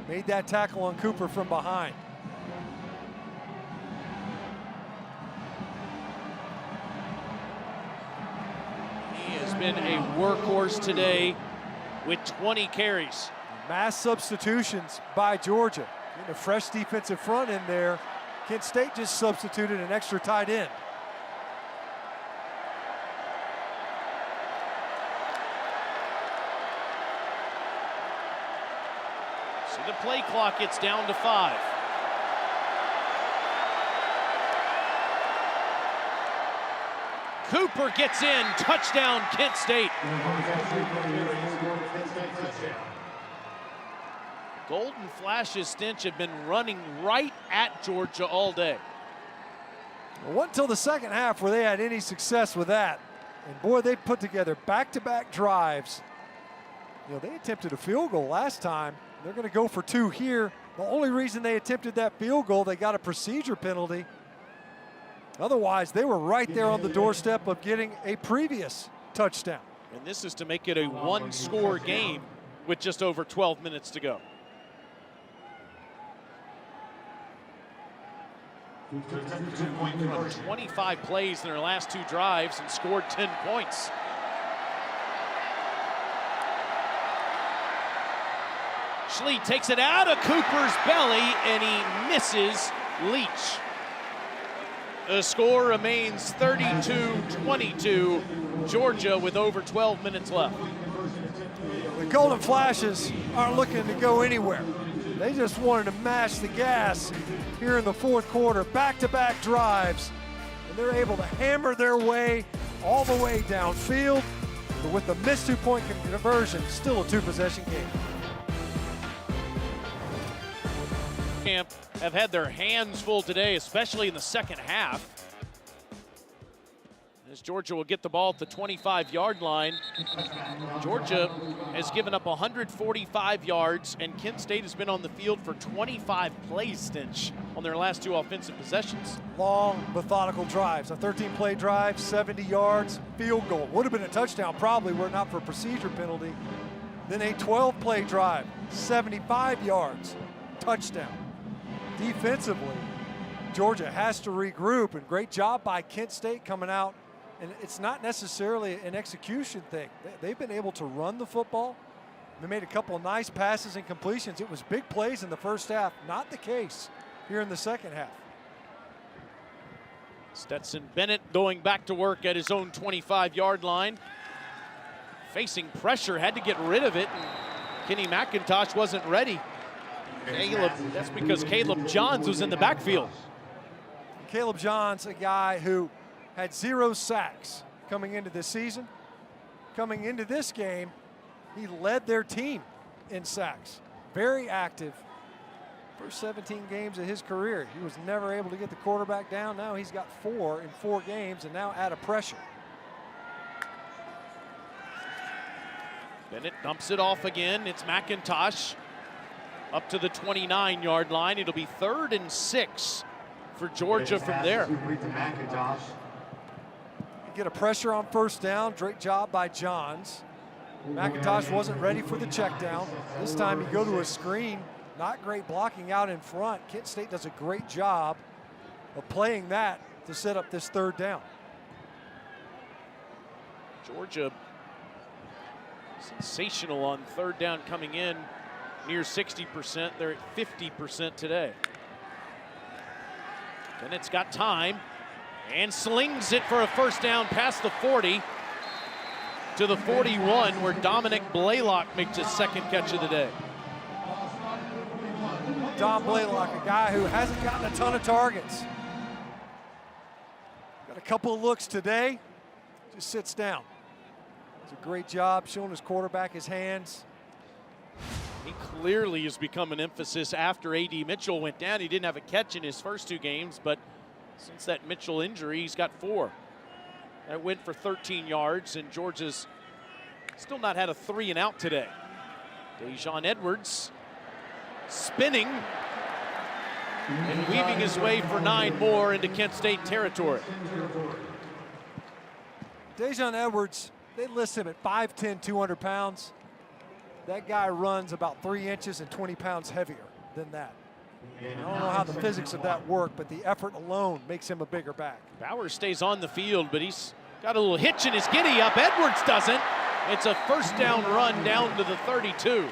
Made that tackle on Cooper from behind. He has been a workhorse today with 20 carries. Mass substitutions by Georgia. Getting a fresh defensive front in there. Kent State just substituted an extra tight end. See the play clock, it's down to 5. Cooper gets in, touchdown Kent State. Golden Flashes, Stinch, have been running right at Georgia all day. Well, it wasn't until the second half where they had any success with that. And boy, they put together back-to-back drives. You know, they attempted a field goal last time. They're going to go for 2 here. The only reason they attempted that field goal, they got a procedure penalty. Otherwise, they were right there on the doorstep of getting a previous touchdown. And this is to make it a 1-score game with just over 12 minutes to go. Run 25 plays in their last 2 drives and scored 10 points. Schlee takes it out of Cooper's belly and he misses Leach. The score remains 32-22, Georgia with over 12 minutes left. The Golden Flashes aren't looking to go anywhere. They just wanted to mash the gas here in the fourth quarter, back-to-back drives, and they're able to hammer their way all the way downfield, but with the missed two-point conversion, still a two-possession game. Camp have had their hands full today, especially in the second half. As Georgia will get the ball at the 25-yard line. Georgia has given up 145 yards, and Kent State has been on the field for 25 plays, Stinch, on their last two offensive possessions. Long, methodical drives. A 13-play drive, 70 yards, field goal. Would have been a touchdown probably were it not for a procedure penalty. Then a 12-play drive, 75 yards, touchdown. Defensively, Georgia has to regroup, and great job by Kent State coming out. And it's not necessarily an execution thing. They've been able to run the football. They made a couple of nice passes and completions. It was big plays in the first half. Not the case here in the second half. Stetson Bennett going back to work at his own 25-yard line. Facing pressure, had to get rid of it. And Kenny McIntosh wasn't ready. That's because Caleb Johns was in the backfield. Caleb Johns, a guy who had 0 sacks coming into this season. Coming into this game, he led their team in sacks. Very active. First 17 games of his career, he was never able to get the quarterback down. Now he's got 4 in 4 games and now out of pressure. Bennett dumps it off again. It's McIntosh up to the 29-yard line. It'll be 3rd and 6 for Georgia from there. Get a pressure on first down. Great job by Johns. McIntosh wasn't ready for the check down. This time you go to a screen. Not great blocking out in front. Kent State does a great job of playing that to set up this 3rd down. Georgia sensational on 3rd down coming in, near 60%. They're at 50% today. Bennett's got time and slings it for a first down past the 40 to the 41, where Dominic Blaylock makes his 2nd catch of the day. Dom Blaylock, a guy who hasn't gotten a ton of targets. Got a couple of looks today, just sits down. It's a great job showing his quarterback his hands. He clearly has become an emphasis after A.D. Mitchell went down. He didn't have a catch in his first 2 games, but since that Mitchell injury, he's got 4. That went for 13 yards, and Georgia's still not had a 3 and out today. Dejon Edwards spinning and weaving his way for 9 more into Kent State territory. Dejon Edwards, they list him at 5'10", 200 pounds. That guy runs about 3 inches and 20 pounds heavier than that. I don't know how the physics of that work, but the effort alone makes him a bigger back. Bowers stays on the field, but he's got a little hitch in his giddy up. Edwards doesn't. It's a first down run down to the 32.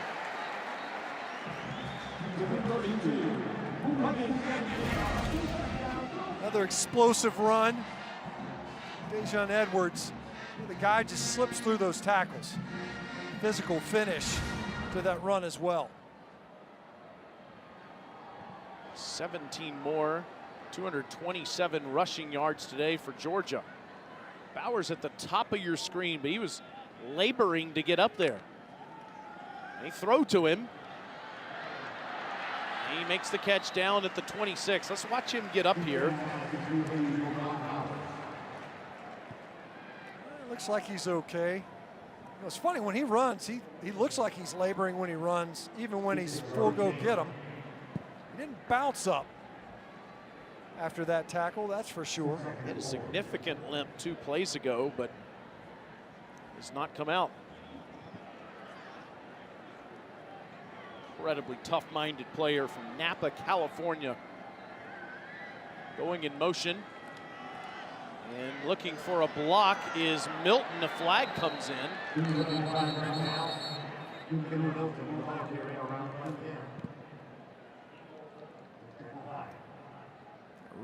Another explosive run. Dejon Edwards, the guy just slips through those tackles. Physical finish to that run as well. 17 more, 227 rushing yards today for Georgia. Bowers at the top of your screen, but he was laboring to get up there. They throw to him. He makes the catch down at the 26. Let's watch him get up here. Looks like he's okay. It's funny, when he runs, he looks like he's laboring when he runs, even when he's full go get him. He didn't bounce up after that tackle, that's for sure. He had a significant limp 2 plays ago, but has not come out. Incredibly tough-minded player from Napa, California. Going in motion. And looking for a block is Milton. A flag comes in.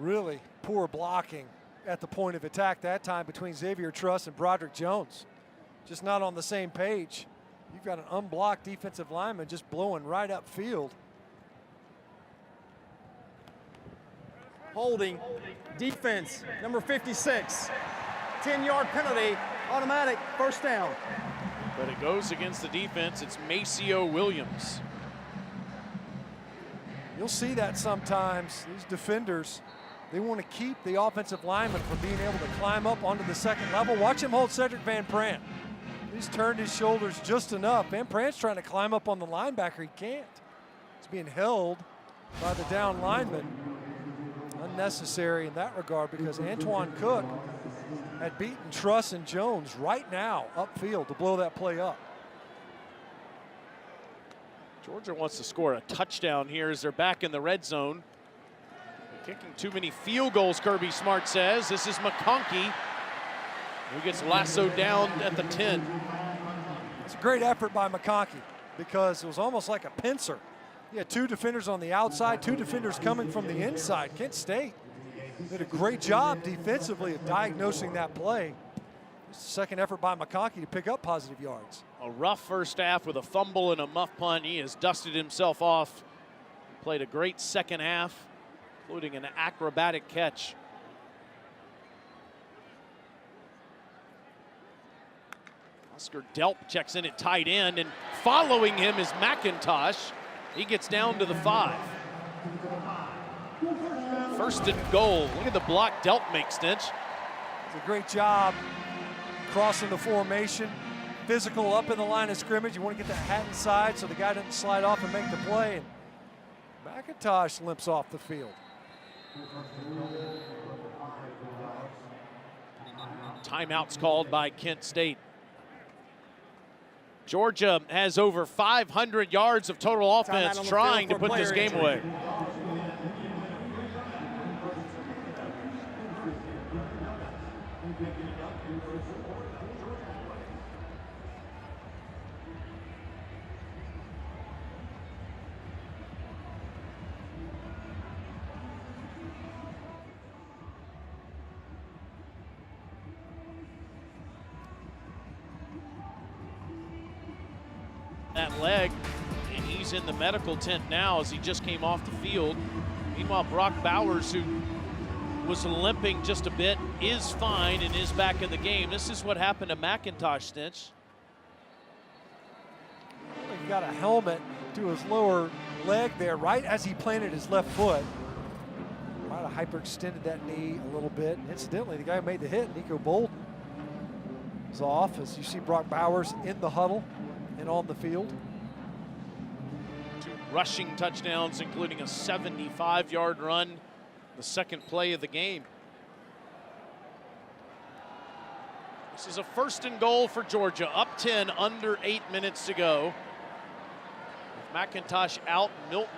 Really poor blocking at the point of attack that time between Xavier Truss and Broderick Jones. Just not on the same page. You've got an unblocked defensive lineman just blowing right upfield. Holding, defense, number 56. 10-yard penalty, automatic, first down. But it goes against the defense. It's Maceo Williams. You'll see that sometimes. These defenders, they want to keep the offensive lineman from being able to climb up onto the second level. Watch him hold Cedric Van Prant. He's turned his shoulders just enough. Van Prant's trying to climb up on the linebacker. He can't. He's being held by the down lineman. Unnecessary in that regard because Antoine Cook had beaten Truss and Jones right now upfield to blow that play up. Georgia wants to score a touchdown here as they're back in the red zone. Kicking too many field goals, Kirby Smart says. This is McConkey, who gets lassoed down at the 10. It's a great effort by McConkey because it was almost like a pincer. He had two defenders on the outside, two defenders coming from the inside. Kent State did a great job defensively of diagnosing that play. It's the second effort by McConkey to pick up positive yards. A rough first half with a fumble and a muff punt. He has dusted himself off. Played a great second half, including an acrobatic catch. Oscar Delp checks in at tight end, and following him is McIntosh. He gets down to the 5. First and goal. Look at the block Delp makes, Stinch. It's a great job crossing the formation. Physical up in the line of scrimmage. You want to get that hat inside so the guy doesn't slide off and make the play. And McIntosh limps off the field. Timeouts called by Kent State. Georgia has over 500 yards of total offense trying to put this game away. That leg, and he's in the medical tent now as he just came off the field. Meanwhile, Brock Bowers, who was limping just a bit, is fine and is back in the game. This is what happened to McIntosh, Stitch. He got a helmet to his lower leg there right as he planted his left foot. Might have hyperextended that knee a little bit. Incidentally, the guy who made the hit, Nico Bolden, is off as you see Brock Bowers in the huddle and on the field. 2 rushing touchdowns, including a 75-yard run, the second play of the game. This is a first and goal for Georgia, up 10, under 8 minutes to go. With McIntosh out, Milton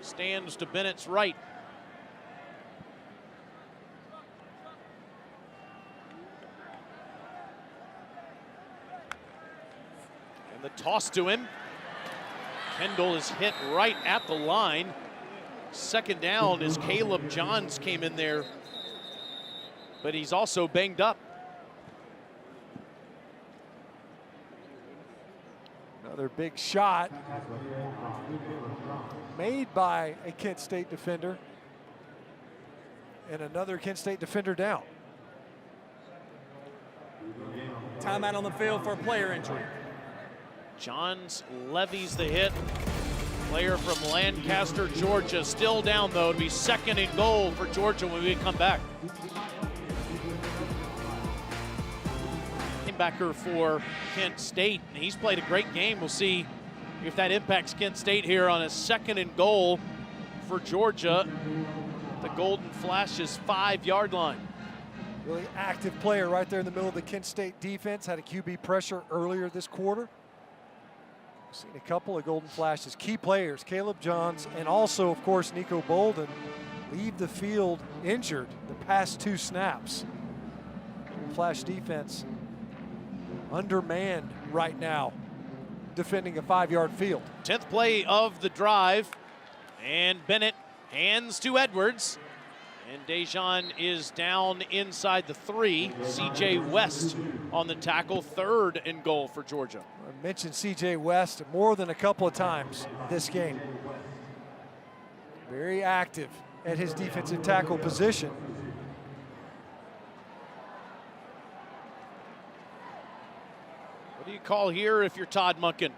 stands to Bennett's right. And the toss to him. Kendall is hit right at the line. Second down as Caleb Johns came in there, but he's also banged up. Another big shot made by a Kent State defender, and another Kent State defender down. Timeout on the field for a player injury. Johns levies the hit. Player from Lancaster, Georgia, still down though. It'll be second and goal for Georgia when we come back. Linebacker for Kent State. He's played a great game. We'll see if that impacts Kent State here on a second and goal for Georgia. The Golden Flash's 5-yard line. Really active player right there in the middle of the Kent State defense. Had a QB pressure earlier this quarter. Seen a couple of Golden Flashes. Key players, Caleb Johns, and also, of course, Nico Bolden, leave the field injured the past 2 snaps. Golden Flash defense undermanned right now, defending a 5-yard field. 10th play of the drive, and Bennett hands to Edwards. Dejan is down inside the 3. C.J. West on the tackle, 3rd and goal for Georgia. I mentioned C.J. West more than a couple of times this game. Very active at his defensive tackle position. What do you call here if you're Todd Monken?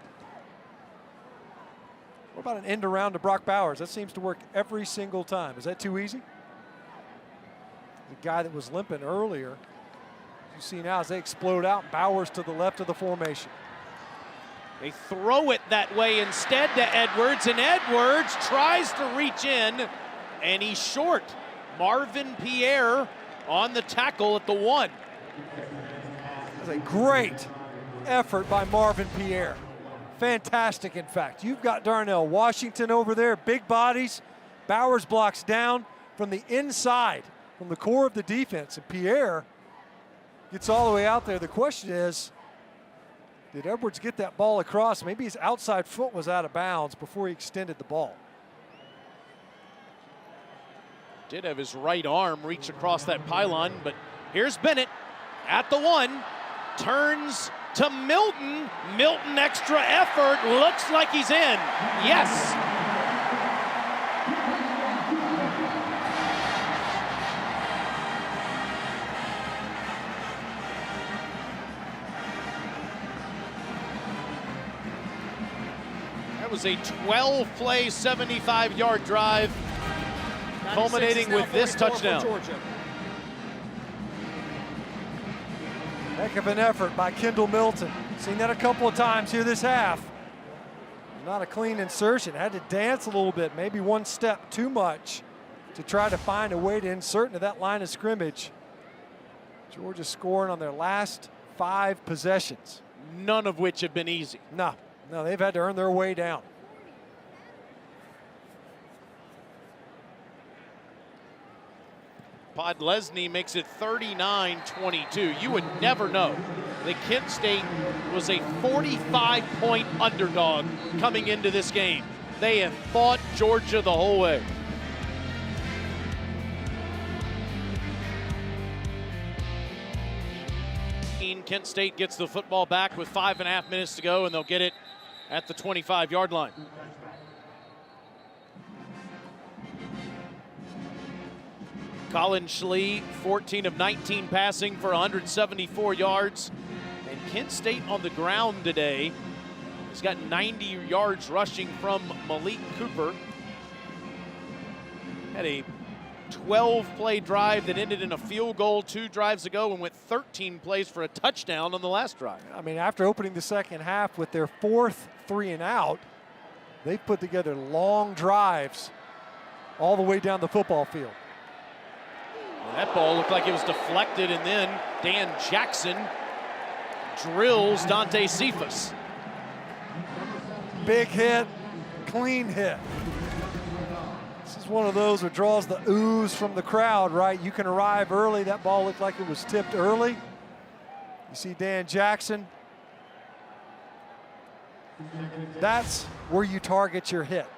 What about an end around to Brock Bowers? That seems to work every single time. Is that too easy? The guy that was limping earlier, you see now as they explode out, Bowers to the left of the formation. They throw it that way instead to Edwards, and Edwards tries to reach in, and he's short. Marvin Pierre on the tackle at the 1. That's a great effort by Marvin Pierre. Fantastic, in fact. You've got Darnell Washington over there, big bodies. Bowers blocks down from the inside, from the core of the defense, and Pierre gets all the way out there. The question is, did Edwards get that ball across? Maybe his outside foot was out of bounds before he extended the ball. Did have his right arm reach across that pylon, but here's Bennett at the 1, turns to Milton. Milton, extra effort, looks like he's in. Yes. That was a 12-play, 75-yard drive, culminating with this touchdown. Heck of an effort by Kendall Milton. Seen that a couple of times here this half. Not a clean insertion. Had to dance a little bit, maybe one step too much to try to find a way to insert into that line of scrimmage. Georgia scoring on their last 5 possessions. None of which have been easy. No, they've had to earn their way down. Podlesny makes it 39-22. You would never know that Kent State was a 45-point underdog coming into this game. They have fought Georgia the whole way. Kent State gets the football back with 5.5 minutes to go, and they'll get it at the 25-yard line. Colin Schlee, 14 of 19 passing for 174 yards. And Kent State on the ground today has got 90 yards rushing from Malik Cooper. Had a 12-play drive that ended in a field goal 2 drives ago and went 13 plays for a touchdown on the last drive. I mean, after opening the second half with their 4th 3-and-out, they've put together long drives all the way down the football field. That ball looked like it was deflected, and then Dan Jackson drills Dante Cephas. Big hit, clean hit. This is one of those that draws the ooze from the crowd, right? You can arrive early. That ball looked like it was tipped early. You see Dan Jackson. That's where you target your hit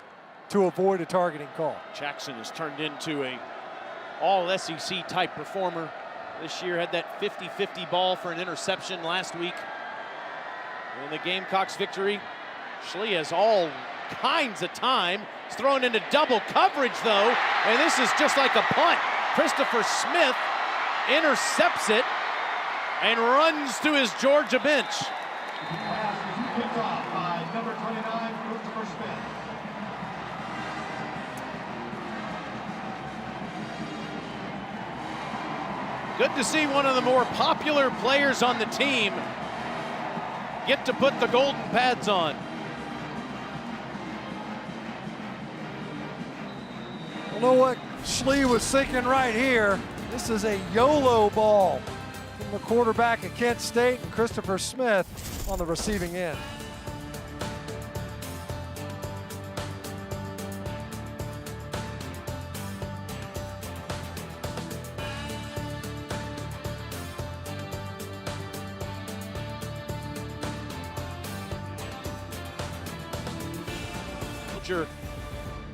to avoid a targeting call. Jackson has turned into a all-SEC type performer this year. Had that 50-50 ball for an interception last week. In the Gamecocks victory, Schlee has all kinds of time. He's thrown into double coverage though, and this is just like a punt. Christopher Smith intercepts it and runs to his Georgia bench. Picked off by number 29, Christopher Smith. Good to see one of the more popular players on the team get to put the golden pads on. You know what Schlee was thinking right here? This is a YOLO ball from the quarterback at Kent State, and Christopher Smith on the receiving end.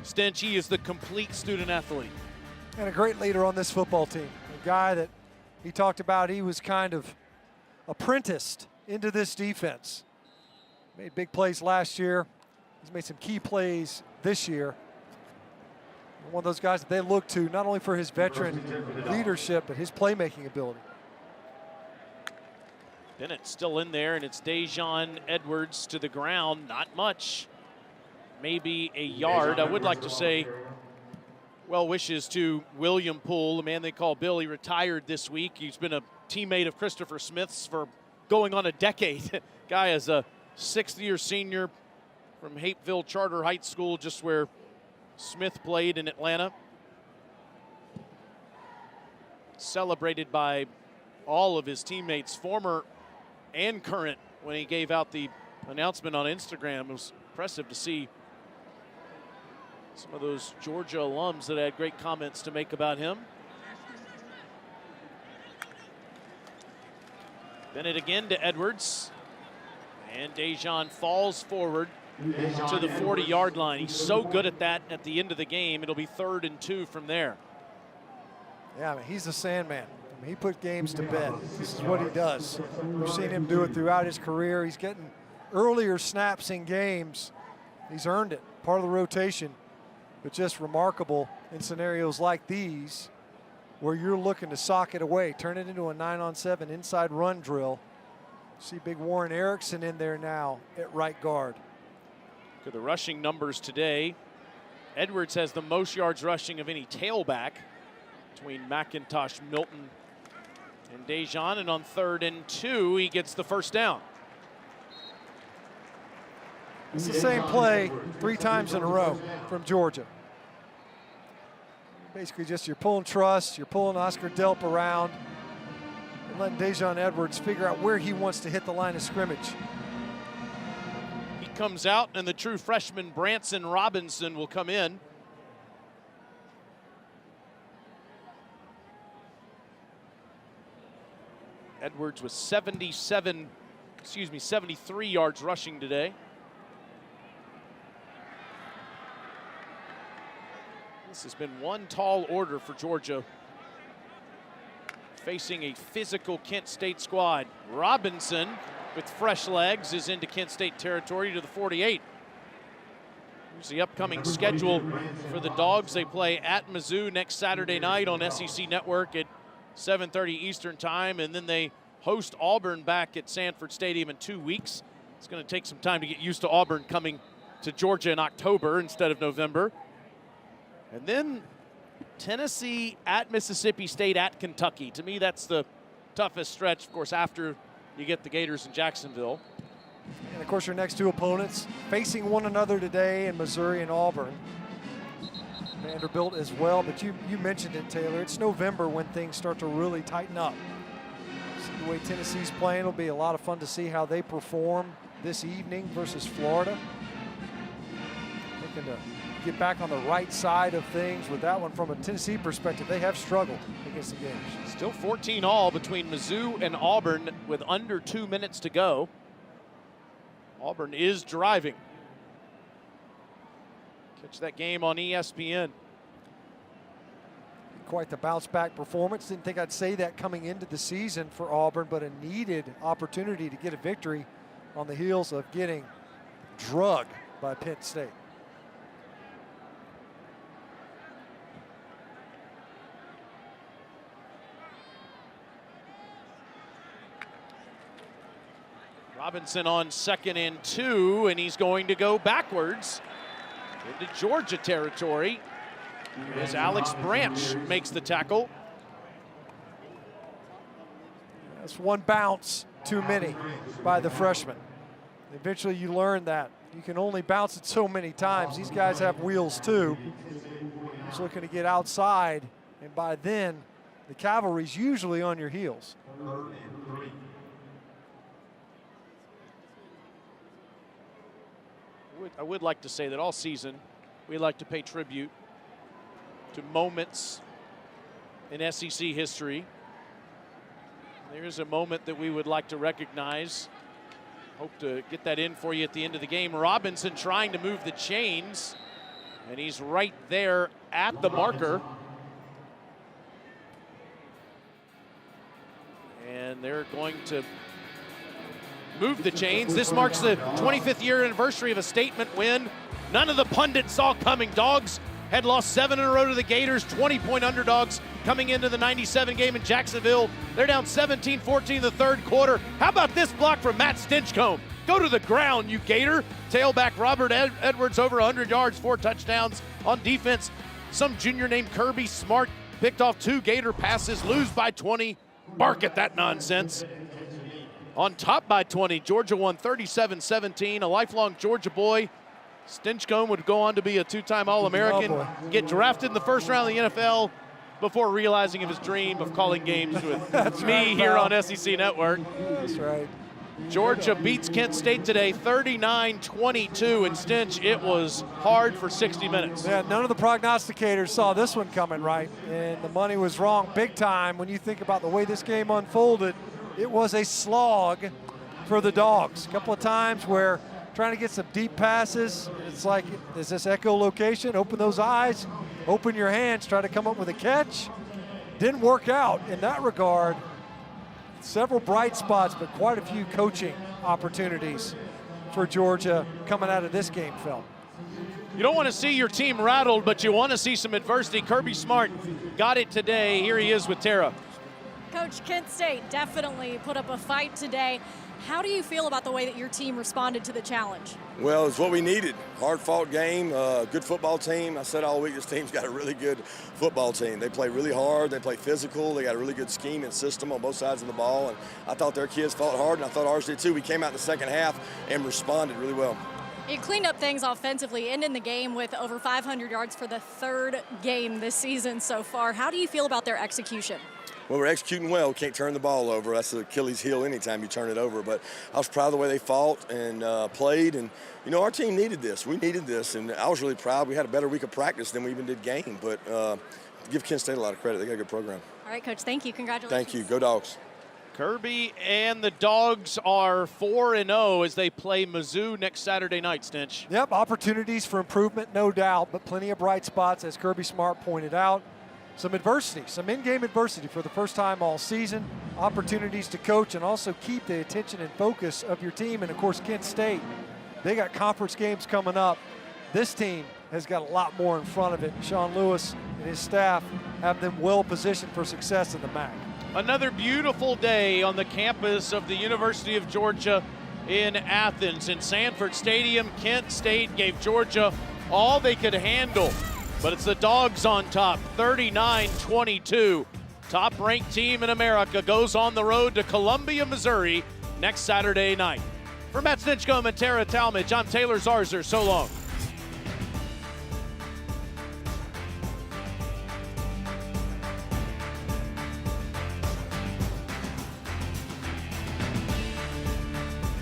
Stenchy is the complete student athlete. And a great leader on this football team. A guy that he talked about, he was kind of apprenticed into this defense. Made big plays last year. He's made some key plays this year. One of those guys that they look to not only for his veteran leadership, but his playmaking ability. Bennett still in there, and it's Dejon Edwards to the ground. Not much, maybe a yard. I would like to say well wishes to William Poole, the man they call Bill. He retired this week. He's been a teammate of Christopher Smith's for going on a decade. Guy is a sixth-year senior from Hapeville Charter Heights School, just where Smith played in Atlanta. Celebrated by all of his teammates, former and current, when he gave out the announcement on Instagram. It was impressive to see some of those Georgia alums that had great comments to make about him. Bennett again to Edwards. And Dejon falls forward to the 40-yard line. He's so good at that at the end of the game. It'll be 3rd and 2 from there. Yeah, I mean, he's a Sandman. I mean, he put games to bed. This is what he does. We've seen him do it throughout his career. He's getting earlier snaps in games. He's earned it, part of the rotation. But just remarkable in scenarios like these where you're looking to sock it away, turn it into a 9-on-7 inside run drill. See big Warren Erickson in there now at right guard. Look at the rushing numbers today. Edwards has the most yards rushing of any tailback between McIntosh, Milton, and Dejon. And on 3rd and 2, he gets the first down. It's the same play 3 times in a row from Georgia. Basically just you're pulling Truss, you're pulling Oscar Delp around, and letting Dejon Edwards figure out where he wants to hit the line of scrimmage. He comes out, and the true freshman Branson Robinson will come in. Edwards with 73 yards rushing today. This has been one tall order for Georgia, facing a physical Kent State squad. Robinson, with fresh legs, is into Kent State territory to the 48. Here's the upcoming schedule for the Dogs. They play at Mizzou next Saturday night on SEC Network at 7:30 Eastern Time, and then they host Auburn back at Sanford Stadium in 2 weeks. It's going to take some time to get used to Auburn coming to Georgia in October instead of November. And then Tennessee at Mississippi State at Kentucky. To me, that's the toughest stretch, of course, after you get the Gators in Jacksonville. And of course, your next 2 opponents facing one another today in Missouri and Auburn. Vanderbilt as well, but you mentioned it, Taylor. It's November when things start to really tighten up. See the way Tennessee's playing. It'll be a lot of fun to see how they perform this evening versus Florida. Looking to get back on the right side of things with that one. From a Tennessee perspective, they have struggled against the Gators. Still 14 all between Mizzou and Auburn with under 2 minutes to go. Auburn is driving. Catch that game on ESPN. Quite the bounce back performance. Didn't think I'd say that coming into the season for Auburn, but a needed opportunity to get a victory on the heels of getting drugged by Penn State. Robinson on 2nd and 2, and he's going to go backwards into Georgia territory as Alex Branch makes the tackle. That's one bounce too many by the freshman. Eventually you learn that. You can only bounce it so many times. These guys have wheels too. He's looking to get outside, and by then, the cavalry's usually on your heels. I would like to say that all season we like to pay tribute to moments in SEC history. There's a moment that we would like to recognize. Hope to get that in for you at the end of the game. Robinson trying to move the chains, and he's right there at the marker. and they're going to move the chains. This marks the 25th year anniversary of a statement win. None of the pundits saw coming. Dogs had lost 7 in a row to the Gators, 20-point underdogs coming into the 97 game in Jacksonville. They're down 17-14 in the third quarter. How about this block from Matt Stinchcomb? Go to the ground, you Gator. Tailback Robert Edwards over 100 yards, 4 touchdowns. On defense, some junior named Kirby Smart picked off 2 Gator passes, lose by 20. Bark at that nonsense. On top by 20, Georgia won 37-17, a lifelong Georgia boy. Stinchcomb would go on to be a 2-time All-American, get drafted in the first round of the NFL before realizing of his dream of calling games with me here on SEC Network. That's right. Georgia beats Kent State today 39-22, and Stinch, it was hard for 60 minutes. Yeah, none of the prognosticators saw this one coming, right? And the money was wrong big time when you think about the way this game unfolded. It was a slog for the Dogs. A couple of times where trying to get some deep passes, it's like, is this echolocation? Open those eyes, open your hands, try to come up with a catch. Didn't work out in that regard. Several bright spots, but quite a few coaching opportunities for Georgia coming out of this game, Phil. You don't want to see your team rattled, but you want to see some adversity. Kirby Smart got it today. Here he is with Tara. Coach, Kent State definitely put up a fight today. How do you feel about the way that your team responded to the challenge? Well, it's what we needed. Hard-fought game, good football team. I said all week this team's got a really good football team. They play really hard. They play physical. They got a really good scheme and system on both sides of the ball. And I thought their kids fought hard, and I thought ours did too. We came out in the second half and responded really well. You cleaned up things offensively, ending the game with over 500 yards for the 3rd game this season so far. How do you feel about their execution? Well, we're executing well. Can't turn the ball over. That's the Achilles heel anytime you turn it over. But I was proud of the way they fought and played. And, you know, our team needed this. We needed this. And I was really proud. We had a better week of practice than we even did game. But give Kent State a lot of credit. They got a good program. All right, Coach. Thank you. Congratulations. Thank you. Go Dogs. Kirby and the Dogs are 4-0 as they play Mizzou next Saturday night, Stinch. Yep, opportunities for improvement, no doubt, but plenty of bright spots, as Kirby Smart pointed out. Some adversity, some in-game adversity for the first time all season. Opportunities to coach and also keep the attention and focus of your team. And, of course, Kent State, they got conference games coming up. This team has got a lot more in front of it. Sean Lewis and his staff have them well positioned for success in the MAC. Another beautiful day on the campus of the University of Georgia in Athens. In Sanford Stadium, Kent State gave Georgia all they could handle. But it's the Dogs on top, 39-22. Top-ranked team in America goes on the road to Columbia, Missouri next Saturday night. For Matt Stinchcomb and Tara Talmadge, I'm Taylor Zarzer. So long.